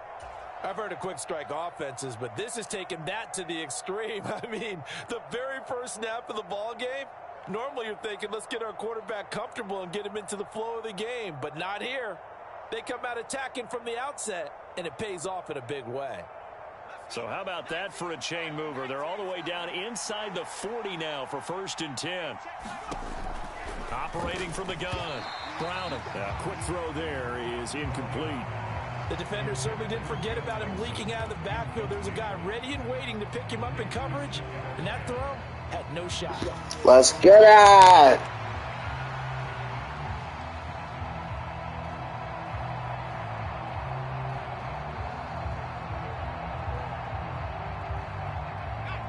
S3: I've heard of quick strike offenses, but this is taking that to the extreme. I mean, the very first snap of the ball game, normally you're thinking, let's get our quarterback comfortable and get him into the flow of the game, but not here. They come out attacking from the outset, and it pays off in a big way.
S2: So how about that for a chain mover? They're all the way down inside the 40 now for 1st and 10. Operating from the gun. Browning.
S1: A quick throw there is incomplete.
S3: The defender certainly didn't forget about him leaking out of the backfield. There's a guy ready and waiting to pick him up in coverage, and that throw had no shot.
S4: Let's get it!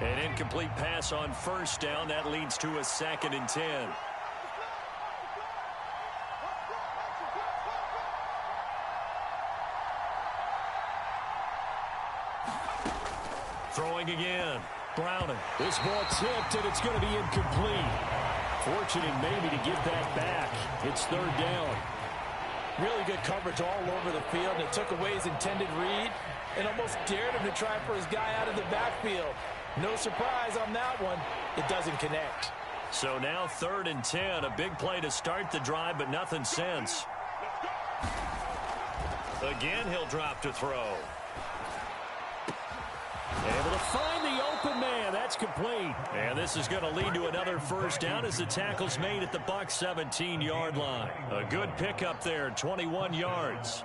S2: An incomplete pass on 1st down. That leads to a 2nd and 10. Throwing again. Browning.
S1: This ball tipped, and it's going to be incomplete. Fortunate maybe to get that back. It's 3rd down.
S3: Really good coverage all over the field, and it took away his intended read and almost dared him to try for his guy out of the backfield. No surprise on that one. It doesn't connect.
S2: So now 3rd and 10. A big play to start the drive, but nothing since. Again, he'll drop to throw.
S1: Able to find the open man. That's complete.
S2: And this is going to lead to another 1st down as the tackle's made at the Bucs 17-yard line. A good pickup there, 21 yards.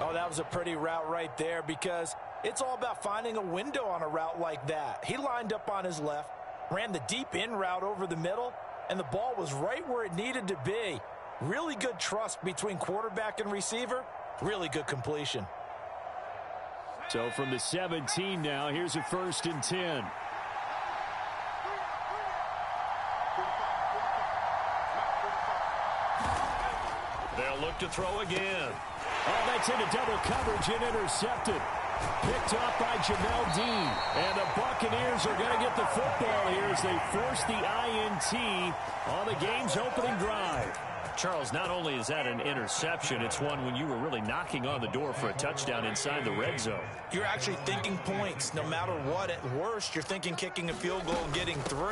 S3: Oh, that was a pretty route right there, because it's all about finding a window on a route like that. He lined up on his left, ran the deep in route over the middle, and the ball was right where it needed to be. Really good trust between quarterback and receiver. Really good completion.
S1: So from the 17 now, here's a 1st and 10.
S2: They'll look to throw again.
S1: Oh, that's into double coverage and intercepted. Picked up by Jamel Dean. And the Buccaneers are going to get the football here as they force the INT on the game's opening drive.
S2: Charles, not only is that an interception, it's one when you were really knocking on the door for a touchdown inside the red zone.
S3: You're actually thinking points no matter what. At worst, you're thinking kicking a field goal and getting 3.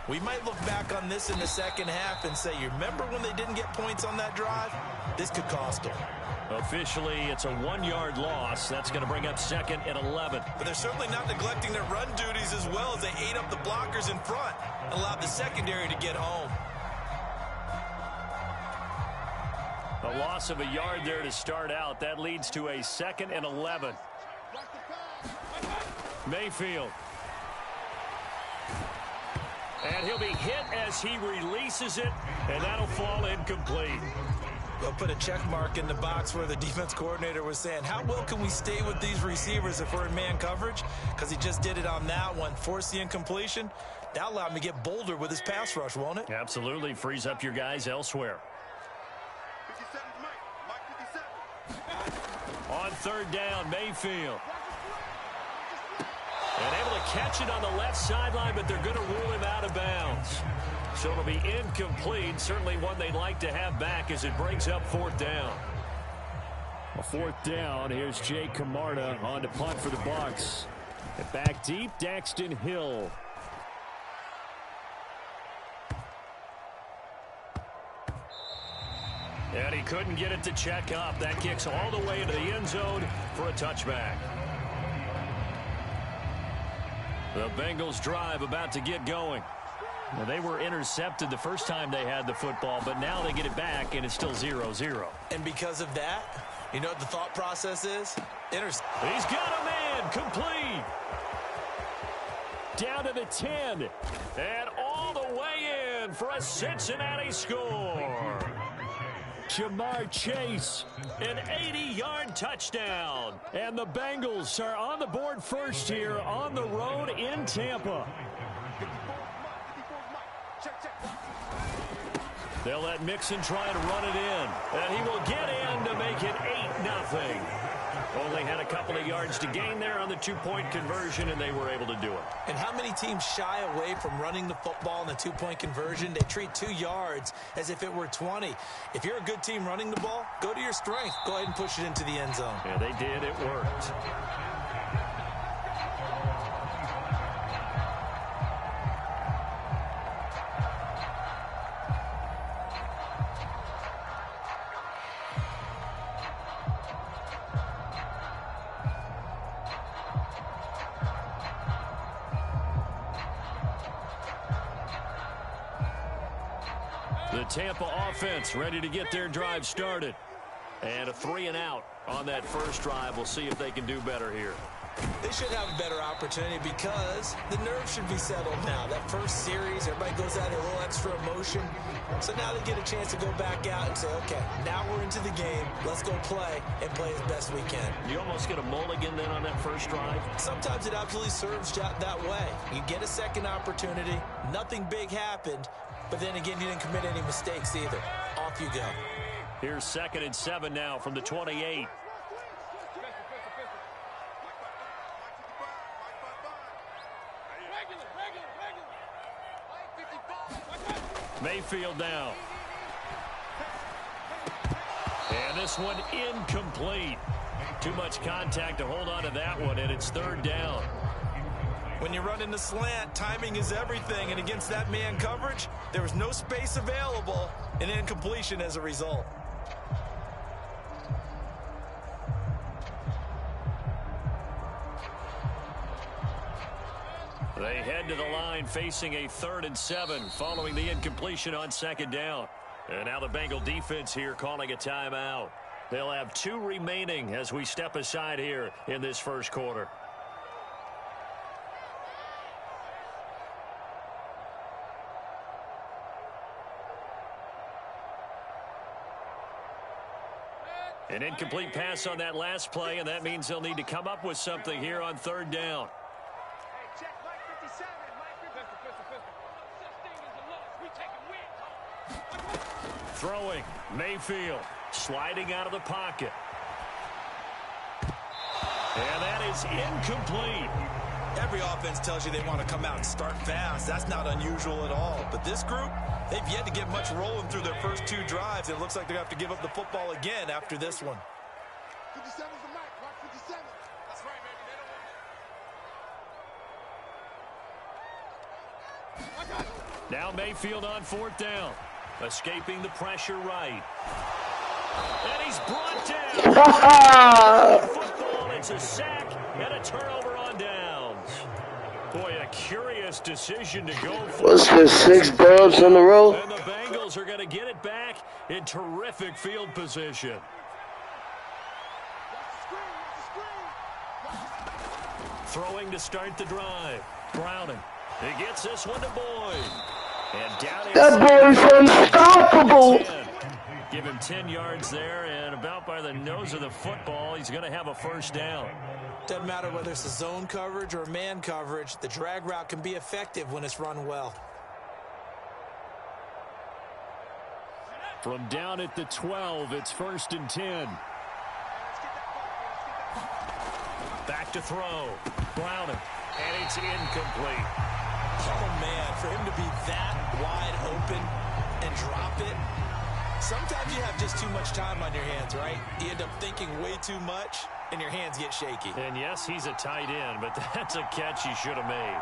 S3: We might look back on this in the second half and say, you remember when they didn't get points on that drive? This could cost them.
S2: Officially, it's a 1-yard loss. That's going to bring up 2nd and 11.
S3: But they're certainly not neglecting their run duties as well, as they ate up the blockers in front and allowed the secondary to get home.
S2: A loss of a yard there to start out. That leads to a 2nd and 11. Mayfield. And he'll be hit as he releases it, and that'll fall incomplete.
S3: They'll put a check mark in the box where the defense coordinator was saying, how well can we stay with these receivers if we're in man coverage? Because he just did it on that one. Force the incompletion. That'll allow him to get bolder with his pass rush, won't it?
S2: Absolutely. Frees up your guys elsewhere. On third down, Mayfield. And able to catch it on the left sideline, but they're going to rule him out of bounds. So it'll be incomplete. Certainly one they'd like to have back as it brings up fourth down.
S1: A fourth down. Here's Jay Camarda on to punt for the Bucs. And back deep, Daxton Hill.
S2: And he couldn't get it to check up. That kicks all the way into the end zone for a touchback. The Bengals drive about to get going.
S1: Now, they were intercepted the first time they had the football, but now they get it back, and it's still 0-0.
S3: And because of that, you know what the thought process is?
S2: He's got a man complete.
S1: Down to the 10.
S2: And all the way in for a Cincinnati score.
S1: Jamar Chase,
S2: an 80-yard touchdown.
S1: and the Bengals are on the board first here on the road in Tampa.
S2: They'll let Mixon try to run it in. And he will get in to make it 8-0. Only had a couple of yards to gain there on the two-point conversion, and they were able to do it.
S3: And how many teams shy away from running the football in the two-point conversion? They treat 2 yards as if it were 20. If you're a good team running the ball, go to your strength. Go ahead and push it into the end zone.
S2: Yeah, they did. It worked. The Tampa offense ready to get their drive started. And a 3-and-out on that first drive. We'll see if they can do better here.
S3: They should have a better opportunity because the nerves should be settled now. That first series, everybody goes out there, a little extra emotion. So now they get a chance to go back out and say, okay, now we're into the game. Let's go play and play as best we can.
S2: You almost get a mulligan then on that first drive.
S3: Sometimes it absolutely serves that way. You get a second opportunity. Nothing big happened. But then again, you didn't commit any mistakes either. Off you go.
S2: Here's 2nd and 7 now from the 28. Mayfield now. And this one incomplete. Too much contact to hold on to that one, and it's 3rd down.
S3: When you run in the slant, timing is everything, and against that man coverage, there was no space available, and incompletion as a result.
S2: They head to the line facing a 3rd and 7 following the incompletion on 2nd down. And now the Bengal defense here calling a timeout. They'll have 2 remaining as we step aside here in this first quarter. An incomplete pass on that last play, and that means they'll need to come up with something here on 3rd down. Throwing, Mayfield, sliding out of the pocket. And that is incomplete.
S3: Every offense tells you they want to come out and start fast. That's not unusual at all. But this group, they've yet to get much rolling through their first 2 drives. It looks like they're going to have to give up the football again after this one.
S5: 57's the mic. Watch 57. That's right, baby.
S2: Now Mayfield on 4th down. Escaping the pressure right. And he's brought down. Football, it's a sack and a turnover on downs. Boy, a curious decision to go for.
S4: What's this, 6 dubs in a row?
S2: And the Bengals are going to get it back in terrific field position. Throwing to start the drive. Browning. He gets this one to Boyd. And down
S4: That boy's unstoppable.
S2: Give him 10 yards there, and about by the nose of the football, he's going to have a 1st down.
S3: Doesn't matter whether it's a zone coverage or man coverage, the drag route can be effective when it's run well.
S1: From down at the 12, it's 1st and 10.
S2: Back to throw. Browning. And it's incomplete.
S3: Oh, man, for him to be that wide open and drop it. Sometimes you have just too much time on your hands, right? You end up thinking way too much, and your hands get shaky.
S2: And, yes, he's a tight end, but that's a catch he should have made.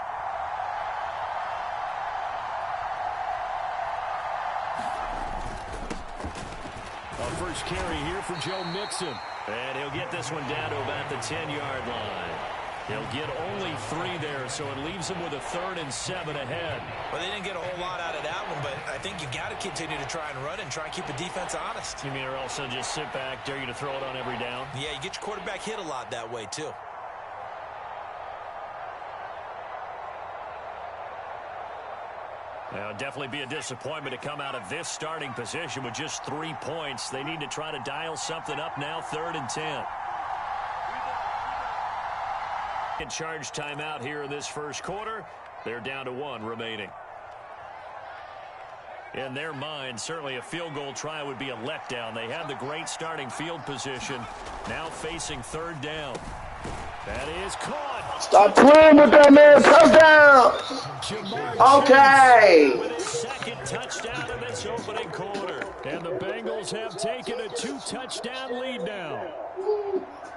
S1: First carry here for Joe Mixon.
S2: And he'll get this one down to about the 10-yard line. He'll get only 3 there, so it leaves him with a 3rd and 7 ahead.
S3: Well, they didn't get a whole lot out of that one, but I think you got to continue to try and run and try and keep the defense honest.
S2: You mean or also just sit back, dare you to throw it on every down?
S3: Yeah, you get your quarterback hit a lot that way, too.
S2: Now, it'll definitely be a disappointment to come out of this starting position with just 3 points. They need to try to dial something up now, 3rd and 10. In charge timeout here in this first quarter. They're down to 1 remaining. In their mind, certainly a field goal try would be a letdown. They had the great starting field position. Now facing 3rd down. That is caught.
S4: Stop playing with that, man. Touchdown. Okay.
S2: With his 2nd touchdown in this opening quarter.
S1: And the Bengals have taken a 2-touchdown lead now.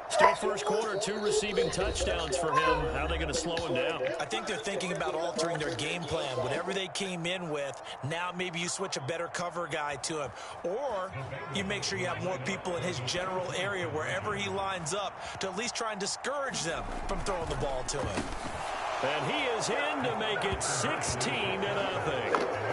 S2: Still first quarter, 2 receiving touchdowns for him. How are they going to slow him down?
S3: I think they're thinking about altering their game plan. Whatever they came in with, now maybe you switch a better cover guy to him. Or you make sure you have more people in his general area wherever he lines up to at least try and discourage them from throwing the ball to him.
S2: And he is in to make it 16-0.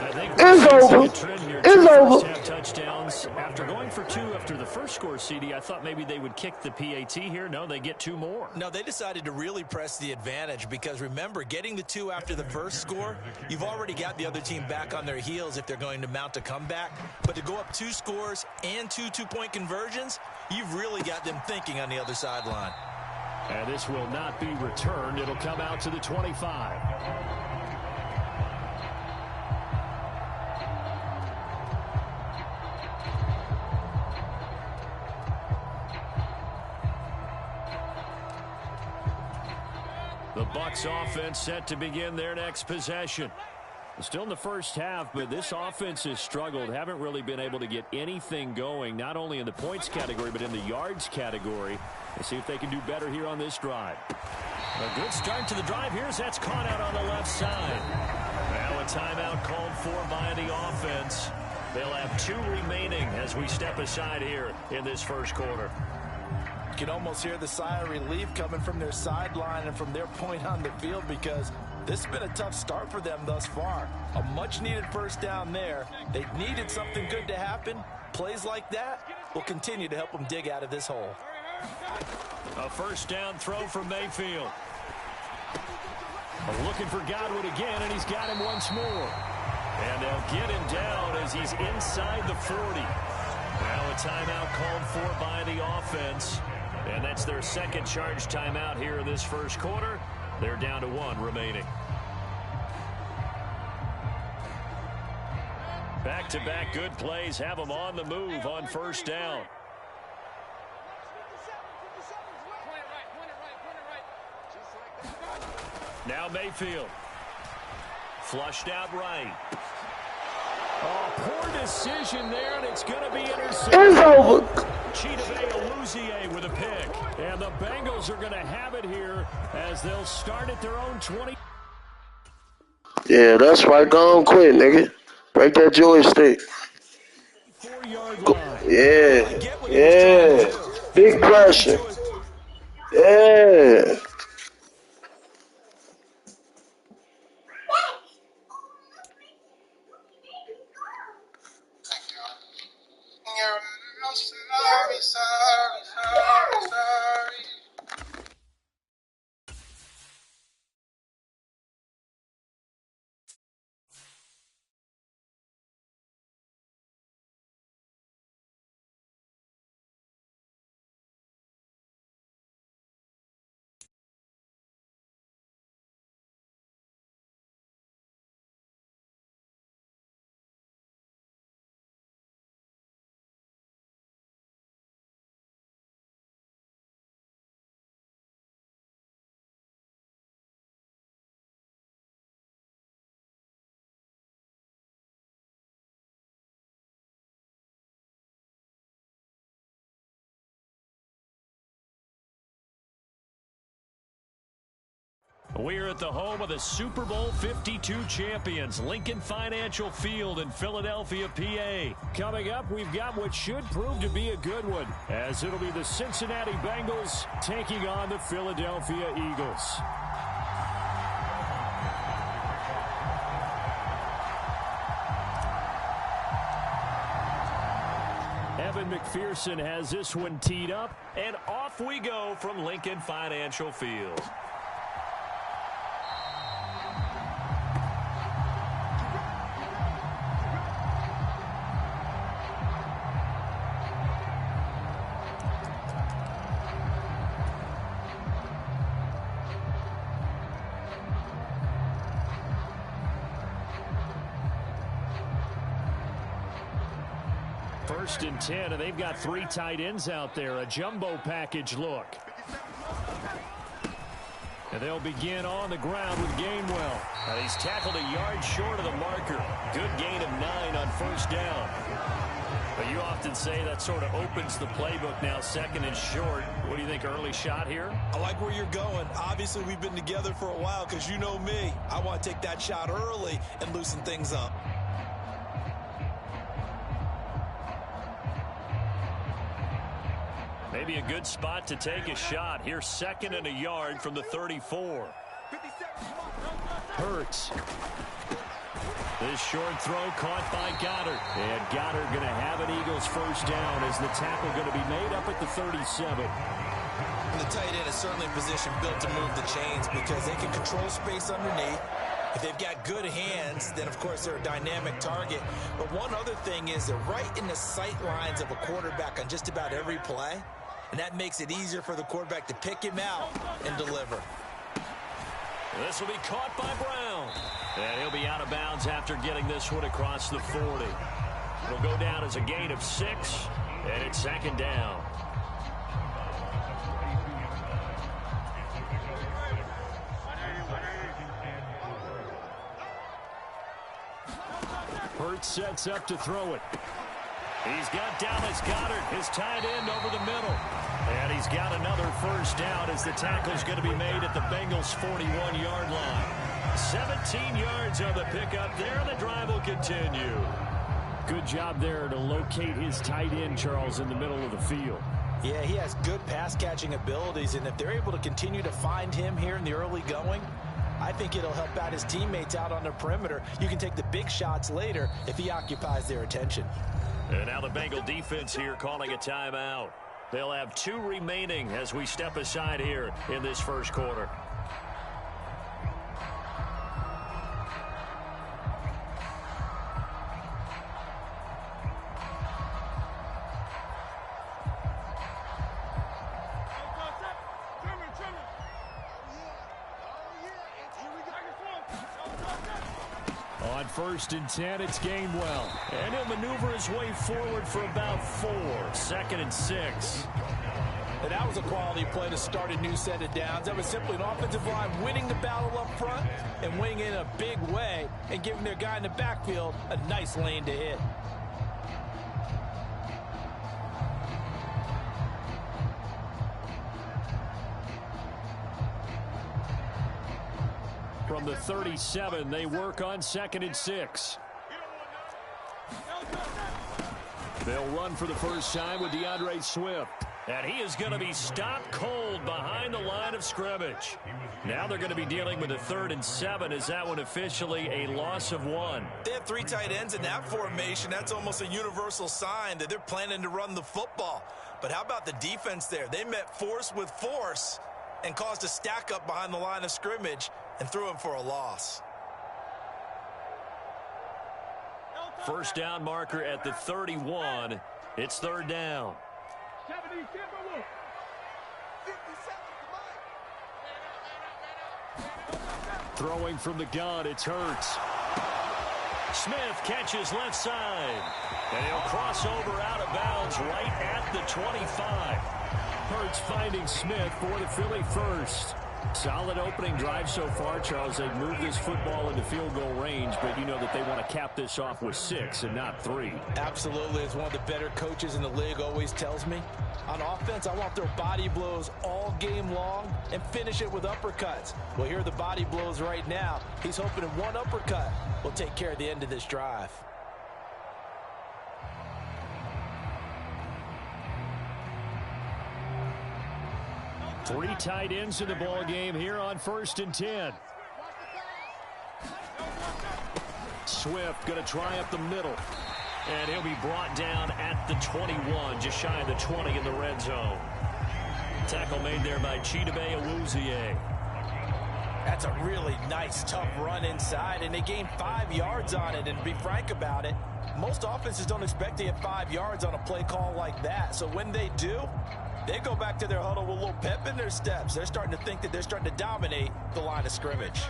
S2: I think
S4: It's over. It's over.
S2: Half touchdowns. After going for 2 after the first score, CD, I thought maybe they would kick the PAT here. No, they get 2 more.
S3: No, they decided to really press the advantage because, remember, getting the 2 after the first score, you've already got the other team back on their heels if they're going to mount a comeback. But to go up 2 scores and 2 two-point conversions, you've really got them thinking on the other sideline.
S1: And this will not be returned. It'll come out to the 25. The Bucs offense set to begin their next possession. Still in the first half, but this offense has struggled. Haven't really been able to get anything going, not only in the points category, but in the yards category. Let's see if they can do better here on this drive. A good start to the drive here as that's caught out on the left side. Now a timeout called for by the offense. They'll have 2 remaining as we step aside here in this first quarter.
S3: You can almost hear the sigh of relief coming from their sideline and from their point on the field because this has been a tough start for them thus far. A much-needed first down there. They needed something good to happen. Plays like that will continue to help them dig out of this hole.
S1: A first down throw from Mayfield. Looking for Godwin again, and he's got him once more. And they'll get him down as he's inside the 40. Now a timeout called for by the offense. And that's their 2nd charge timeout here in this first quarter. They're down to 1 remaining. Back-to-back good plays have them on the move on first down. Now Mayfield. Flushed out right. Oh, poor decision there, and it's going to be intercepted.
S4: It's over.
S1: Chidobe Awuzie with a pick. And the Bengals are going to have it here as they'll start at their own 20.
S4: Yeah, that's right. Go on, quit, nigga. Break that joystick.
S1: 4-yard line.
S4: Yeah. Yeah. Big pressure. Yeah.
S5: Sorry.
S2: We're at the home of the Super Bowl 52 champions, Lincoln Financial Field in Philadelphia, PA.
S1: Coming up, we've got what should prove to be a good one, as it'll be the Cincinnati Bengals taking on the Philadelphia Eagles. Evan McPherson has this one teed up,
S2: and off we go from Lincoln Financial Field.
S1: First and 10, and they've got 3 tight ends out there. A jumbo package look. And they'll begin on the ground with Gainwell.
S2: And he's tackled a yard short of the marker. Good gain of 9 on first down. But you often say that sort of opens the playbook now, second and short. What do you think, early shot here?
S3: I like where you're going. Obviously, we've been together for a while because you know me. I want to take that shot early and loosen things up.
S2: Maybe a good spot to take a shot. Here's second and a yard from the 34.
S1: Hurts.
S2: This short throw caught by Goddard.
S1: And Goddard going to have an Eagles first down as the tackle going to be made up at the 37.
S3: And the tight end is certainly a position built to move the chains because they can control space underneath. If they've got good hands, then of course they're a dynamic target. But one other thing is they're right in the sight lines of a quarterback on just about every play. And that makes it easier for the quarterback to pick him out and deliver.
S2: This will be caught by Brown. And he'll be out of bounds after getting this one across the 40. It'll go down as a gain of 6, and it's second down.
S1: Hurts sets up to throw it.
S2: He's got Dallas Goddard, his tight end, over the middle. And he's got another first down as the tackle's going to be made at the Bengals' 41-yard line. 17 yards on the pickup there, and the drive will continue.
S1: Good job there to locate his tight end, Charles, in the middle of the field.
S3: Yeah, he has good pass-catching abilities, and if they're able to continue to find him here in the early going, I think it'll help out his teammates out on the perimeter. You can take the big shots later if he occupies their attention.
S2: And now the Bengal defense here calling a timeout. They'll have 2 remaining as we step aside here in this first quarter.
S1: On first and 10, it's Gainwell.
S2: And he'll maneuver his way forward for about 4. Second and 6.
S3: And that was a quality play to start a new set of downs. That was simply an offensive line winning the battle up front and winning it in a big way and giving their guy in the backfield a nice lane to hit.
S1: From the 37, they work on second and 6. They'll run for the first time with DeAndre Swift.
S2: And he is going to be stopped cold behind the line of scrimmage. Now they're going to be dealing with a 3rd and 7. Is that one officially a loss of 1?
S3: They have 3 tight ends in that formation. That's almost a universal sign that they're planning to run the football. But how about the defense there? They met force with force and caused a stack up behind the line of scrimmage and threw him for a loss.
S2: First down marker at the 31. It's 3rd down.
S1: Throwing from the gun, it's Hurts.
S2: Smith catches left side. And he'll cross over out of bounds right at the 25.
S1: Hurts finding Smith for the Philly first. Solid opening drive so far, Charles. They've moved this football into field goal range, but you know that they want to cap this off with 6 and not 3.
S3: Absolutely. As one of the better coaches in the league always tells me, on offense, I want their body blows all game long and finish it with uppercuts. Well, here are the body blows right now. He's hoping in one uppercut will take care of the end of this drive.
S1: Three tight ends in the ball game here on 1st and 10. Swift going to try up the middle. And he'll be brought down at the 21, just shy of the 20 in the red zone. Tackle made there by Chidobe Awuzie.
S3: That's a really nice, tough run inside, and they gained 5 yards on it. And to be frank about it, most offenses don't expect to get 5 yards on a play call like that. So when they do, they go back to their huddle with a little pep in their steps. They're starting to think that they're starting to dominate the line of scrimmage.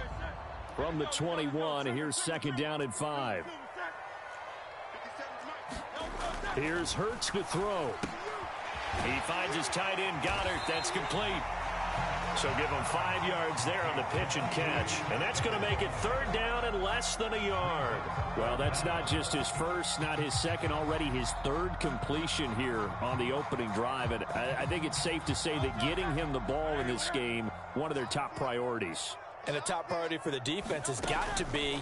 S1: From the 21, here's 2nd down and 5. Here's Hurts to throw. He finds his tight end, Goddard. That's complete. So give him 5 yards there on the pitch and catch. And that's going to make it 3rd down and less than a yard. Well, that's not just his first, not his second, already his 3rd completion here on the opening drive. And I think it's safe to say that getting him the ball in this game, one of their top priorities.
S3: And the top priority for the defense has got to be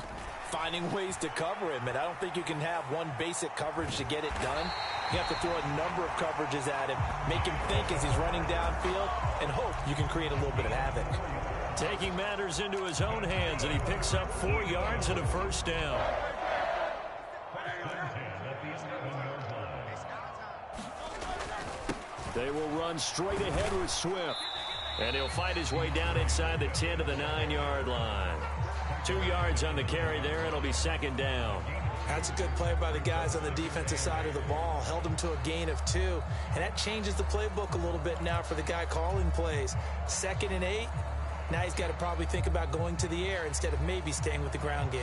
S3: finding ways to cover him. And I don't think you can have one basic coverage to get it done. You have to throw a number of coverages at him, make him think as he's running downfield, and hope you can create a little bit of havoc.
S1: Taking matters into his own hands, and he picks up 4 yards and a 1st down. They will run straight ahead with Swift. And he'll fight his way down inside the 10 to the 9-yard line. 2 yards on the carry there. It'll be 2nd down.
S3: That's a good play by the guys on the defensive side of the ball. Held him to a gain of 2. And that changes the playbook a little bit now for the guy calling plays. 2nd and 8. Now he's got to probably think about going to the air instead of maybe staying with the ground game.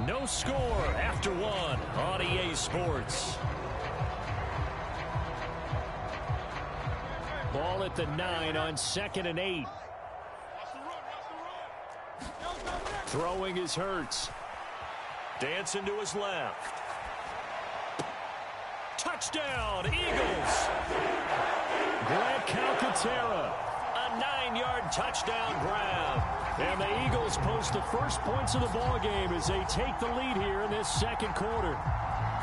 S1: No score after 1 on EA Sports. Ball at the 9 on 2nd and 8. Throwing is Hurts. Dancing to his left. Touchdown, Eagles. Grant Calcaterra. A 9-yard touchdown grab. And the Eagles post the first points of the ball game as they take the lead here in this 2nd quarter.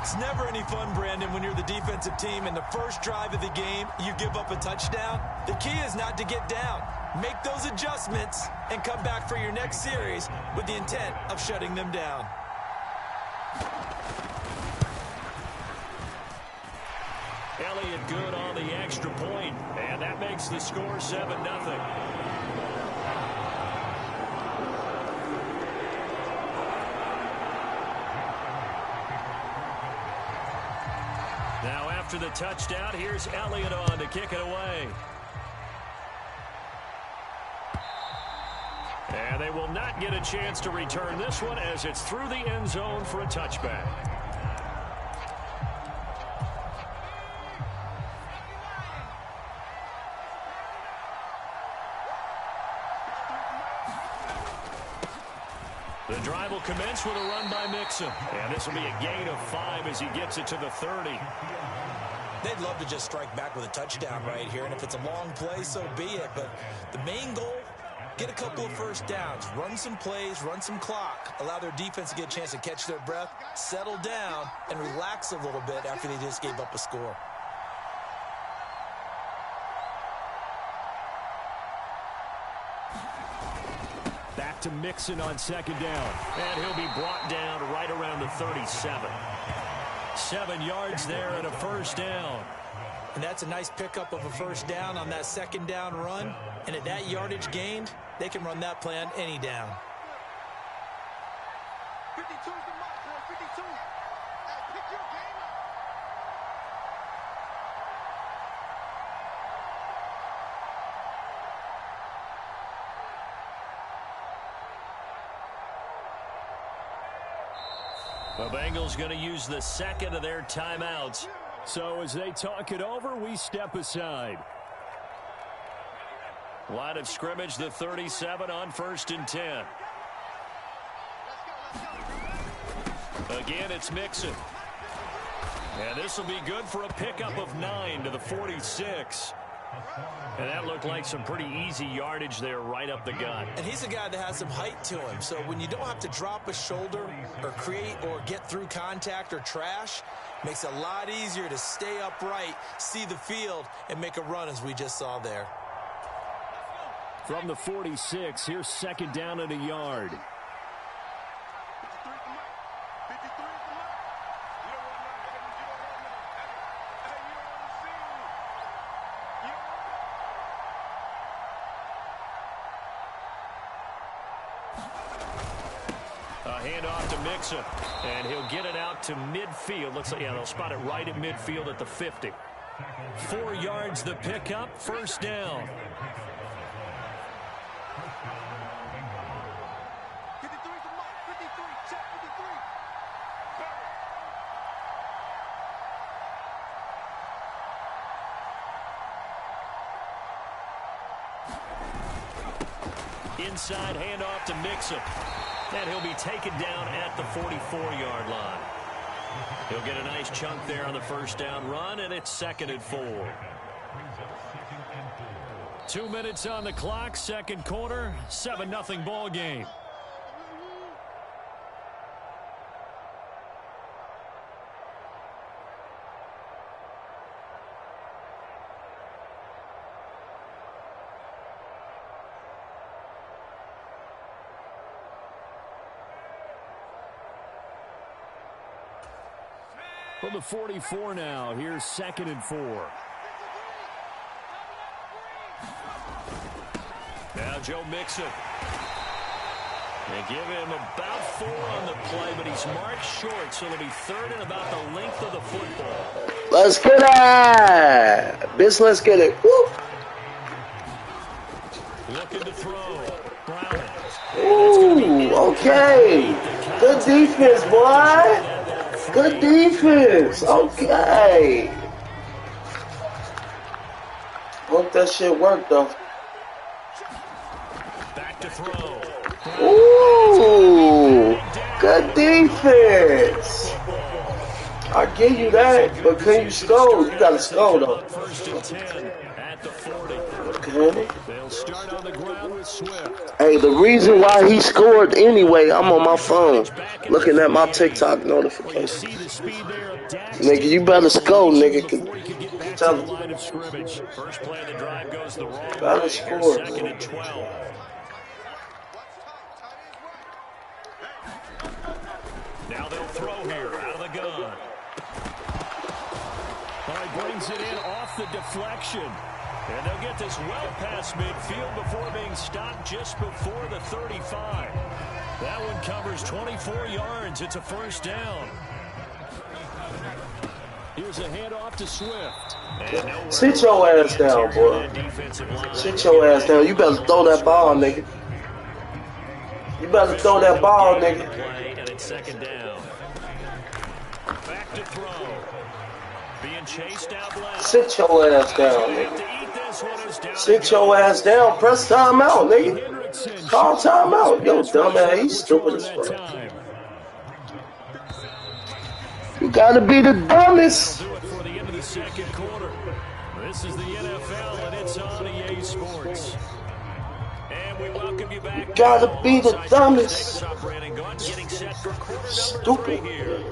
S3: It's never any fun, Brandon, when you're the defensive team and the first drive of the game, you give up a touchdown. The key is not to get down. Make those adjustments and come back for your next series with the intent of shutting them down.
S1: Elliott good on the extra point, and that makes the score 7-0. Now after the touchdown, here's Elliott on to kick it away. And they will not get a chance to return this one as it's through the end zone for a touchback. The drive will commence with a run by Mixon. And this will be a gain of 5 as he gets it to the 30.
S3: They'd love to just strike back with a touchdown right here. And if it's a long play, so be it. But the main goal, get a couple of first downs. Run some plays, run some clock. Allow their defense to get a chance to catch their breath, settle down, and relax a little bit after they just gave up a score.
S1: Back to Mixon on 2nd down. And he'll be brought down right around the 37. 7 yards there and a 1st down.
S3: And that's a nice pickup of a 1st down on that 2nd down run. And at that yardage gained, they can run that play on any down.
S5: 52's the mark, boy. 52. Hey, pick your game up.
S2: The Bengals going to use the second of their timeouts.
S1: So as they talk it over, we step aside.
S2: Line of scrimmage, the 37 on 1st and 10. Again, it's Mixon. And this will be good for a pickup of 9 to the 46. And that looked like some pretty easy yardage there right up the gut.
S3: And he's a guy that has some height to him. So when you don't have to drop a shoulder or create or get through contact or trash, makes it a lot easier to stay upright, see the field, and make a run as we just saw there.
S1: From the 46, here's 2nd down and a yard.
S2: Handoff to Mixon, and he'll get it out to midfield. Looks like, yeah, they'll spot it right at midfield at the 50. 4 yards the pickup, 1st down. Inside handoff to Mixon. And he'll be taken down at the 44-yard line. He'll get a nice chunk there on the 1st down run, and it's 2nd and 4.
S1: 2 minutes on the clock, 2nd quarter, 7-0 ball game. From the 44 now, here's 2nd and 4.
S2: Now Joe Mixon. They give him about 4 on the play, but he's marked short, so it'll be 3rd and about the length of the football.
S4: Let's get it! Bitch, let's get it. Woo!
S2: Looking to throw. Brown.
S4: Ooh, okay. Good defense, boy. Good defense. Okay. Hope that shit worked, though.
S2: Back to throw.
S4: Ooh, good defense. I give you that, but can you score? You got to score, though.
S2: 1st and 10 at the 40.
S4: Okay.
S2: They'll start on the ground with Swift.
S4: Hey, the reason why he scored anyway, I'm on my phone looking at my TikTok notifications. Nigga, you better score, nigga. Tell him.
S2: First play of the drive goes the wrong way.
S4: Better score.
S2: 2nd and 12. Now they'll throw here out of the gun.
S1: He brings it in off the deflection.
S2: And they'll get this well past midfield before being stopped just before the 35. That one covers 24 yards. It's a 1st down.
S1: Here's a handoff to Swift.
S4: Sit your ass down, boy. Sit your ass down. You better throw that ball, nigga. You better throw that ball, nigga.
S2: And it's 2nd down. Back to throw. Being chased out left.
S4: Sit your ass down, nigga. Sit your ass down. Press timeout, nigga. Call timeout. Yo, dumbass. He's stupid as fuck. You gotta be the dumbest.
S2: Do it for the end of the 2nd quarter. This is the NFL, and it's on EA Sports. And we welcome you back.
S4: You gotta be the dumbest.
S2: Stupid. Here.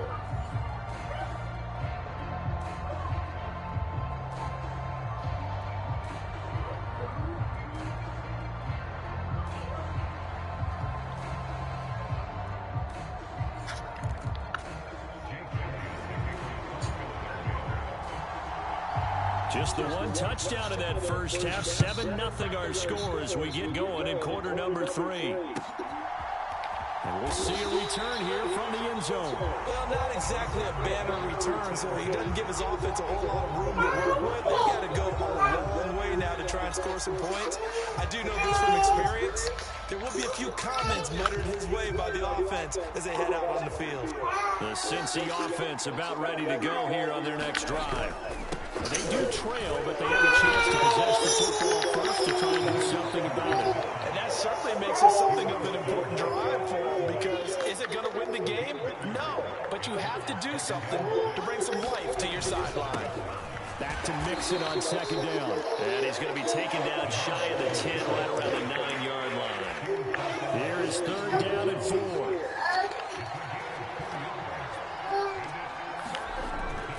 S2: Just the one touchdown in that 1st half. 7-0 our score as we get going in quarter number 3.
S1: And we'll see a return here from the end zone.
S3: Well, not exactly a banner return, so he doesn't give his offense a whole lot of room to work with. They got to go a long way now to try and score some points. I do know this from experience. There will be a few comments muttered his way by the offense as they head out on the field.
S2: The Cincy offense about ready to go here on their next drive.
S1: They do trail, but they have a chance to possess the football first to try and do something about it.
S3: And that certainly makes it something of an important drive for them, because is it going to win the game? No, but you have to do something to bring some life to your sideline.
S1: Back to Mixon on second down.
S2: And he's going to be taken down shy of the 10, right around the 9-yard line.
S1: Here is third down and 4.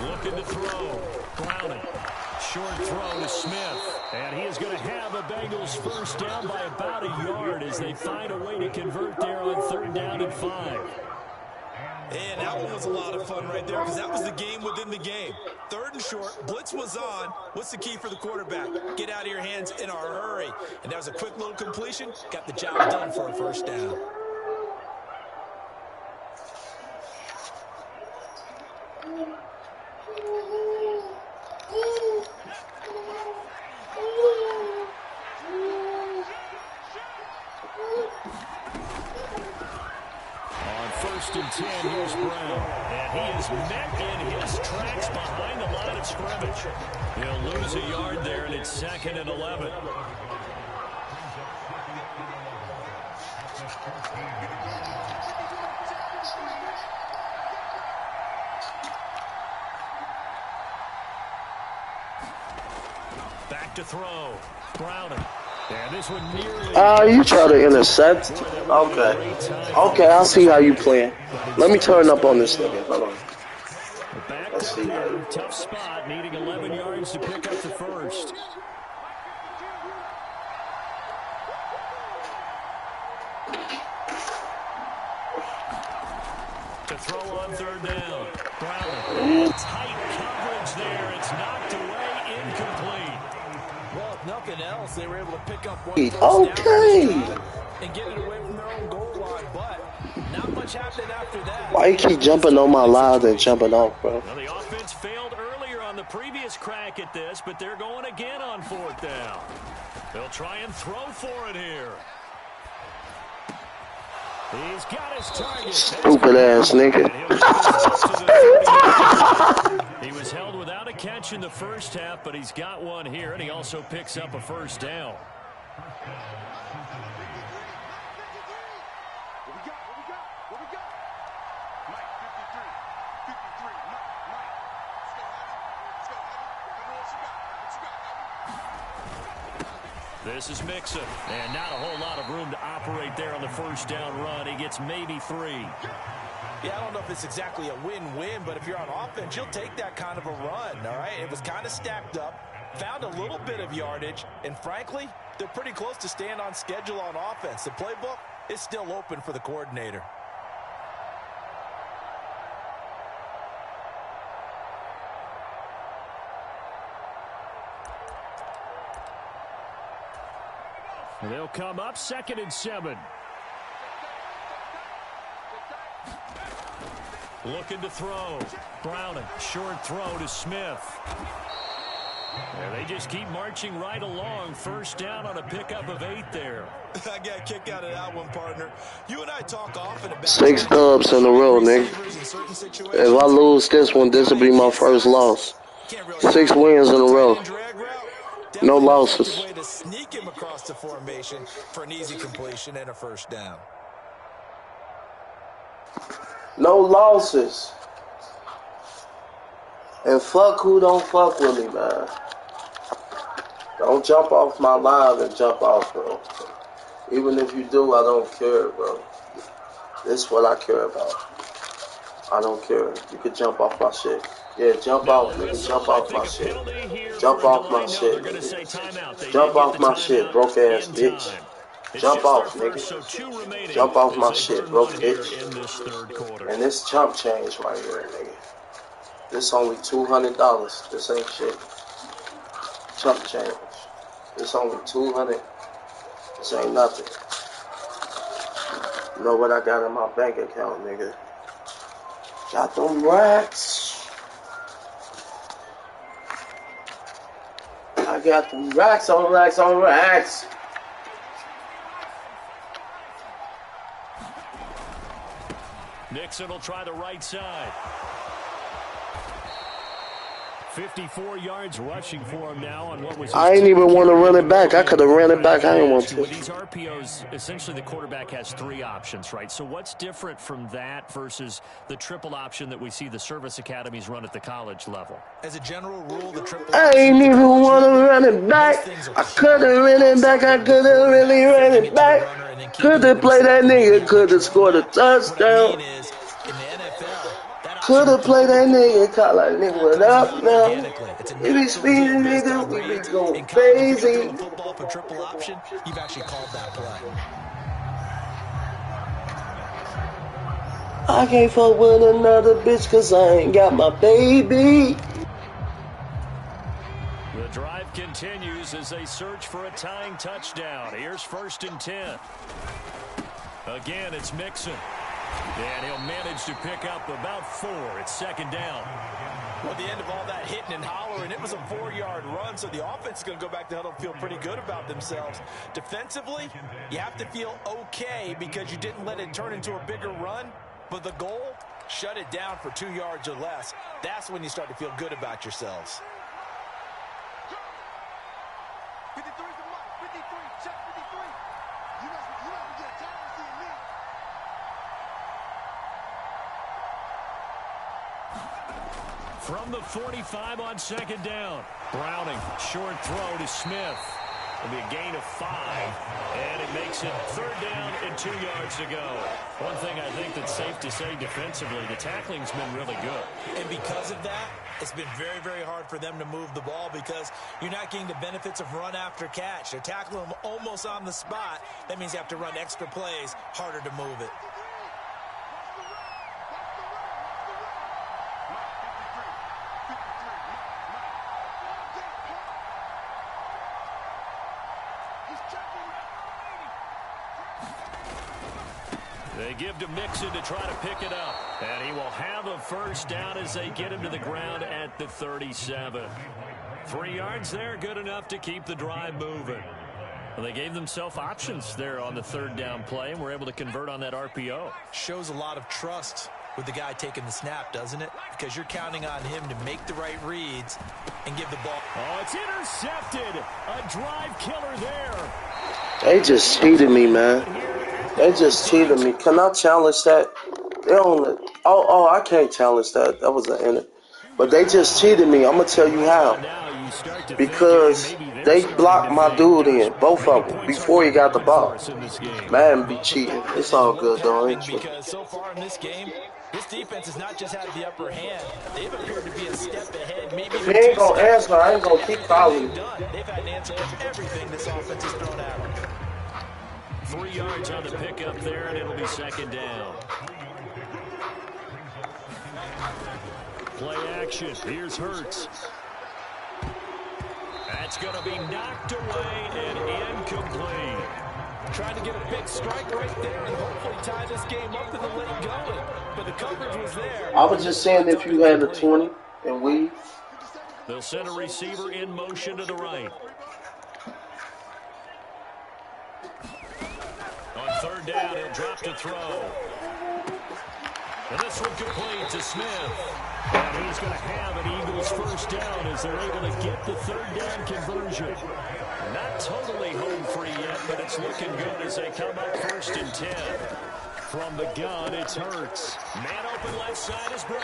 S1: Looking to throw. Browning. Short throw to Smith. And he is going to have a Bengals first down by about a yard as they find a way to convert there on third down and 5.
S3: And that one was a lot of fun right there, because that was the game within the game. Third and short, blitz was on. What's the key for the quarterback? Get out of your hands in a hurry. And that was a quick little completion. Got the job done for a first down.
S1: First and 10, here's Brown. And he is met in his tracks behind the line of scrimmage.
S2: He'll lose a yard there, and it's 2nd and 11.
S1: Back to throw. Browning. And this one nearly...
S4: You try to intercept? Okay. Okay, I'll see how you playing. Let me turn up on this nigga. Hold on. Let's see.
S1: Tough spot, needing 11 yards to pick up the first. To throw on third down. Browning. Tight coverage there. It's knocked away, incomplete.
S3: Well, if nothing else, they were able to pick up one
S4: Okay.
S3: and get it away from their own goal line, but not much happened after that.
S4: Why you keep jumping on my live and jumping off, bro?
S1: Well, the offense failed earlier on the previous crack at this, but they're going again on fourth down. They'll try and throw for it here. He's got his target.
S4: Stupid ass nigga.
S1: He was held without a catch in the first half, but he's got one here, and he also picks up a first down. This is Mixon, and not a whole lot of room to operate there on the first down run. He gets maybe 3.
S3: Yeah, I don't know if it's exactly a win-win, but if you're on offense, you'll take that kind of a run, all right? It was kind of stacked up, found a little bit of yardage, and frankly, they're pretty close to staying on schedule on offense. The playbook is still open for the coordinator.
S1: They'll come up 2nd and 7. Looking to throw. Browning. Short throw to Smith. Yeah, they just keep marching right along. First down on a pickup of 8 there.
S3: I got a kick out of that one, partner. You and I talk often about
S4: 6 dubs in a row, nigga. If I lose this one, this will be my first loss. 6 wins in a row. No losses.
S3: Way to sneak him across the formation for an easy completion and a first down.
S4: No losses. And fuck who don't fuck with me, man. Don't jump off my live and jump off, bro. Even if you do, I don't care, bro. This is what I care about. I don't care. You could jump off my shit. Yeah, jump off, nigga. Jump off my shit. Jump off my shit, nigga. Jump off my shit, broke ass bitch. Jump off, nigga. Jump off my shit, broke bitch. And this chump change right here, nigga. This only $200. This ain't shit. Chump change. This only $200. This ain't nothing. You know what I got in my bank account, nigga? Got them racks. I got them racks on racks on racks.
S2: Nixon will try the right side. 54 yards rushing for him now on what was.
S4: I ain't even want to run it back. I could have ran it back. I didn't want to.
S2: With these RPOs, essentially the quarterback has 3 options, right? So what's different from that versus the triple option that we see the service academies run at the college level?
S3: As a general rule, the triple
S4: I ain't even want to run it back. I could have ran it back. I could have really ran it back. Could have played that nigga. Could have scored a touchdown. Could have played that nigga. Call that nigga, what up now? We be speeding, nigga. We be going crazy.
S3: Football for triple option, you've actually called that play.
S4: I can't fuck with another bitch cause I ain't got my baby.
S2: The drive continues as they search for a tying touchdown. Here's 1st and 10. Again, it's Mixon. And he'll manage to pick up about 4. It's 2nd down.
S3: Well, at the end of all that hitting and hollering, it was a 4-yard run, so the offense is going to go back to huddle and feel pretty good about themselves. Defensively, you have to feel okay because you didn't let it turn into a bigger run. But the goal, shut it down for 2 yards or less. That's when you start to feel good about yourselves.
S5: 53 is the mark. 53. Check 53. You must get tired of seeing me.
S2: From the 45 on 2nd down. Browning, short throw to Smith. It'll be a gain of 5, and it makes it 3rd down and 2 yards to go. One thing I think that's safe to say defensively, the tackling's been really good.
S3: And because of that, it's been very, very hard for them to move the ball because you're not getting the benefits of run after catch. They're tackling them almost on the spot. That means you have to run extra plays, harder to move it.
S2: They give to Mixon to try to pick it up. And he will have a 1st down as they get him to the ground at the 37. 3 yards there, good enough to keep the drive moving. Well, they gave themselves options there on the 3rd down play, and were able to convert on that RPO.
S3: Shows a lot of trust with the guy taking the snap, doesn't it? Because you're counting on him to make the right reads and give the ball.
S2: Oh, it's intercepted. A drive killer there.
S4: They just cheated me, man. They just cheated me. Can I challenge that? They don't. Oh, I can't challenge that. That was an inner. But they just cheated me. I'm gonna tell you how. Because they blocked my dude in, both of them, before he got the ball. Man, be cheating. It's all good though. Ain't you?
S3: Because so far in this game, this defense has not just had the upper hand. They've appeared to be a step ahead. Maybe
S4: he ain't gonna answer. I ain't gonna keep calling.
S3: They've had an answer for everything this offense has thrown at them.
S2: 3 yards on the pickup there, and it'll be 2nd down. Play action. Here's Hurts. That's going to be knocked away and incomplete.
S3: Trying to get a big strike right there and hopefully tie this game up to the late going. But the coverage was there.
S4: I was just saying if you had a 20 and we.
S2: They'll send a receiver in motion to the right. On 3rd down, he'll drop to throw. And this one complete to Smith. And he's going to have an Eagles 1st down as they're able to get the 3rd down conversion. Not totally home free yet, but it's looking good as they come up 1st and 10. From the gun, it's Hurts. Man open left side is Brown.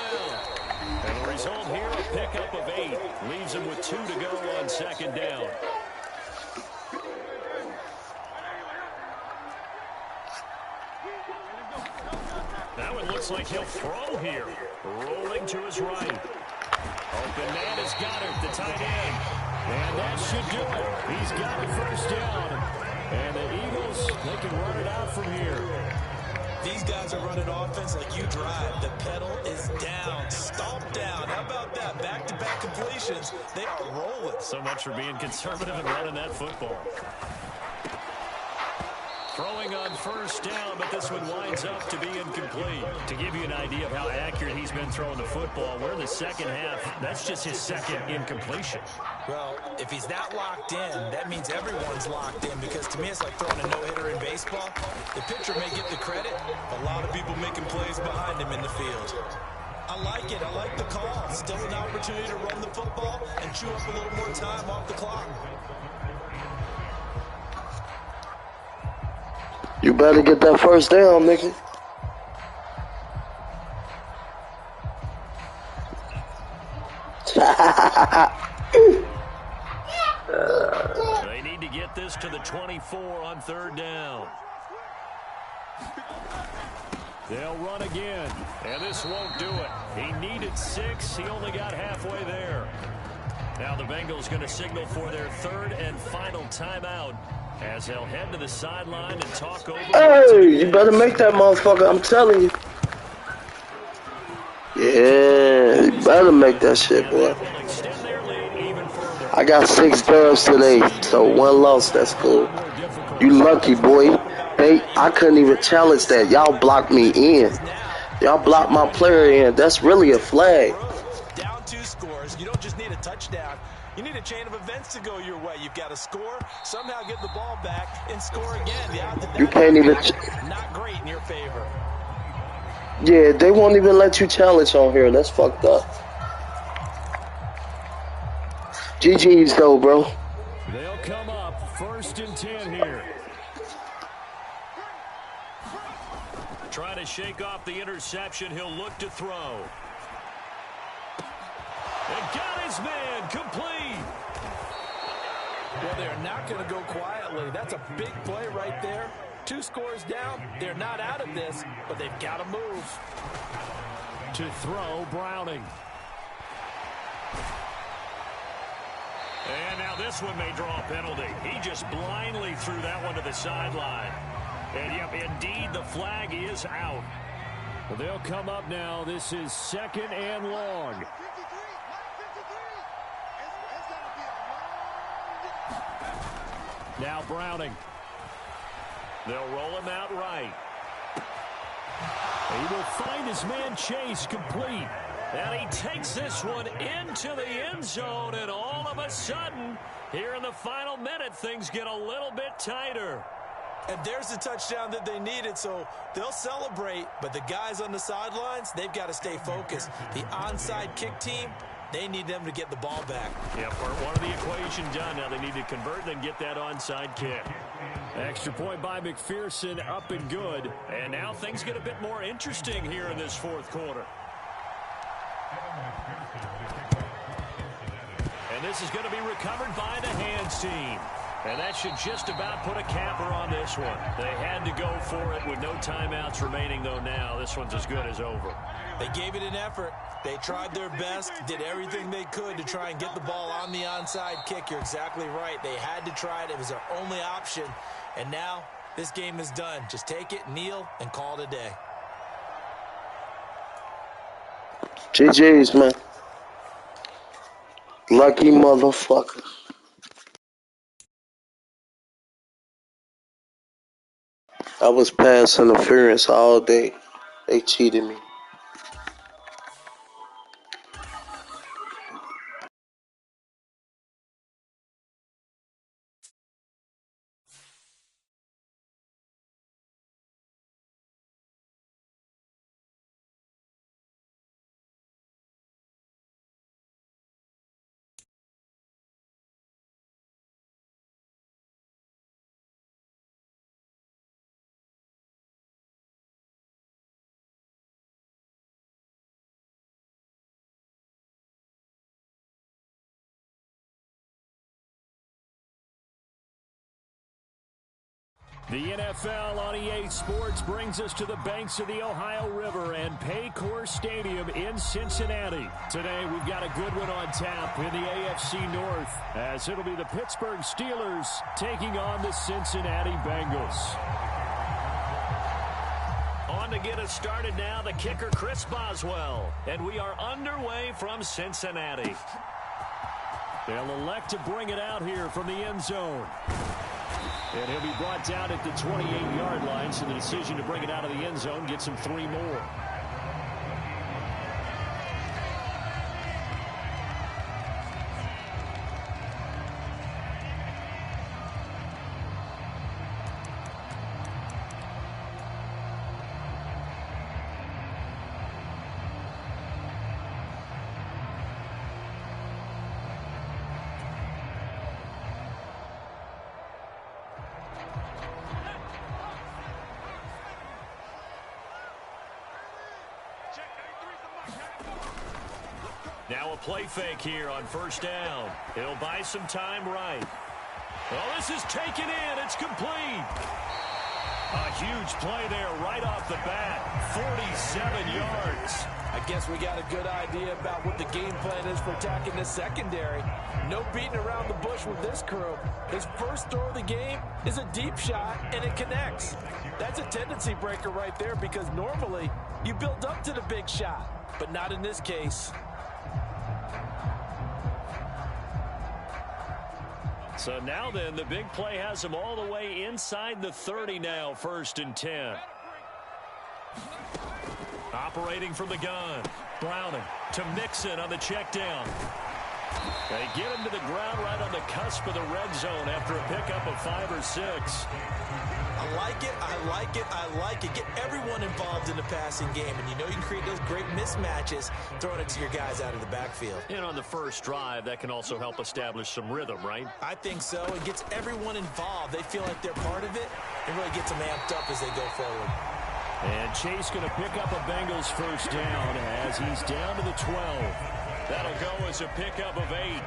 S2: And the result here, a pickup of 8. Leaves him with 2 to go on 2nd down. Now it looks like he'll throw here. Rolling to his right. Open man has got it, the tight end. And that should do it. He's got a 1st down. And the Eagles, they can run it out from here.
S3: These guys are running offense like you drive. The pedal is down, stomped down. How about that? Back-to-back completions. They are rolling.
S2: So much for being conservative and running that football. Throwing on 1st down, but this one winds up to be incomplete. To give you an idea of how accurate he's been throwing the football, we're in the 2nd half. That's just his 2nd incompletion.
S3: Well, if he's that locked in, that means everyone's locked in, because to me it's like throwing a no-hitter in baseball. The pitcher may get the credit, a lot of people making plays behind him in the field. I like it. I like the call. Still an opportunity to run the football and chew up a little more time off the clock.
S4: You better get that first down, nigga.
S2: They need to get this to the 24 on third down.
S1: They'll run again, and this won't do it. He needed 6. He only got halfway there.
S2: Now the Bengals going to signal for their third and final timeout as they'll head to the sideline and talk over.
S4: Hey, you better make that motherfucker, I'm telling you. Yeah, you better make that shit, boy. I got 6 dubs today, so 1 loss, that's cool. You lucky, boy. I couldn't even challenge that. Y'all blocked me in. Y'all blocked my player in. That's really a flag.
S3: Down 2 scores. You don't just need a touchdown. You need a chain of events to go your way. You've got to score, somehow get the ball back, and score again. The odds of that
S4: you can't even.
S3: Not great in your favor.
S4: Yeah, they won't even let you challenge on here. That's fucked up. GG's though, bro.
S1: They'll come up 1st and 10 here.
S2: Trying to shake off the interception. He'll look to throw. And got his man complete.
S3: Well, they're not going to go quietly. That's a big play right there. 2 scores down. They're not out of this, but they've got to move.
S1: To throw, Browning.
S2: And now this one may draw a penalty. He just blindly threw that one to the sideline. And, yep, indeed, the flag is out.
S1: Well, they'll come up now. This is 2nd and long. Now Browning.
S2: They'll roll him out right.
S1: He will find his man Chase complete.
S2: And he takes this one into the end zone. And all of a sudden, here in the final minute, things get a little bit tighter.
S3: And there's the touchdown that they needed, so they'll celebrate. But the guys on the sidelines, they've got to stay focused. The onside kick team, they need them to get the ball back.
S2: Yeah, part 1 of the equation done. Now they need to convert and get that onside kick.
S1: Extra point by McPherson, up and good.
S2: And now things get a bit more interesting here in this 4th quarter. And this is going to be recovered by the hands team. And that should just about put a capper on this one. They had to go for it with no timeouts remaining, though. Now this one's as good as over.
S3: They gave it an effort. They tried their best, did everything they could to try and get the ball on the onside kick. You're exactly right. They had to try it. It was their only option. And now this game is done. Just take it, kneel, and call it a day.
S4: GG's, man. Lucky motherfucker. I was pass interference all day. They cheated me.
S1: The NFL on EA Sports brings us to the banks of the Ohio River and Paycor Stadium in Cincinnati. Today, we've got a good one on tap in the AFC North, as it'll be the Pittsburgh Steelers taking on the Cincinnati Bengals.
S2: On to get us started now, the kicker, Chris Boswell. And we are underway from Cincinnati.
S1: They'll elect to bring it out here from the end zone. And he'll be brought down at the 28-yard line, so the decision to bring it out of the end zone gets him 3 more.
S2: Now a play fake here on first down. He'll buy some time right. Well, this is taken in. It's complete. A huge play there right off the bat. 47 yards.
S3: I guess we got a good idea about what the game plan is for attacking this secondary. No beating around the bush with this crew. His first throw of the game is a deep shot, and it connects. That's a tendency breaker right there because normally you build up to the big shot, but not in this case.
S2: So now then, the big play has him all the way inside the 30 now, 1st and 10. Operating from the gun. Browning to Mixon on the check down. They get him to the ground right on the cusp of the red zone after a pickup of 5 or 6.
S3: I like it, I like it, I like it. Get everyone involved in the passing game, and you know you can create those great mismatches throwing it to your guys out of the backfield.
S2: And on the first drive, that can also help establish some rhythm, right?
S3: I think so. It gets everyone involved. They feel like they're part of it, and really gets them amped up as they go forward.
S2: And Chase going to pick up a Bengals first down as he's down to the 12. That'll go as a pickup of 8.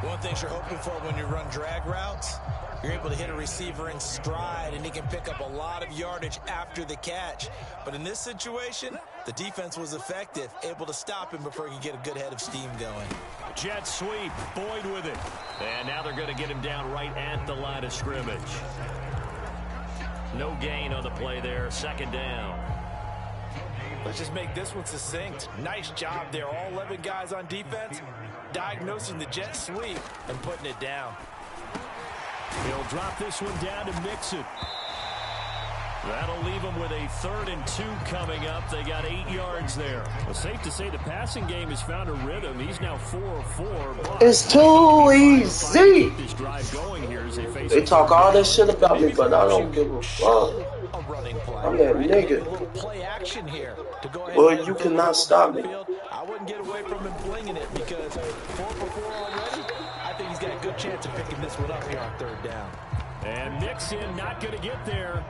S3: One thing you're hoping for when you run drag routes, you're able to hit a receiver in stride, and he can pick up a lot of yardage after the catch. But in this situation, the defense was effective, able to stop him before he could get a good head of steam going.
S2: Jet sweep, Boyd with it. And now they're going to get him down right at the line of scrimmage. No gain on the play there, 2nd down.
S3: Let's just make this one succinct. Nice job there. All 11 guys on defense diagnosing the jet sweep and putting it down.
S2: He'll drop this one down to Mixon. That'll leave them with a 3rd and 2 coming up. They got 8 yards there. Well, safe to say the passing game has found a rhythm. He's now 4 of 4.
S4: It's too easy.
S2: This drive going here as they face.
S4: They talk all this shit about me, but I don't give a fuck.
S3: A running play.
S4: I'm that
S3: A
S4: nigga.
S3: little play action here to go ahead.
S4: Well, you cannot stop me.
S3: I wouldn't get away from him blinging it because 4 for 4 already. I think he's got a good chance of picking this one up here on 3rd down.
S2: And Mixon not going to get there.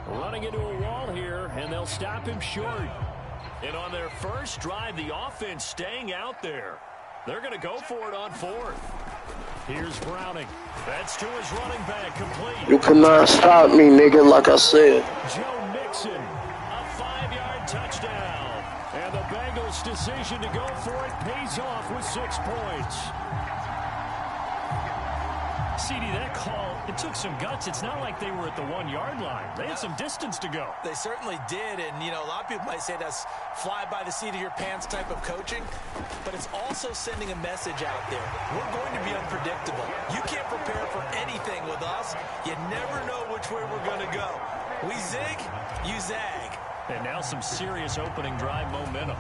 S2: Running into a wall here, and they'll stop him short. And on their first drive, the offense staying out there. They're going to go for it on 4th. Here's Browning. That's to his running back, complete.
S4: You cannot stop me, nigga, like I said.
S2: Joe Mixon, a 5-yard touchdown. And the Bengals' decision to go for it pays off with 6 points. CD, that call, it took some guts. It's not like they were at the 1-yard line. They had some distance to go.
S3: They certainly did, and, you know, a lot of people might say that's fly by the seat of your pants type of coaching, but it's also sending a message out there. We're going to be unpredictable. You can't prepare for anything with us. You never know which way we're going to go. We zig, you zag.
S2: And now some serious opening drive momentum.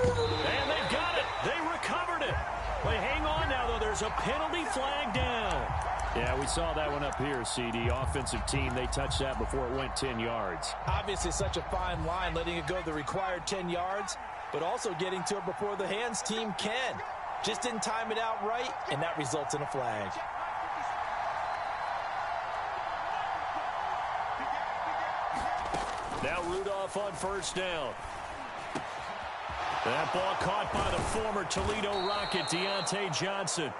S2: And they've got it. They recovered it. They hang on now, though. There's a penalty flag down. Yeah, we saw that one up here, CD. Offensive team, they touched that before it went 10 yards.
S3: Obviously, such a fine line, letting it go the required 10 yards, but also getting to it before the hands team can. Just didn't time it out right, and that results in a flag.
S2: Now Rudolph on first down. That ball caught by the former Toledo Rocket, Deontay Johnson.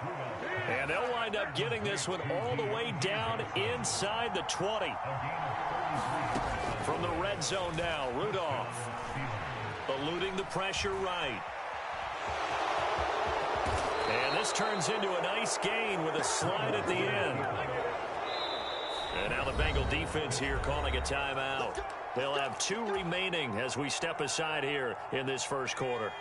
S2: And they'll wind up getting this one all the way down inside the 20. From the red zone now, Rudolph. Eluding the pressure right. And this turns into a nice gain with a slide at the end. And now the Bengal defense here calling a timeout. They'll have 2 remaining as we step aside here in this first quarter.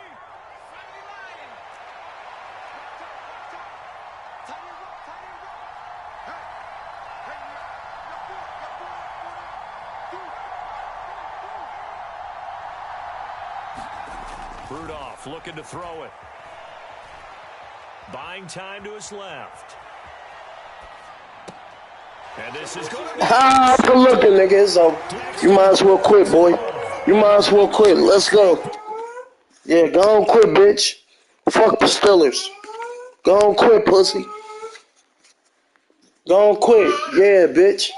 S2: Rudolph looking to throw it. Buying time to his left. And this is going to be...
S4: Good looking, nigga. So you might as well quit, boy. You might as well quit. Let's go. Yeah, go on quit, bitch. Fuck the Steelers. Go on quit, pussy. Go on quit. Yeah, bitch.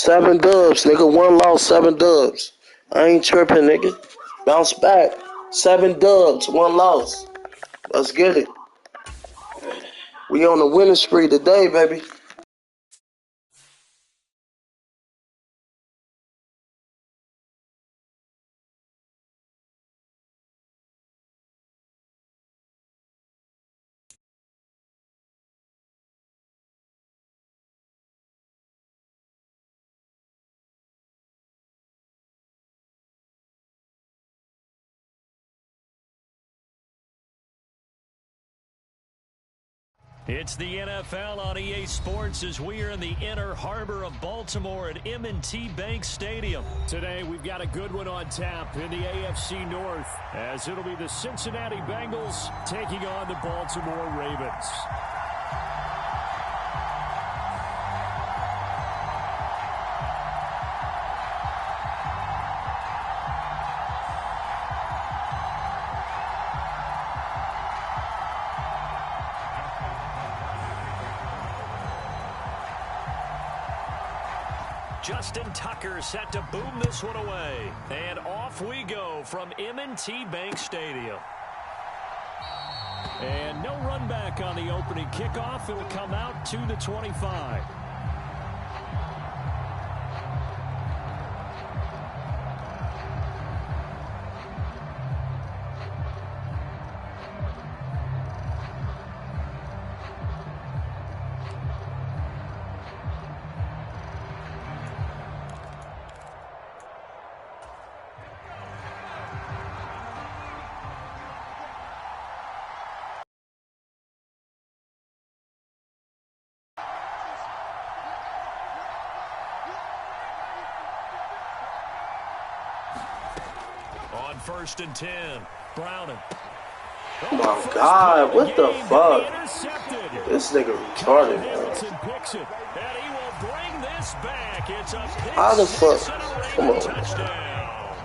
S4: 7 dubs, nigga. 1 loss, 7 dubs. I ain't tripping, nigga. Bounce back. 7 dubs, 1 loss. Let's get it. We on the winning spree today, baby.
S2: It's the NFL on EA Sports as we are in the inner harbor of Baltimore at M&T Bank Stadium.
S1: Today, we've got a good one on tap in the AFC North, as it'll be the Cincinnati Bengals taking on the Baltimore Ravens.
S2: Justin Tucker set to boom this one away. And off we go from M&T Bank Stadium.
S1: And no run back on the opening kickoff. It'll come out to the 25.
S2: On 1st and 10, Browning.
S4: Oh my God, what the fuck? This nigga retarded, man.
S2: Picks it, and he will bring this back. It's a pick.
S4: How the fuck? Come on.
S2: Touchdown.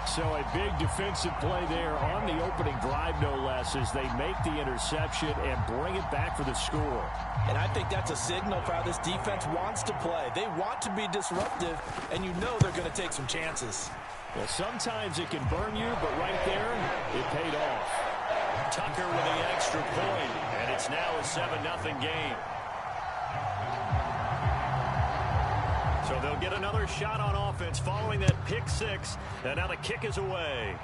S1: So a big defensive play there on the opening drive, no less, as they make the interception and bring it back for the score.
S3: And I think that's a signal for how this defense wants to play. They want to be disruptive, and you know they're going to take some chances.
S1: Well, sometimes it can burn you, but right there, it paid off.
S2: Tucker with the extra point, and it's now a 7-0 game. So they'll get another shot on offense following that pick six, and now the kick is away.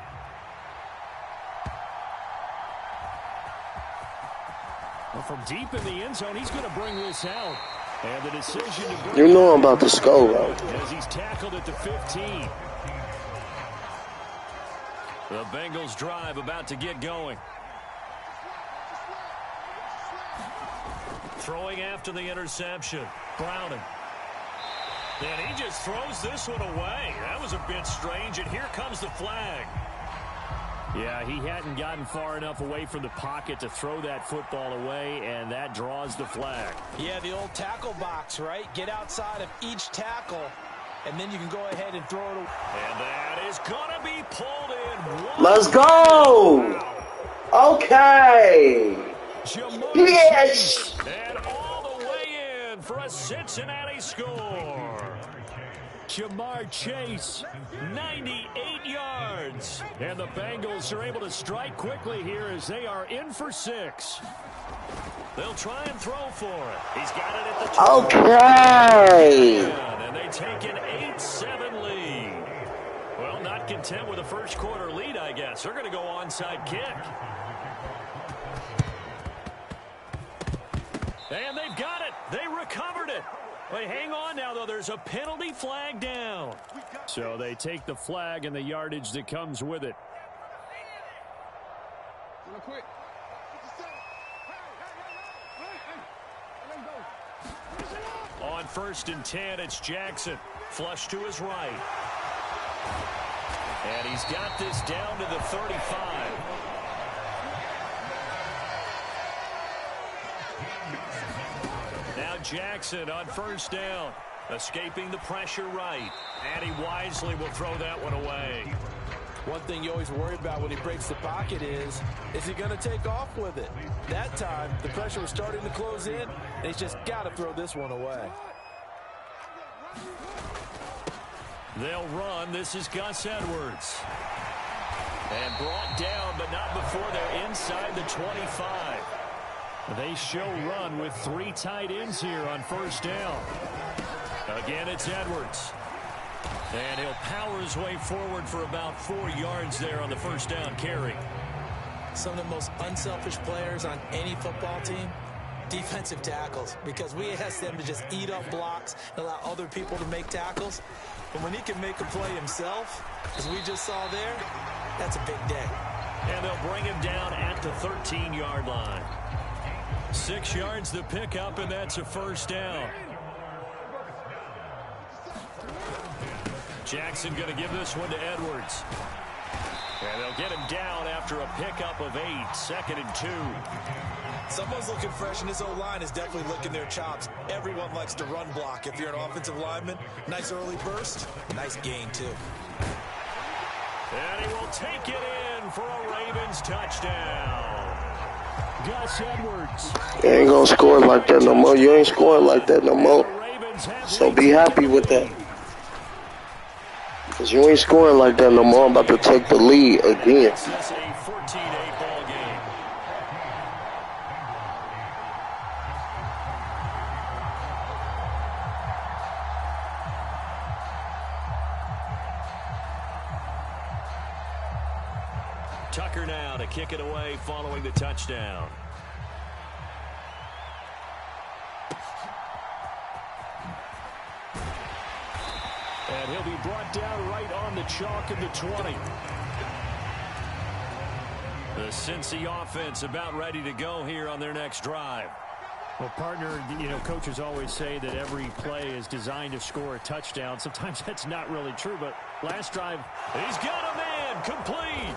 S1: Well, from deep in the end zone, he's going to bring this out. And the decision to bring
S4: You know I'm about to score, right?
S1: as he's tackled at the 15.
S2: The Bengals drive about to get going. Throwing after the interception, Browning. And he just throws this one away. That was a bit strange, and here comes the flag.
S1: Yeah, he hadn't gotten far enough away from the pocket to throw that football away, and that draws the flag.
S3: Yeah, the old tackle box, right? Get outside of each tackle, and then you can go ahead and throw it away.
S2: And that is going to be pulled in.
S4: Let's go! Okay! Yes!
S2: And all the way in for a Cincinnati score.
S1: Jamar Chase, 98 yards. And the Bengals are able to strike quickly here as they are in for 6.
S2: They'll try and throw for it. He's got it at the 20.
S4: Okay!
S2: And they take an 8-7 lead. Well, not content with a first quarter lead, I guess. They're going to go onside kick. And they've got it. They recovered it. Wait, hang on now, though. There's a penalty flag down.
S1: So they take the flag and the yardage that comes with it.
S5: Real quick.
S2: On 1st and 10, it's Jackson. Flush to his right. And he's got this down to the 35. Now Jackson on 1st down. Escaping the pressure right. And he wisely will throw that one away.
S3: One thing you always worry about when he breaks the pocket is he going to take off with it? That time, the pressure was starting to close in, and he's just got to throw this one away.
S2: They'll run. This is Gus Edwards. And brought down, but not before they're inside the 25. They show run with 3 tight ends here on first down. Again, it's Edwards. And he'll power his way forward for about 4 yards there on the first down carry.
S3: Some of the most unselfish players on any football team, defensive tackles, because we ask them to just eat up blocks and allow other people to make tackles. But when he can make a play himself, as we just saw there, that's a big day.
S2: And they'll bring him down at the 13-yard line. 6 yards the pickup, and that's a first down. Jackson going to give this one to Edwards. And they'll get him down after a pickup of 8, 2nd and 2.
S3: Someone's looking fresh, and this O-line is definitely licking their chops. Everyone likes to run block. If you're an offensive lineman, nice early burst, nice gain, too.
S2: And he will take it in for a Ravens touchdown. Gus Edwards.
S4: You ain't gonna score like that no more. You ain't scoring like that no more. So be happy with that. Because you ain't scoring like that no more. I'm about to take the lead again.
S2: This is a 14-8 ball game. Tucker now to kick it away following the touchdown. And he'll be brought down right on the chalk of the 20. The Cincy offense about ready to go here on their next drive.
S1: Well, partner, you know, coaches always say that every play is designed to score a touchdown. Sometimes that's not really true, but last drive,
S2: he's got a man complete.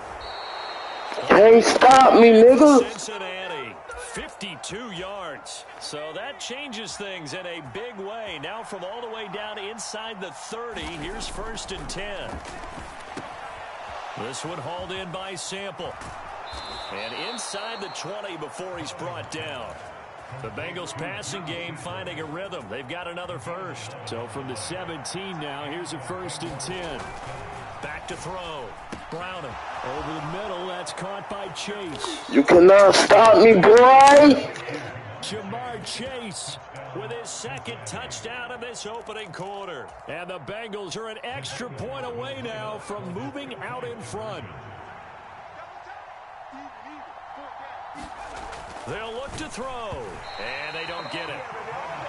S4: Can't stop me, nigga.
S2: Cincinnati, 52 yards. So that changes things in a big way. Now from all the way down inside the 30, here's 1st and 10. This one hauled in by Sample. And inside the 20 before he's brought down. The Bengals passing game finding a rhythm. They've got another first.
S1: So from the 17 now, here's a 1st and 10.
S2: Back to throw. Browning.
S1: Over the middle, that's caught by Chase.
S4: You cannot stop me, boy.
S1: Jamar Chase
S2: with his 2nd touchdown of this opening quarter.
S1: And the Bengals are an extra point away now from moving out in front.
S2: They'll look to throw, and they don't get it.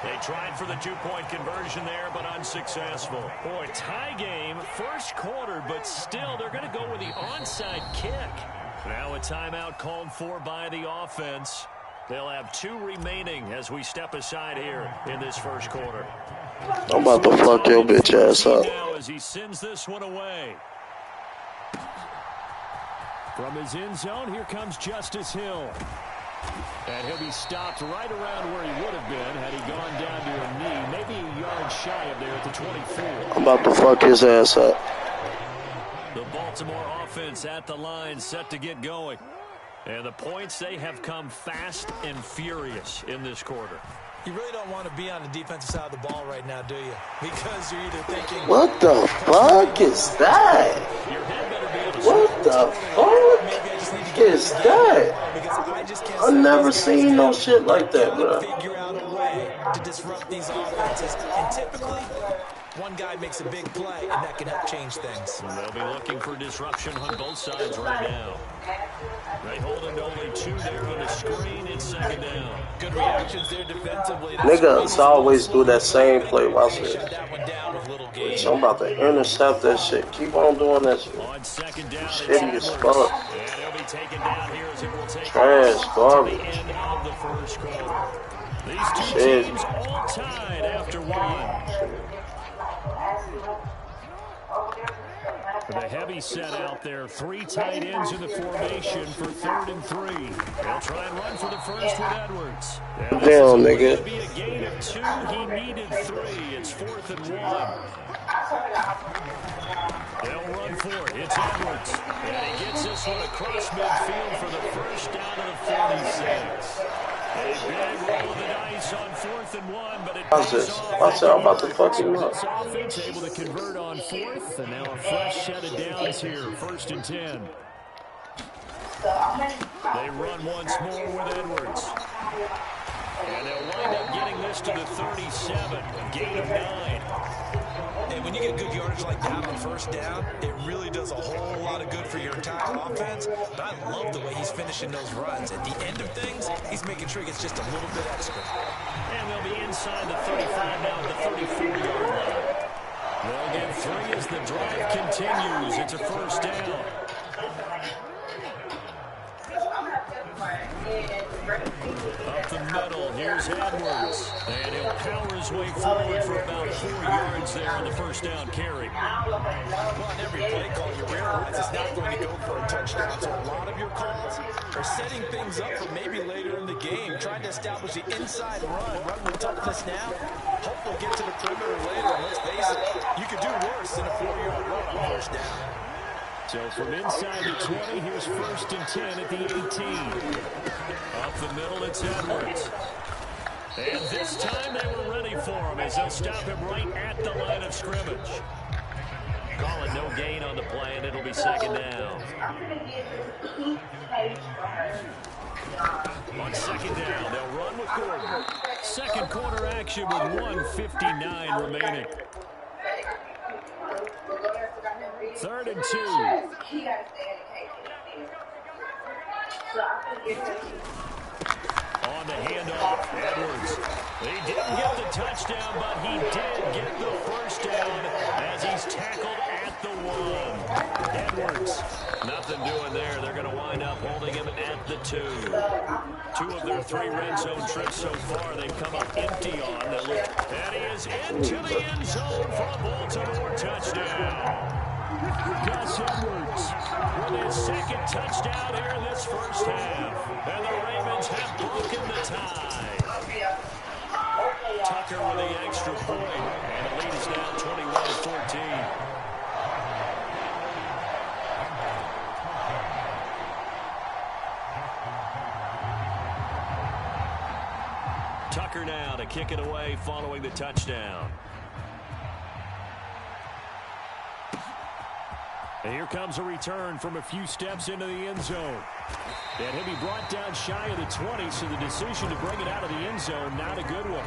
S2: They tried for the 2-point conversion there, but unsuccessful. Boy, tie game, first quarter, but still they're going to go with the onside kick. Now a timeout called for by the offense. They'll have 2 remaining as we step aside here in this first quarter.
S4: I'm about to fuck your bitch ass up.
S2: Now as he sends this one away.
S1: From his end zone, here comes Justice Hill. And he'll be stopped right around where he would have been had he gone down to a knee, maybe a yard shy of there at the 24.
S4: I'm about to fuck his ass up.
S2: The Baltimore offense at the line set to get going. And the points, they have come fast and furious in this quarter.
S3: You really don't want to be on the defensive side of the ball right now, do you? Because you're either thinking...
S4: What the fuck is that?
S2: Your head better be able to...
S4: What the fuck is that? I've never seen no shit like that, bro.
S3: Figure out a way to disrupt these offenses. And typically, one guy makes a big play, and that can help change things.
S2: They'll be looking for disruption on both sides right now. They hold him to only 2 there on the screen. It's 2nd down.
S3: Good reactions there defensively.
S4: Niggas always do that same play. Watch this.
S3: That one down with little gain.
S4: So I'm about to intercept that shit. Keep on doing that shit.
S2: On 2nd down,
S4: Shitty as fuck.
S2: and he'll be taken down here as it will take
S4: Trash, garbage.
S2: the end of the first quarter. These 2
S4: Shit.
S2: teams all tied after 1. The heavy set out there. 3 tight ends in the formation for 3rd and 3. They'll try and run for the first with Edwards.
S4: Damn, nigga.
S2: It'll be a gain of 2. He needed 3. It's 4th and 1. They'll run for it. It's Edwards. And he gets this one across midfield for the first down of the 46. A big roll of the dice chance on 4th and 1, but it
S4: Watch
S2: pays
S4: this.
S2: off.
S4: Watch it. I'm about to fuck him up.
S1: This offense able to convert on 4th, and now a fresh set of downs here, 1st and 10. They run once more with Edwards. And they'll wind up getting this to the 37, a gain of 9.
S3: And when you get good yardage like that on 1st down, it really does a whole lot of good for your entire offense. But I love the way he's finishing those runs. At the end of things, he's making sure he gets just a little bit extra.
S2: And they'll be inside the 35 now at the 34-yard line. They'll get 3 as the drive continues. It's a 1st down. Up the middle, here's Edwards. And he'll power his way forward for about 4 yards there on the 1st down carry.
S3: Well, on every play call, you realize it's not going to go for a touchdown. So a lot of your calls are setting things up for maybe later in the game, trying to establish the inside run with toughness now. Hope we'll get to the perimeter later. And let's face it, you could do worse than a 4-yard run on 1st down.
S1: So from inside the 20, here's 1st and 10 at the 18.
S2: Up the middle, it's Edwards. And this time they were ready for him as they'll stop him right at the line of scrimmage. Calling no gain on the play, and it'll be 2nd down. On 2nd down, they'll run with Gordon. 2nd quarter action with 1:59 remaining. 3rd and 2. On the handoff, Edwards. He didn't get the touchdown, but he did get the 1st down as he's tackled at the 1. Edwards, nothing doing there. They're going to wind up holding him at the 2. 2 of their 3 red zone trips so far, they've come up empty on. And he is into the end zone for a Baltimore touchdown. Gus Edwards with his 2nd touchdown here in this 1st half. And the Ravens have broken the tie. Tucker with the extra point. And the lead is now 21-14. Tucker now to kick it away following the touchdown.
S1: And here comes a return from a few steps into the end zone. And he'll be brought down shy of the 20, so the decision to bring it out of the end zone, not a good one.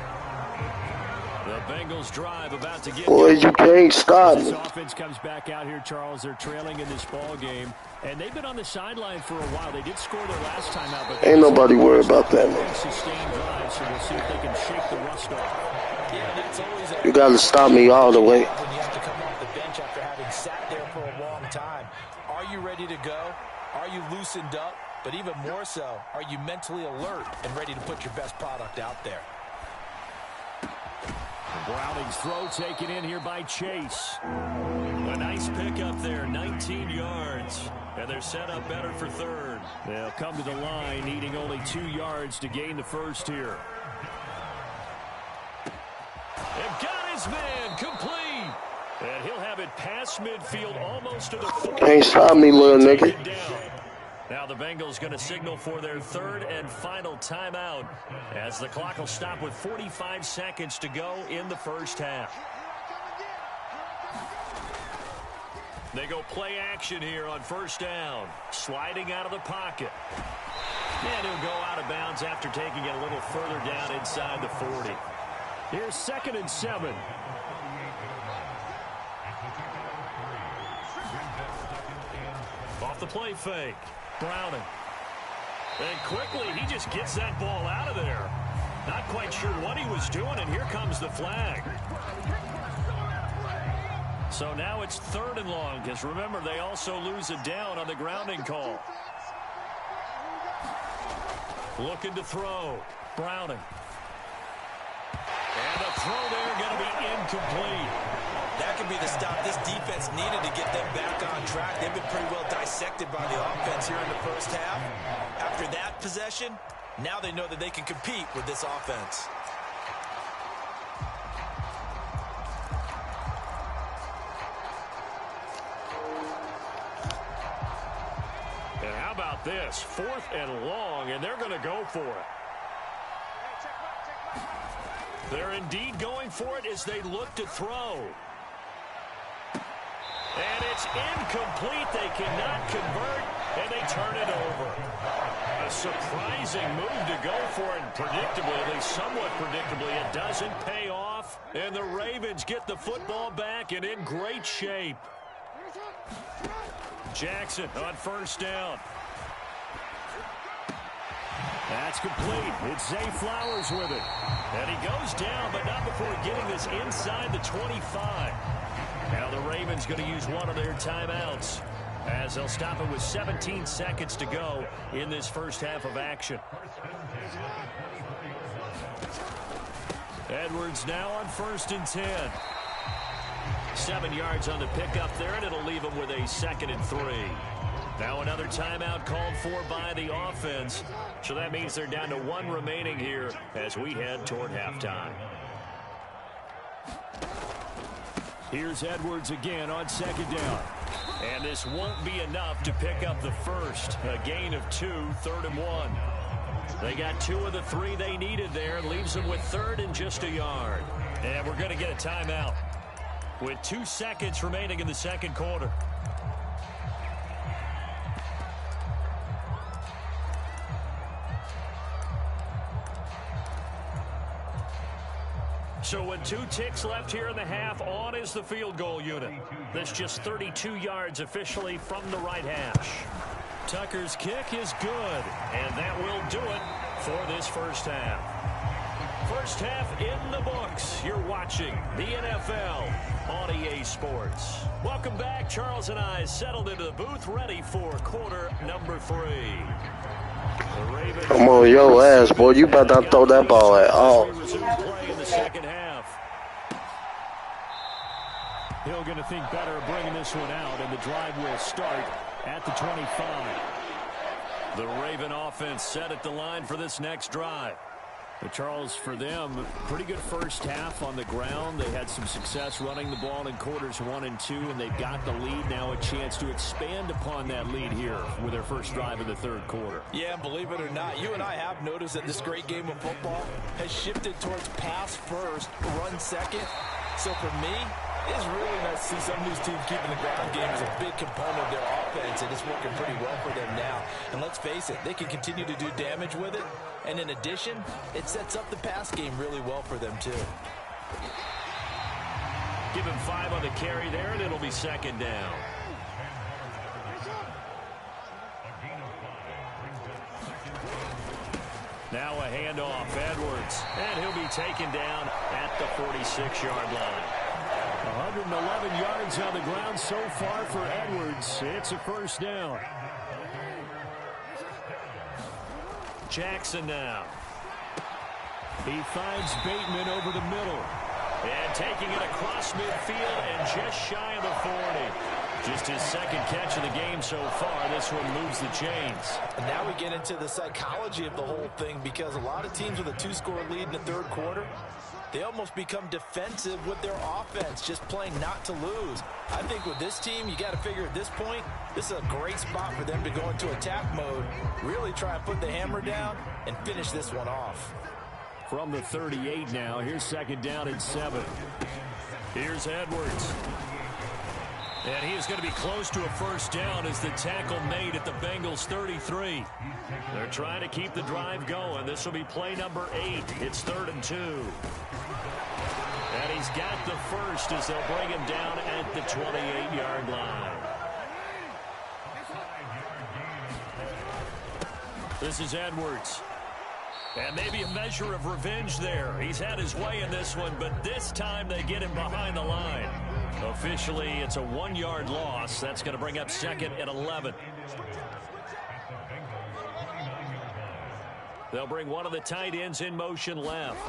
S2: The Bengals drive about to get...
S4: Boy, you can't stop
S1: This
S4: me.
S1: offense comes back out here, Charles. They're trailing in this ball game. And they've been on the sideline for a while. They did score their last time out. But
S4: Ain't nobody worried about that, man.
S1: Sustained drive, so we'll see if they can shake the rust off.
S3: Yeah, that's always
S4: You got to stop me all the way.
S3: when you have to come off the bench after having sat there for a long time. Are you ready to go? Are you loosened up? But even more so, are you mentally alert and ready to put your best product out there?
S1: Browning's throw taken in here by Chase.
S2: A nice pickup there, 19 yards. And they're set up better for 3rd.
S1: They'll come to the line, needing only 2 yards to gain the 1st here.
S2: They've got his man complete. And he'll have it past midfield almost to the 40.
S4: Can't stop me, little nigga.
S2: Now the Bengals going to signal for their 3rd and final timeout as the clock will stop with 45 seconds to go in the 1st half. They go play action here on 1st down. Sliding out of the pocket. And he'll go out of bounds after taking it a little further down inside the 40.
S1: Here's 2nd and 7.
S2: Off the play fake. Browning. And quickly, he just gets that ball out of there. Not quite sure what he was doing, and here comes the flag. So now it's 3rd and long, because remember, they also lose a down on the grounding call. Looking to throw. Browning. And the throw there going to be incomplete.
S3: That could be the stop this defense needed to get them back on track. They've been pretty well dissected by the offense here in the 1st half. After that possession, now they know that they can compete with this offense.
S2: And how about this? 4th and long, and they're going to go for it. They're indeed going for it as they look to throw. And it's incomplete. They cannot convert, and they turn it over. A surprising move to go for it. Predictably, at least somewhat predictably, it doesn't pay off. And the Ravens get the football back and in great shape. Jackson on first down. That's complete. It's Zay Flowers with it. And he goes down, but not before getting this inside the 25. Now the Ravens going to use one of their timeouts as they'll stop it with 17 seconds to go in this first half of action. Edwards now on 1st and 10. 7 yards on the pickup there, and it'll leave him with a 2nd and 3. Now another timeout called for by the offense. So that means they're down to 1 remaining here as we head toward halftime.
S1: Here's Edwards again on 2nd down.
S2: And this won't be enough to pick up the first. A gain of 2, 3rd and 1. They got 2 of the 3 they needed there. Leaves them with 3rd and just a yard. And we're going to get a timeout with 2 seconds remaining in the second quarter. So with 2 ticks left here in the half, on is the field goal unit. That's just 32 yards officially from the right hash. Tucker's kick is good, and that will do it for this first half. First half in the books. You're watching the NFL on EA Sports. Welcome back. Charles and I settled into the booth, ready for quarter number 3.
S4: Come on, your ass, boy. You better not throw that ball at all.
S2: Second half.
S1: Hill going to think better of bringing this one out, and the drive will start at the 25.
S2: The Raven offense set at the line for this next drive.
S1: But Charles, for them, pretty good first half on the ground. They had some success running the ball in quarters 1 and 2, and they've got the lead now, a chance to expand upon that lead here with their first drive in the 3rd quarter.
S3: Yeah, believe it or not, you and I have noticed that this great game of football has shifted towards pass first, run second. So for me, it's really nice to see some of these teams keeping the ground game as a big component of their offense, and it's working pretty well for them now. And let's face it, they can continue to do damage with it. And in addition, it sets up the pass game really well for them, too.
S2: Give him 5 on the carry there, and it'll be 2nd down. Now a handoff, Edwards. And he'll be taken down at the 46-yard line.
S1: 111 yards on the ground so far for Edwards. It's a first down.
S2: Jackson now.
S1: He finds Bateman over the middle.
S2: And taking it across midfield and just shy of the 40. Just his 2nd catch of the game so far. This one moves the chains.
S3: And now we get into the psychology of the whole thing, because a lot of teams with a 2-score lead in the 3rd quarter, they almost become defensive with their offense, just playing not to lose. I think with this team, you got to figure at this point, this is a great spot for them to go into attack mode, really try and put the hammer down and finish this one off.
S1: From the 38 now, here's 2nd down and 7.
S2: Here's Edwards. And he is going to be close to a first down as the tackle made at the Bengals 33. They're trying to keep the drive going. This will be play number 8. It's 3rd and 2. And he's got the first as they'll bring him down at the 28-yard line. This is Edwards. And maybe a measure of revenge there. He's had his way in this one, but this time they get him behind the line. Officially, it's a 1-yard loss. That's going to bring up 2nd and 11. They'll bring one of the tight ends in motion left.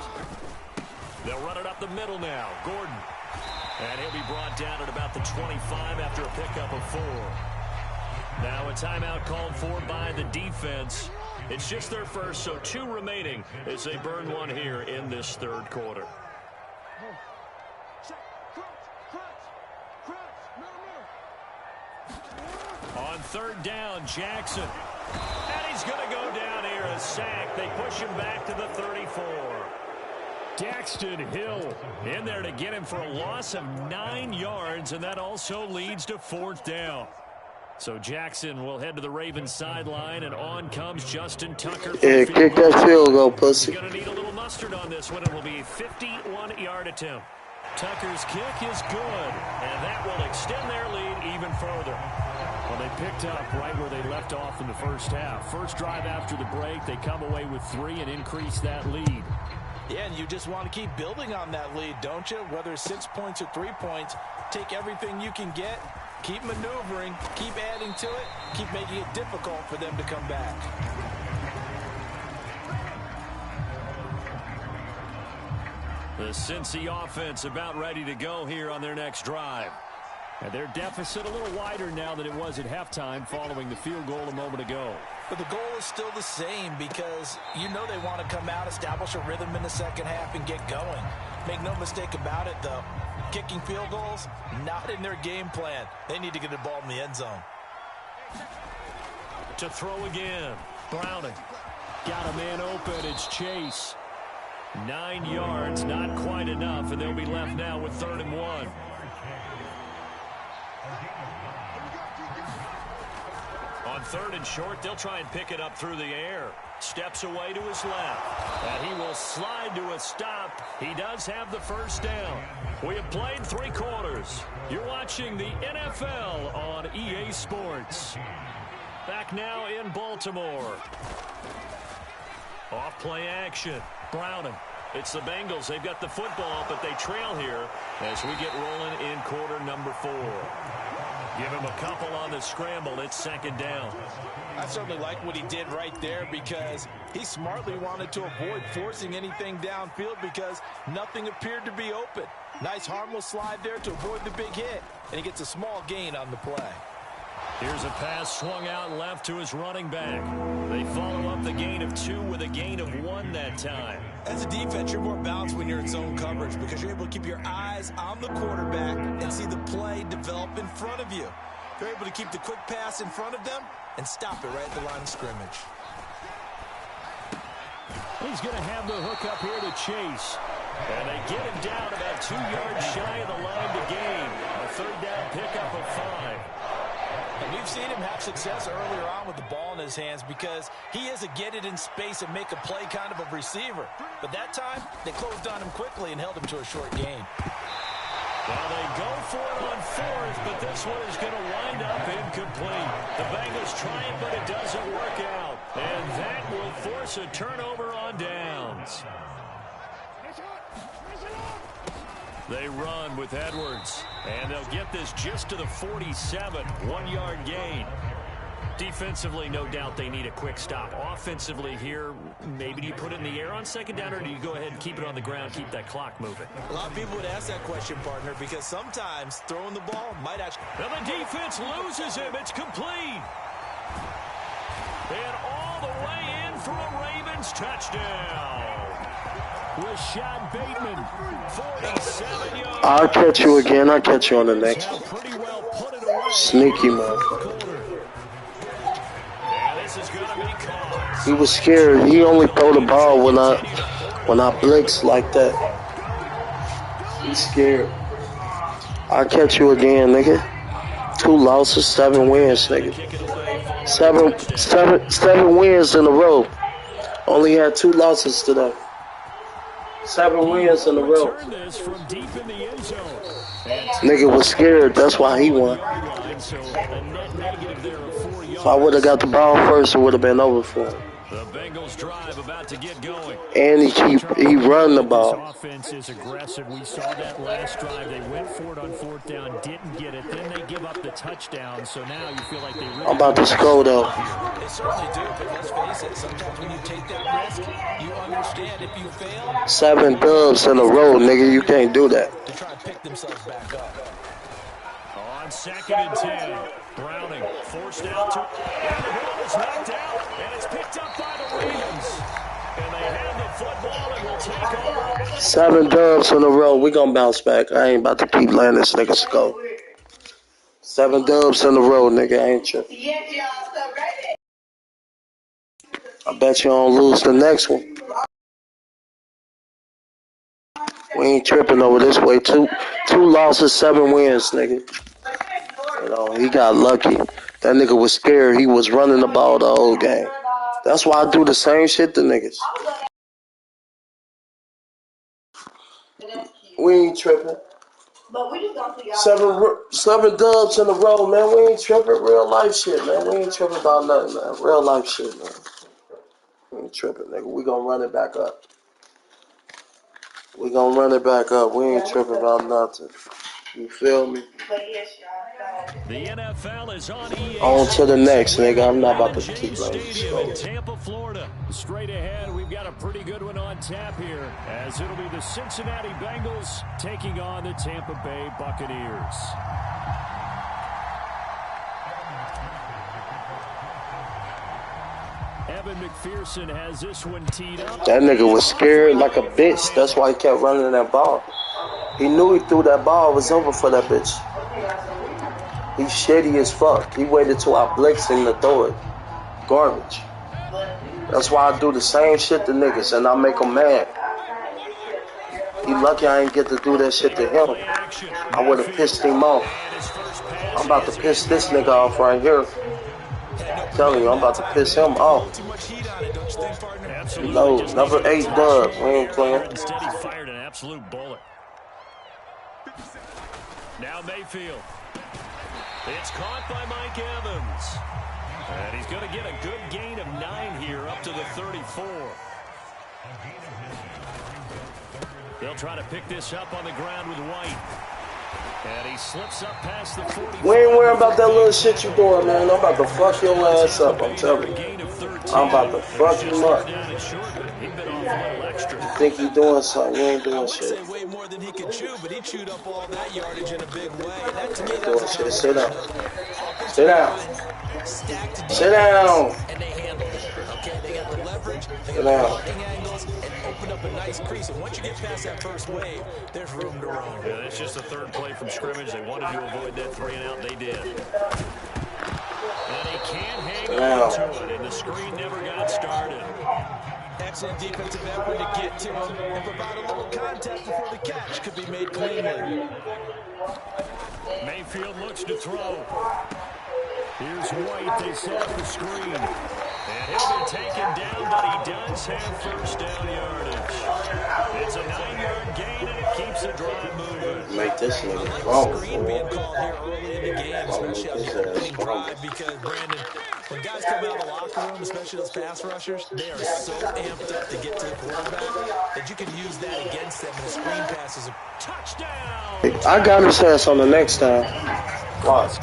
S2: They'll run it up the middle now. Gordon. And he'll be brought down at about the 25 after a pickup of 4. Now a timeout called for by the defense. It's just their first, so 2 remaining as they burn one here in this 3rd quarter. On 3rd down, Jackson. And he's going to go down here, a sack. They push him back to the 34. Daxton Hill in there to get him for a loss of 9 yards, and that also leads to 4th down. So Jackson will head to the Ravens sideline, and on comes Justin Tucker.
S4: Yeah, kick that field goal, pussy.
S2: Going to need a little mustard on this one. It will be a 51-yard attempt. Tucker's kick is good, and that will extend their lead even further. Well, they picked up right where they left off in the first half. First drive after the break, they come away with 3 and increase that lead.
S3: Yeah, and you just want to keep building on that lead, don't you? Whether it's 6 points or 3 points, take everything you can get, keep maneuvering, keep adding to it, keep making it difficult for them to come back.
S2: The Cincy offense about ready to go here on their next drive. And their deficit a little wider now than it was at halftime following the field goal a moment ago.
S3: But the goal is still the same because you know they want to come out, establish a rhythm in the second half, and get going. Make no mistake about it, though. Kicking field goals, not in their game plan. They need to get the ball in the end zone.
S2: To throw again. Browning. Got a man open. It's Chase. 9 yards, not quite enough, and they'll be left now with 3rd and 1. On 3rd and short, they'll try and pick it up through the air. Steps away to his left. And he will slide to a stop. He does have the first down. We have played 3 quarters. You're watching the NFL on EA Sports. Back now in Baltimore. Off play action. Browning. It's the Bengals. They've got the football, but they trail here as we get rolling in quarter number 4. Give him a couple on the scramble. It's 2nd down.
S3: I certainly like what he did right there because he smartly wanted to avoid forcing anything downfield because nothing appeared to be open. Nice harmless slide there to avoid the big hit, and he gets a small gain on the play.
S2: Here's a pass swung out left to his running back. They follow up the gain of 2 with a gain of 1 that time.
S3: As a defense, you're more balanced when you're in zone coverage because you're able to keep your eyes on the quarterback and see the play develop in front of you. You're able to keep the quick pass in front of them and stop it right at the line of scrimmage.
S2: He's going to have the hook up here to Chase. And they get him down about 2 yards shy of the line to gain. A 3rd down pickup of 5.
S3: And we've seen him have success earlier on with the ball in his hands because he is a get it in space and make a play kind of a receiver. But that time, they closed on him quickly and held him to a short gain.
S2: Well, they go for it on 4th, but this one is going to wind up incomplete. The Bengals try it, but it doesn't work out. And that will force a turnover on downs. They run with Edwards, and they'll get this just to the 47, 1-yard gain. Defensively, no doubt they need a quick stop. Offensively here, maybe do you put it in the air on 2nd down, or do you go ahead and keep it on the ground, keep that clock moving?
S3: A lot of people would ask that question, partner, because sometimes throwing the ball might actually...
S2: Now the defense loses him. It's complete. And all the way in for a Ravens touchdown. Rashad Bateman, 47 yards.
S4: I'll catch you again. I'll catch you on the next one. Sneaky motherfucker. He was scared. He only throw the ball when I blitz like that. He's scared. I'll catch you again, nigga. 2 losses, 7 wins, nigga. 7 wins in a row. Only had 2 losses today. 7 wins in a row. Nigga was scared. That's why he won. If I would have got the ball first, it would have been over for him.
S2: The Bengals drive about to get going.
S4: And he run the ball.
S2: This offense is aggressive. We saw that last drive. They went for it on 4th down, didn't get it. Then they give up the touchdown. So now you feel like they really...
S4: I'm about to score, though.
S3: They certainly do, but let's face it. Sometimes when you take that risk, you understand if you fail...
S4: 7 dubs in a row, nigga. You can't do that.
S3: To try and pick themselves back up.
S2: On 2nd and 10, Browning forced out to... And the ball is knocked out, and it's picked up by the Ravens. And they have the football and will take over.
S4: 7 dubs in a row. We gonna bounce back. I ain't about to keep letting this nigga score. 7 dubs in a row, nigga. I ain't tripping. I bet you don't lose the next one. We ain't tripping over this way. Two losses, 7 wins, nigga. You know, he got lucky. That nigga was scared. He was running the ball the whole game. That's why I do the same shit to niggas. We ain't tripping. Seven dubs in a row, man. We ain't tripping. Real life shit, man. We ain't tripping about nothing, man. Real life shit, man. We ain't tripping, nigga. We gonna run it back up. We gonna run it back up. We ain't tripping about nothing. You feel me?
S2: The NFL is on EA.
S4: On to the next, nigga. I'm not about to keep letting you
S2: Stadium
S4: slow.
S2: in Tampa, Florida. Straight ahead, we've got a pretty good one on tap here, as it'll be the Cincinnati Bengals taking on the Tampa Bay Buccaneers. Evan McPherson has this one teed up.
S4: That nigga was scared like a bitch. That's why he kept running that ball. He knew he threw that ball. It was over for that bitch. He's shitty as fuck. He waited till I blitzed him to throw it. Garbage. That's why I do the same shit to niggas and I make them mad. He lucky I ain't get to do that shit to him. I would have pissed him off. I'm about to piss this nigga off right here. I'm telling you, I'm about to piss him off. No, number 8 dub. We ain't playing.
S2: Instead, he fired an absolute bullet. Now Mayfield. It's caught by Mike Evans. And he's going to get a good gain of 9 here up to the 34. They'll try to pick this up on the ground with White. And he slips up past the 40.
S4: We ain't worrying about that little shit you doing, man. I'm about to fuck your ass up, I'm telling you. I'm about to fuck him up. You think he doing something? You ain't doing shit.
S3: Way more than he could chew, but he chewed up all that yardage in a big way. That to me,
S4: You ain't doing shit. Sit down. Sit down. Sit down.
S3: And they handled it. Okay, they got the leverage, they
S4: Sit
S3: got the
S4: down.
S3: blocking angles, and opened up a nice crease. And once you get past that first wave, there's room to roam.
S2: Yeah, that's just the third play from scrimmage. They wanted to avoid that 3-and-out. They did. And he can't hang on to it, and the screen never got started.
S3: Excellent defensive effort to get to him and provide a little contact before the catch could be made cleanly.
S2: Mayfield looks to throw. Here's White. They set up the screen. And he'll be taken down, but he does have first down yardage. It's a 9-yard gain, and it keeps the drive moving.
S4: Make this nigga wrong.
S3: Screen being called here early in the game, especially on the opening drive, because, Brandon, when guys come out of the locker room, especially those pass rushers, they are so amped up to get to the quarterback that you can use that against them, and the screen pass is a
S2: Touchdown!
S4: I got his ass on the next time. Watch.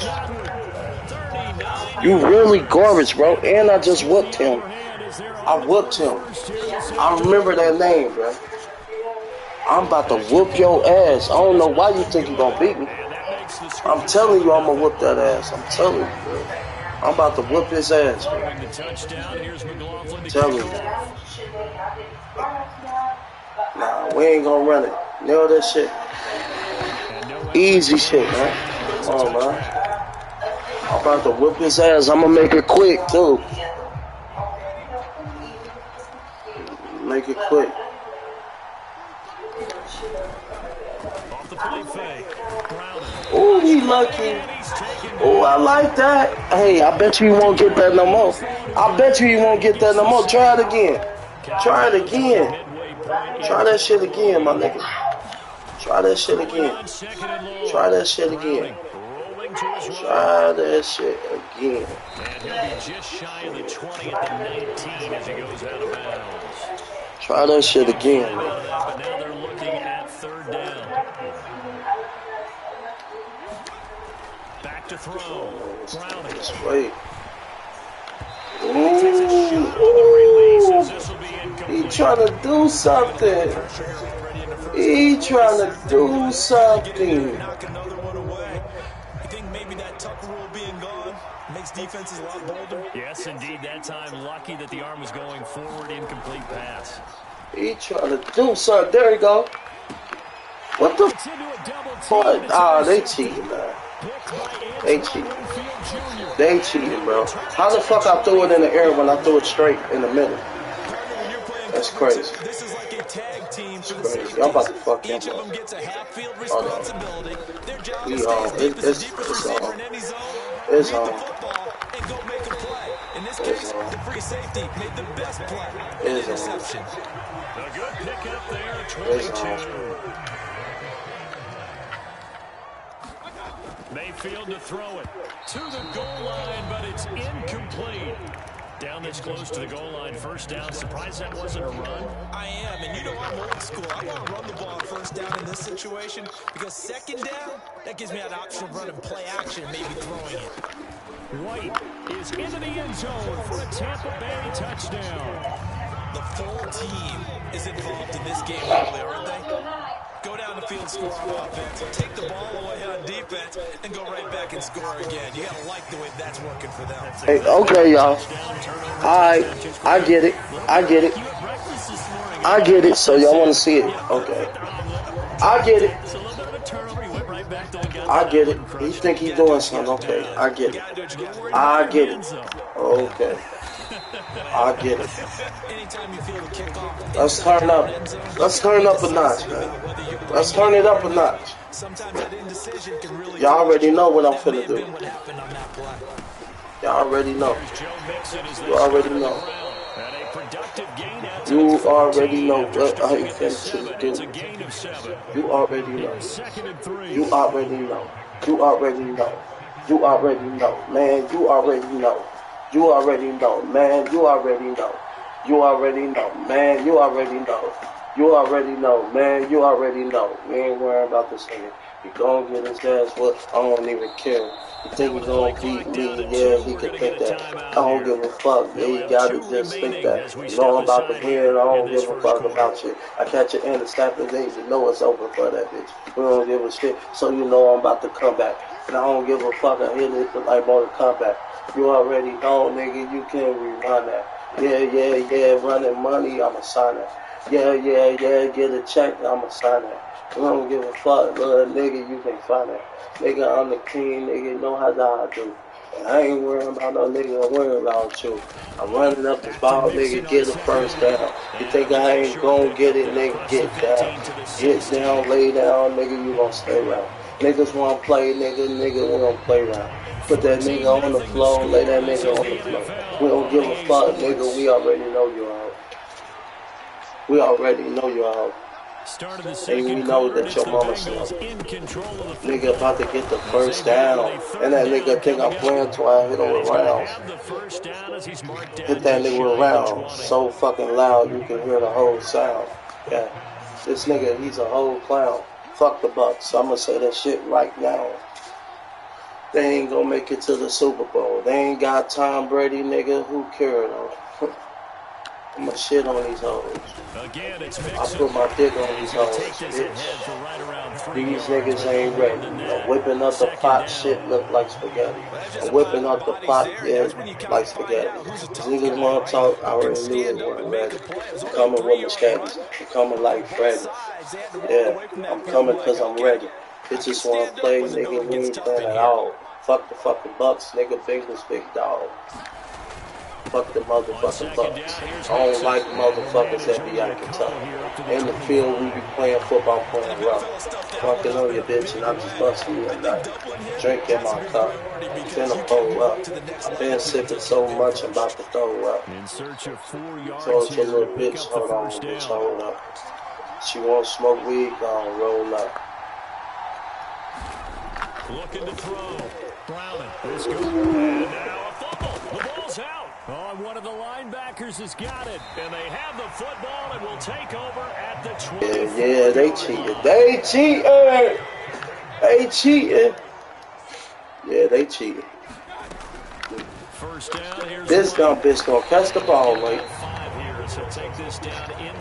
S4: You really garbage, bro. And I just whooped him. I whooped him. I remember that name, bro. I'm about to whoop your ass. I don't know why you think you gonna beat me. I'm telling you I'm gonna whoop that ass. I'm telling you, bro. I'm about to whoop his ass, bro. I'm telling you. Nah, we ain't gonna run it. Nail that shit. Easy shit, man. Come on, man. I'm about to whip his ass. I'm gonna make it quick, too. Make it quick. Oh, he lucky. Oh, I like that. Hey, I bet you won't get that no more. I bet you won't get that no more. Try it again. Try it again. Try that shit again, my nigga. Try that shit again. Try that shit again. Try that shit again.
S2: And he'll be just shy of the 20 at the 19 as he goes out of bounds.
S4: Try that shit again, man.
S2: But now they're looking at third down. Back to throw. Browning.
S4: Wait. He trying to do something. He trying to do something.
S3: Defense is a lot bolder.
S2: Yes, indeed. That time, lucky that the arm was going forward. Incomplete pass.
S4: He trying to do something. There you go. What the fuck? Ah, they cheating, man. They cheating. They cheating, bro. How the fuck I threw it in the air when I threw it straight in the middle? That That's crazy.
S3: This is like a tag team for the
S4: Crazy.
S3: safeties.
S4: I'm about to fuck him
S3: Each of
S4: up.
S3: them gets a half-field
S4: Hold on.
S3: responsibility. Their job
S4: We
S3: is to stay as deep as the deepest
S4: it's
S3: receiver
S4: on.
S3: in any zone,
S4: It's
S3: read the
S4: on.
S3: football, and go make a play. In this
S4: It's
S3: case,
S4: on.
S3: the free safety made the best play, an
S4: It's on.
S3: interception.
S2: A good pickup there,
S4: It's
S2: 22. Mayfield to throw it to the goal line, but it's incomplete. Down this close to the goal line, first down. Surprised that wasn't a run.
S3: I am, and you know I'm old school. I want to run the ball on first down in this situation because second down, that gives me that option of running play action, maybe throwing it.
S2: White is into the end zone for a Tampa Bay touchdown.
S3: The full team is involved in this game early, aren't they? Go down the field, score on offense, take the ball away on defense, and go right back and score again. You got to like the way that's working for them.
S4: Hey, okay, y'all. I get it. I get it. I get it. So y'all want to see it? Okay. I get it. I get it. You think he's doing something? Okay. I get it. I get it. Okay. I get it. Let's turn up. Let's turn up a notch, man. Let's turn it up a notch. Y'all already know what I'm finna do. Y'all already know. You already know. You already know what I intend to do. You already know. You already know. You already know. You already know. Man, you already know. You already know. Man, you already know. You already know. Man, you already know. You already know. Man, you already know. We ain't worrying about this nigga. He gon' get his ass whooped. I don't even care. You think he gon' beat me? Yeah, he can think that. I don't give a fuck. Yeah, you gotta just think that. You know I'm about to win. I don't give a fuck about you. I catch an interception, then you know it's over for that bitch. We don't give a shit. So you know I'm about to come back. And I don't give a fuck. I hit it like Mortal Kombat. You already know, nigga. You can't rerun that. Yeah. Running money, I'ma sign it. Yeah. Get a check, I'ma sign it. I don't give a fuck, little nigga, you can find it. Nigga, I'm the king, nigga, know how I do. And I ain't worrying about no nigga, I'm worrying about you. I'm running up this ball, nigga, get a first down. You think I ain't gon' get it, nigga, get down. Get down, lay down, nigga, you gon' stay around. Niggas wanna play, nigga, we don't play around. Put that nigga on the floor, lay that nigga on the floor. We don't give a fuck, nigga, we already know you out. We already know you out. And we know that your mama slow. Nigga about to get the first down. And that nigga think I'm playing till I hit him with rounds. Hit that nigga with rounds so fucking loud you can hear the whole sound. Yeah. This nigga, he's a whole clown. Fuck the Bucks. I'ma say that shit right now. They ain't gonna make it to the Super Bowl. They ain't got Tom Brady, nigga. Who cares though? I'ma shit on these hoes. I put my dick on these hoes, bitch. These niggas ain't ready. Whipping up the pot, shit look like spaghetti. Whipping up the pot, yeah, like spaghetti. These niggas wanna talk, I already knew they weren't ready. I'm coming with machetes. I'm coming like Freddy. Yeah, I'm coming cause I'm ready. Bitches wanna play, nigga, we ain't playing at all. Fuck the fucking Bucks, nigga, Bengals, big dog. Fuck the motherfucking Bucks. I don't like motherfuckers that be out of Kentucky. In the field, we be playing football, playing rough. Fucking on your bitch, and I'm just busting you at night. Drink in my cup. Finna pull up. I've been sipping so much, I'm about to throw up. So it's a little bitch, hold on, bitch, hold up. She won't smoke weed, gonna roll up.
S2: Looking to throw. Browning. This goes. And now a fumble. The ball's out. Oh, and one of the linebackers has got it. And they have the football and will take over at the 20.
S4: Yeah, they cheated. They cheated. They cheated. Yeah, they cheated.
S2: First down. Here's
S4: this dumb bitch gonna catch the ball late.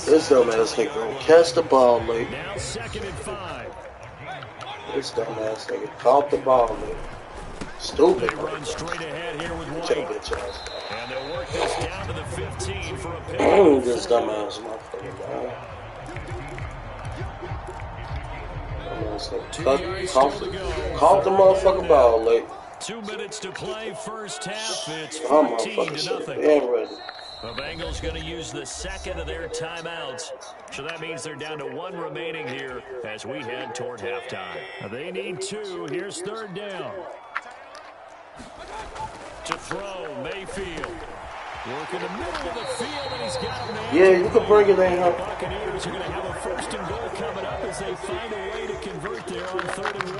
S4: This dumb ass nigga gonna catch the ball late.
S2: Now 2nd and 5.
S4: This dumb ass nigga caught the ball late. Stupid.
S2: Run straight ahead here with White.
S4: Check bitch ass.
S2: And they'll work this down to the 15 for a pick.
S4: This dumb ass motherfucker, man. Caught the motherfucking ball late.
S2: 2 minutes to play, first half. It's
S4: I'm
S2: 14
S4: motherfucking
S2: to
S4: shit.
S2: nothing.
S4: They ain't ready.
S2: The Bengals going to use the second of their timeouts. So that means they're down to one remaining here as we head toward halftime.
S1: They need two. Here's third down. To throw, Mayfield. Work in the middle of the field, and he's got him there.
S4: Yeah, you can bring it in.
S1: The Buccaneers are going to have a first and goal coming up as they find a way to convert there on 3rd and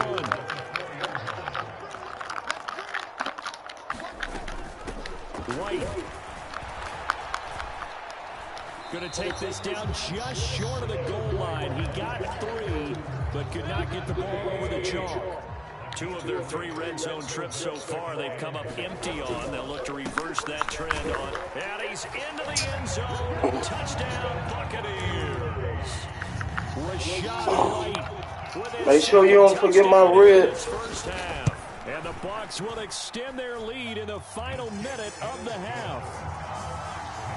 S1: 1. White. Going to take this down just short of the goal line. He got 3, but could not get the ball over the chalk.
S2: 2 of their 3 red zone trips so far they've come up empty on. They'll look to reverse that trend on. And he's into the end zone. Touchdown, Buccaneers.
S1: Rashad White.
S4: Make sure you don't forget my ribs.
S1: First half. And the Bucs will extend their lead in the final minute of the half.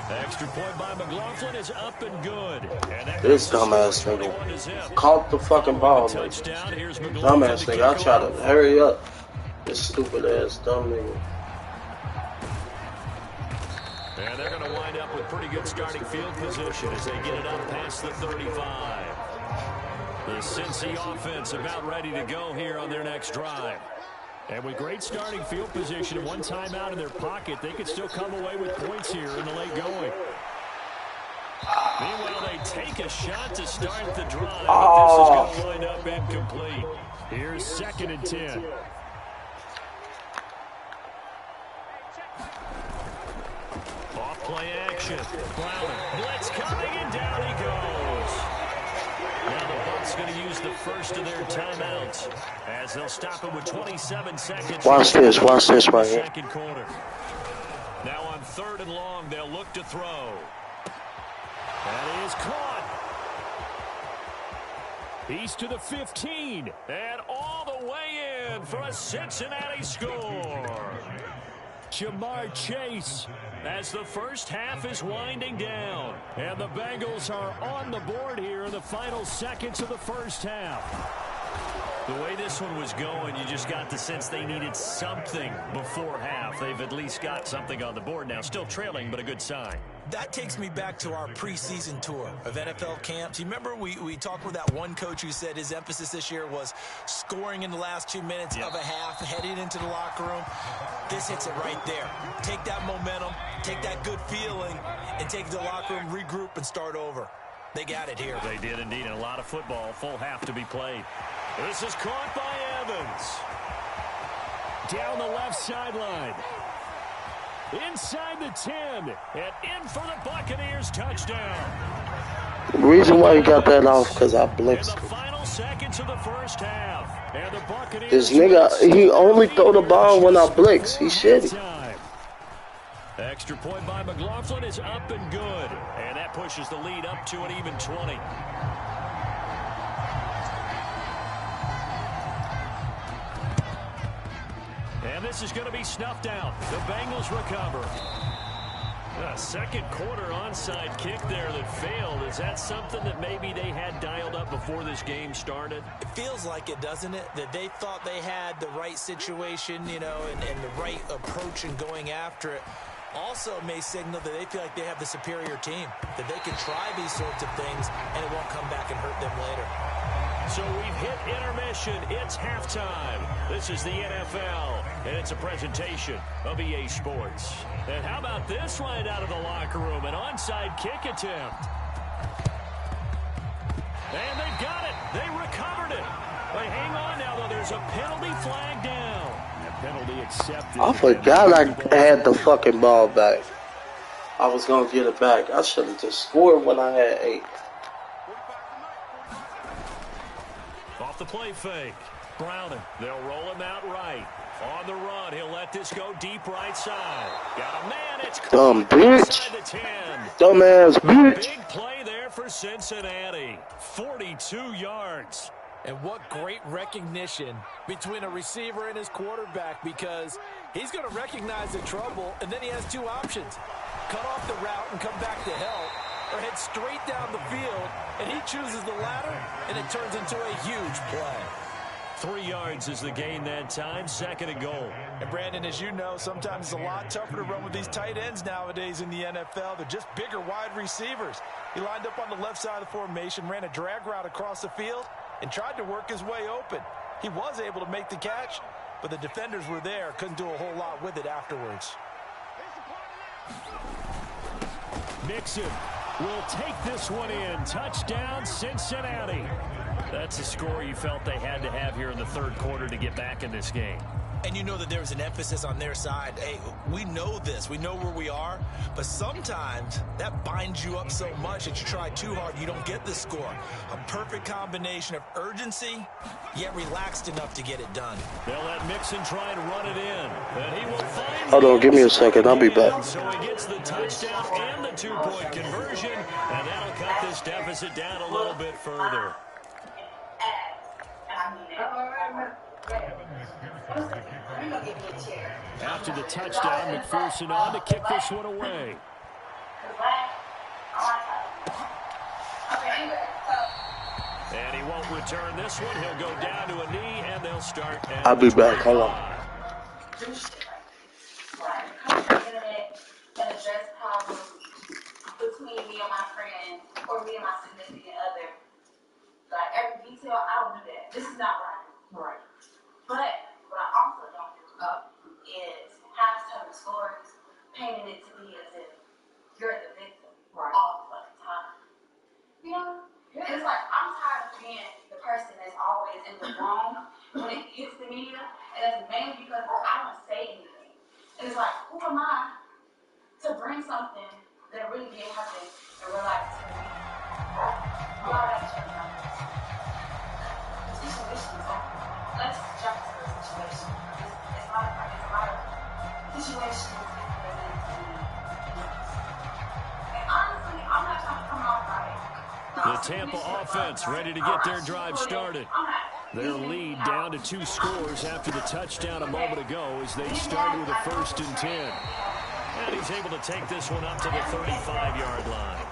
S1: Extra point by McLaughlin is up and good. And
S4: This dumbass nigga caught the fucking ball. Dumbass nigga, I try to hurry up. This stupid ass dumb nigga.
S2: And they're going to wind up with pretty good starting field position as they get it up past the 35. The Cincy offense about ready to go here on their next drive.
S1: And with great starting field position and one timeout in their pocket, they could still come away with points here in the late going.
S2: Meanwhile, they take a shot to start the drive, but this is going to wind up incomplete.
S1: Here's 2nd and 10.
S2: Off-play action. Browning. Blitz coming, and down he goes. Now the Bucs going to use the first of their timeouts as they'll stop it with 27 seconds.
S4: Watch this right here.
S2: Second quarter. Now on 3rd and long, they'll look to throw.
S1: That is caught. He's to the 15.
S2: And all the way in for a Cincinnati score.
S1: Jamar Chase as the first half is winding down. And the Bengals are on the board here in the final seconds of the first half.
S2: The way this one was going, you just got the sense they needed something before half. They've at least got something on the board now. Still trailing, but a good sign.
S3: That takes me back to our preseason tour of NFL camps. You remember we talked with that one coach who said his emphasis this year was scoring in the last 2 minutes of a half, heading into the locker room. This hits it right there. Take that momentum, take that good feeling, and take it to the locker room, regroup, and start over. They got it here.
S2: They did indeed, and a lot of football, full half to be played.
S1: This is caught by Evans. Down the left sideline. Inside the 10. And in for the Buccaneers touchdown.
S4: The reason why he got that off because I blitzed
S1: In the final seconds of the first half. And the Buccaneers.
S4: This nigga, he only throw the ball when I blitz. He shitty.
S1: Extra point by McLaughlin is up and good.
S2: And that pushes the lead up to an even 20.
S1: And this is going to be snuffed out. The Bengals recover.
S2: A second quarter onside kick there that failed. Is that something that maybe they had dialed up before this game started?
S3: It feels like it, doesn't it? That they thought they had the right situation, you know, and the right approach in going after it. Also may signal that they feel like they have the superior team, that they can try these sorts of things and it won't come back and hurt them later.
S1: So we've hit intermission. It's halftime. This is the NFL, and it's a presentation of EA Sports. And how about this right out of the locker room? An onside kick attempt. And they've got it. They recovered it. They hang on now, though. There's a penalty flag down. A penalty accepted.
S4: I forgot I had the fucking ball back. I was going to get it back. I should have just scored when I had 8.
S1: Off the play fake. Browning. They'll roll him out right. On the run, he'll let this go deep right side. Got a man. It's
S4: Dumb bitch.
S1: inside the 10.
S4: Dumbass bitch.
S1: Big play there for Cincinnati. 42 yards.
S3: And what great recognition between a receiver and his quarterback, because he's going to recognize the trouble, and then he has 2 options. Cut off the route and come back to help, or head straight down the field, and he chooses the latter, and it turns into a huge play.
S2: 3 yards is the gain that time, 2nd and goal.
S3: And Brandon, as you know, sometimes it's a lot tougher to run with these tight ends nowadays in the NFL. They're just bigger wide receivers. He lined up on the left side of the formation, ran a drag route across the field, and tried to work his way open. He was able to make the catch, but the defenders were there, couldn't do a whole lot with it afterwards.
S1: Mixon will take this one in. Touchdown, Cincinnati.
S2: That's a score you felt they had to have here in the 3rd quarter to get back in this game.
S3: And you know that there was an emphasis on their side. Hey, we know this. We know where we are. But sometimes that binds you up so much that you try too hard, you don't get the score. A perfect combination of urgency, yet relaxed enough to get it done.
S2: They'll let Mixon try and run it in. And he will find
S4: Hold on, give me a second. I'll be back.
S2: So he gets the touchdown and the 2-point conversion. And that'll cut this deficit down a little bit further.
S1: After the touchdown, McPherson on to kick this one away.
S2: And he won't return this one. He'll go down to a knee, and they'll start.
S4: I'll be back. Hold on.
S6: Between me and my friend, or me and my significant other, like every detail, I don't do that. This is not right. Right. But what I also don't do is have certain stories painting it to be as if you're the victim all the fucking time. You know? Yeah. It's like I'm tired of being the person that's always in the wrong when it hits the media, and that's mainly because I don't say anything. And it's like, who am I to bring something that really didn't happen in real life to me? A lot of that shit. Let's jump to the situation. It's a lot of situations. And honestly, I'm not trying to come off right.
S1: The Tampa offense ready to get their drive started. Their lead down to 2 scores after the touchdown a moment ago as they start with a 1st and 10.
S2: And he's able to take this one up to the 35-yard line.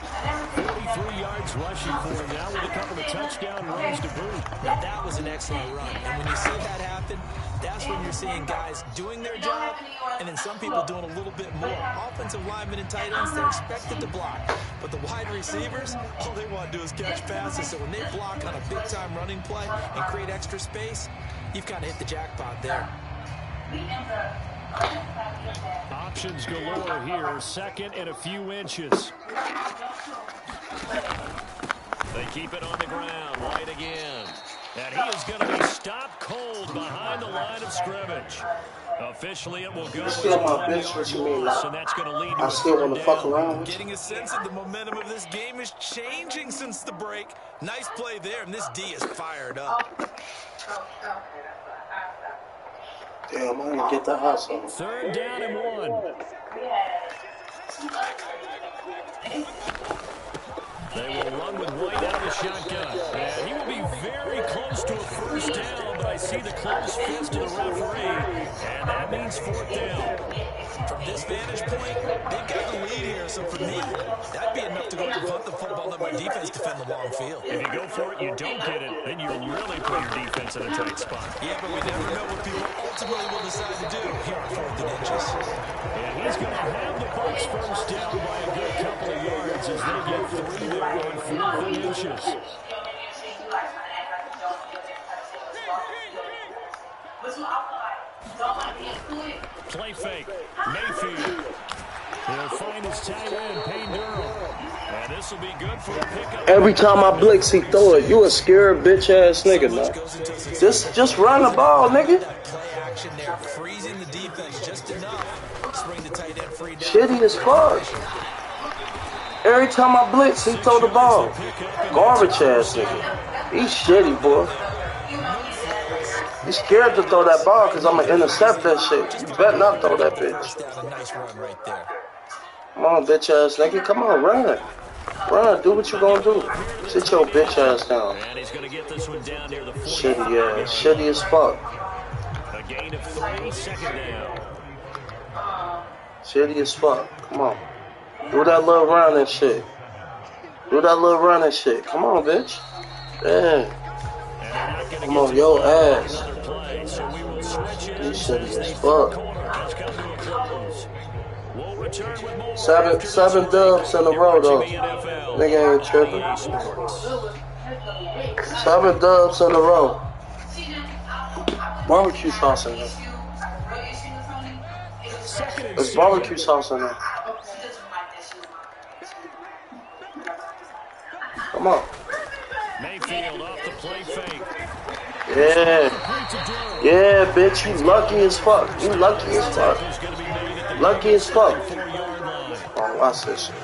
S1: 43 yards rushing for him now with a couple of touchdown runs to boot.
S3: Now that was an excellent run. And when you see that happen, that's when you're seeing guys doing their job and then some people doing a little bit more. Offensive linemen and tight ends, they're expected to block. But the wide receivers, all they want to do is catch passes. So when they block on a big-time running play and create extra space, you've kind of hit the jackpot there.
S1: Options galore here. 2nd and a few inches.
S2: They keep it on the ground. Right again. And he is going to be stopped cold behind the line of scrimmage. Officially, it will go as a 1-yard loss, and that's going to lead to
S4: I still want to fuck around with you.
S3: Getting a sense that the momentum of this game is changing since the break. Nice play there, and this D is fired up.
S4: Damn, I didn't get the house on.
S1: 3rd down and 1.
S2: They will run with White out of the shotgun. And he will be very close to a 1st down, but I see the closed fist of the referee, and that means 4th down.
S3: From this vantage point, they've got the lead here, so for me, that'd be enough to go punt the football, let my defense defend the long field.
S2: If you go for it, you don't get it, then you really put your defense in a tight spot.
S3: Yeah, but we never know what people ultimately will decide to do here on 4th and inches.
S1: And he's going to have the Bucs 1st down by a good couple of yards as they get 3 there on 4th and inches.
S2: Play fake. Mayfield.
S1: He'll find his tight end, Payne Durham.
S2: And this will be good for a pickup.
S4: Every time I blitz, he throw it. You a scared bitch ass nigga, man. Just run the ball, nigga.
S3: Play action there, freezing the defense just enough. Swing the tight end free down.
S4: Shitty as fuck. Every time I blitz, he throw the ball. Garbage ass nigga. He's shitty, boy. He's scared to throw that ball because I'm going to intercept that shit. You better not throw that bitch.
S3: Nice run right there.
S4: Come on, bitch ass nigga. Come on, run. Run, do what you gonna do. Sit your bitch ass down.
S2: And he's gonna get this one down near the 40.
S4: Shitty ass. Shitty as fuck.
S2: A gain of 3, 2nd down.
S4: Shitty as fuck. Come on. Do that little run and shit. Do that little run and shit. Come on, bitch. Yeah. Come on, yo ass.
S2: So we will switch it.
S4: This shit is fuck.
S2: Has come to a close. We'll return with more
S4: Seven dubs in a row though. Nigga ain't tripping. 7 dubs in a row. Barbecue sauce in there. There's barbecue sauce in there. Come on.
S2: Mayfield off the play fake.
S4: Yeah. Yeah, bitch, you lucky as fuck. You lucky as fuck. Lucky as fuck. Oh, watch this shit.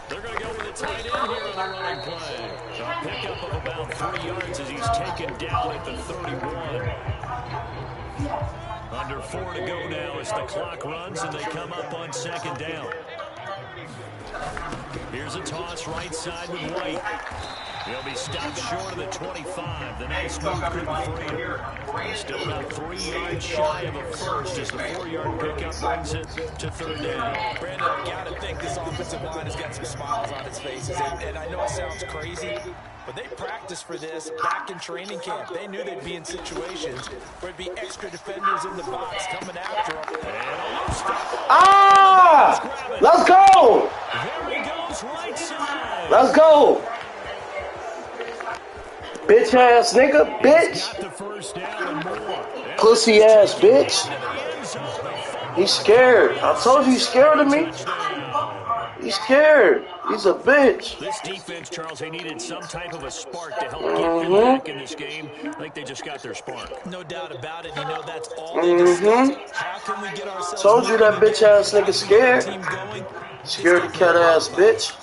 S2: They're going to go with a tight end here on the running play. A pickup of about 3 yards as he's taken down at the 31. Under 4 to go now as the clock runs and they come up on 2nd down. Here's a toss right side with White. He'll be stopped short of the 25. The nice move couldn't free him. Still about 3 yards shy of a first as the 4-yard pickup brings it to 3rd down.
S3: Brandon, I gotta think this offensive line has got some smiles on its faces. And I know it sounds crazy, but they practiced for this back in training camp. They knew they'd be in situations where it'd be extra defenders in the box coming after them.
S4: Ah! Let's go!
S2: There he goes right side.
S4: Let's go! Bitch ass nigga, bitch.
S2: Got the first down and more.
S4: Pussy ass bitch. He's scared. I told you he's scared of me. He's scared. He's a bitch.
S2: This defense, Charles, they needed some type of a spark to help get them back in this game. I think they just got their spark.
S3: No doubt about it. You know, that's all they discussed. How can we get ourselves...
S4: Told you that bitch ass nigga scared. Scared the cat ass bitch.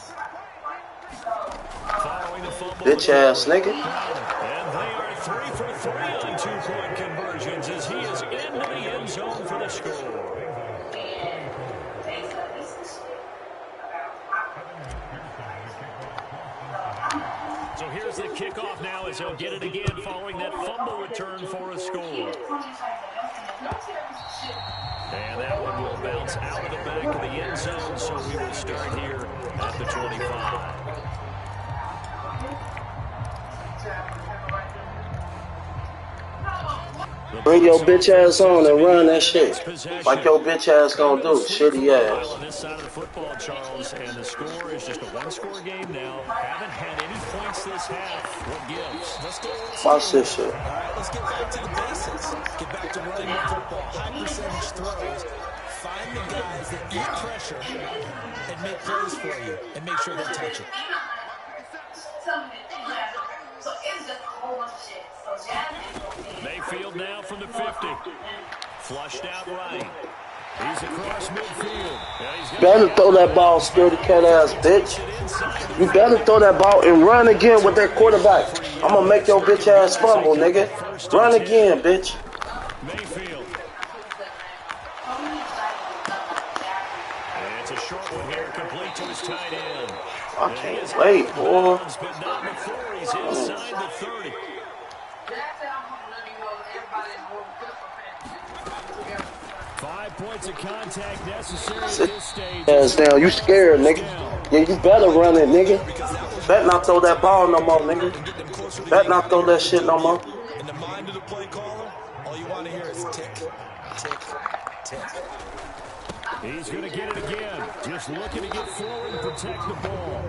S4: Bitch ass nigga.
S2: And they are 3 for 3 on 2-point conversions as he is into the end zone for the score. So here's the kickoff now as he'll get it again following that fumble return for a score. And that one will bounce out of the back of the end zone, so we will start here at the 25.
S4: Bring your bitch ass on and run that shit. Like your bitch ass gonna do. Shitty ass.
S2: On this side of the football, Charles, and the score is just a one-score game now. Haven't had any points this half. What gives? Let's go.
S4: Watch this shit.
S3: All right, let's get back to the basics. Get back to running the football. High percentage throws. Find the guys that eat pressure and make plays for you and make sure they touch it.
S6: So it's just a whole bunch of shit.
S2: Mayfield now from the 50. Flushed out right. He's across midfield.
S4: You better throw that ball, scaredy cat ass bitch. You better throw that ball and run again with that quarterback. I'm gonna make your bitch ass fumble, nigga. Run again, bitch.
S2: Mayfield. And it's a short one here, complete to his tight end.
S4: I can't wait, boy.
S2: But not before he's inside the 30. 5 points of contact necessary at this stage.
S4: Ass down, you scared, nigga. Yeah, you better run it, nigga. Better not throw that ball no more, nigga. Better not throw that shit no more.
S3: In the mind of the play caller, all you want to hear is tick, tick, tick.
S2: He's going to get it again. Just looking to get forward and protect the ball.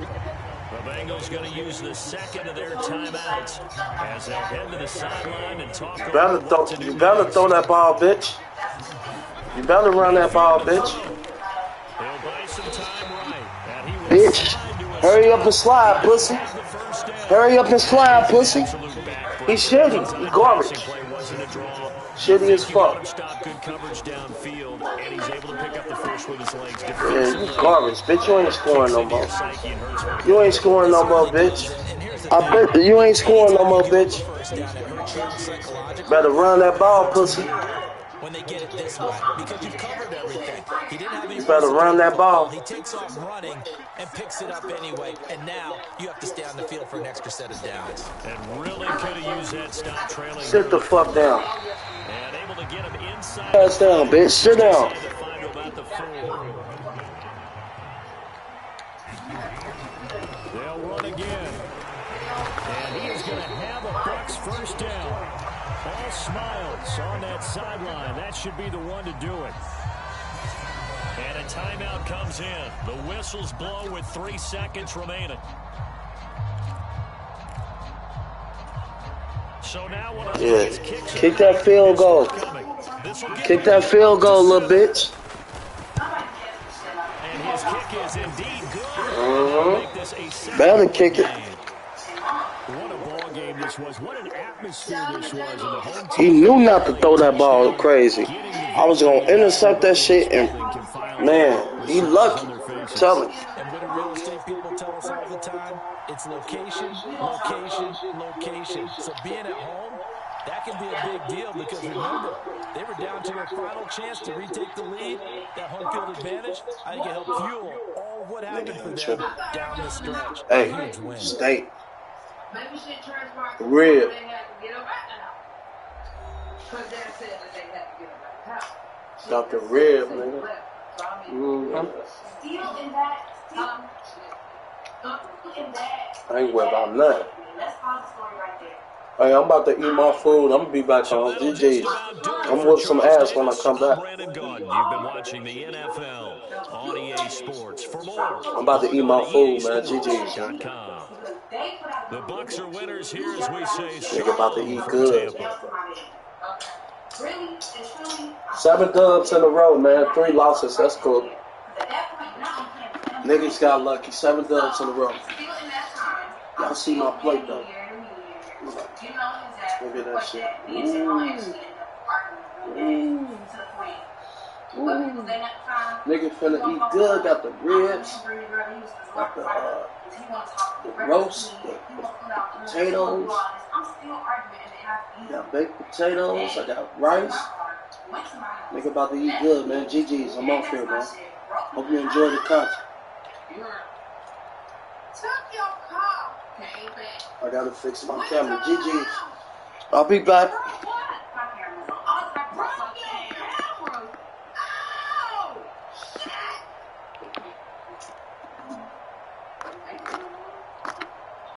S2: The Bengals going to use the second of their timeouts as they head to the sideline and talk about what to do.
S4: You better throw that ball, bitch. You better run that ball, bitch.
S2: He'll buy some time right. And he will
S4: Bitch, hurry up and slide, pussy. Hurry up and slide, pussy. He's shitty. He's garbage. Shitty as fuck.
S2: Stop good coverage downfield, and he's able to pick up the first with his legs.
S4: Yeah, you garbage, bitch. You ain't scoring no more. You ain't scoring no more, bitch. I bet you ain't scoring no more, bitch. Better run that ball, pussy.
S3: When they get it this way, because you've covered everything. He didn't have any.
S4: You better run that ball.
S3: He takes off running and picks it up anyway. And now you have to stay on the field for an extra set of downs.
S2: And really could have used that stop trailing.
S4: Sit the fuck down.
S2: And able to get him inside.
S4: Pass down, bitch. Sit down.
S2: They'll run again.
S1: And he is going to have a Bucs first down. All smiles on that sideline. That should be the one to do it. And a timeout comes in. The whistles blow with 3 seconds remaining. So now
S4: kick that field goal. Kick that field goal, little bitch.
S1: And his kick is indeed good.
S4: Better kick it.
S1: What a ball game this was. What an atmosphere this was in the home team.
S4: He knew not to throw that ball crazy. I was going to intercept that shit, and, man, he lucky. Tell him.
S3: And what do real estate people tell us all the time? It's location, location, location. So being at home, that can be a big deal because, remember, they were down to their final chance to retake the lead. That home field advantage, I think it helped fuel all what happened for them down the stretch.
S4: Hey, State. Real. Got the rib, man. I ain't worried about nothing. Hey, I'm about to eat my food. I'm gonna be back on GG's. I'm with some ass when I come back.
S1: You've been watching the NFL on EA Sports. For more,
S4: I'm about to eat my food, man. GG's.
S1: The Bucs are winners here, as we say.
S4: Nigga about to eat good. 7 dubs in a row, man. 3 losses. That's cool. Niggas got lucky. 7 dubs in a row. Y'all see my plate, though. Look at that shit. Nigga finna eat good. Got the ribs. Got the roast. The potatoes. Got baked potatoes. I got rice. Nigga about to eat good, man. GG's. I'm off here, man. Hope you enjoy the content. I gotta fix my camera. GG's. I'll be back.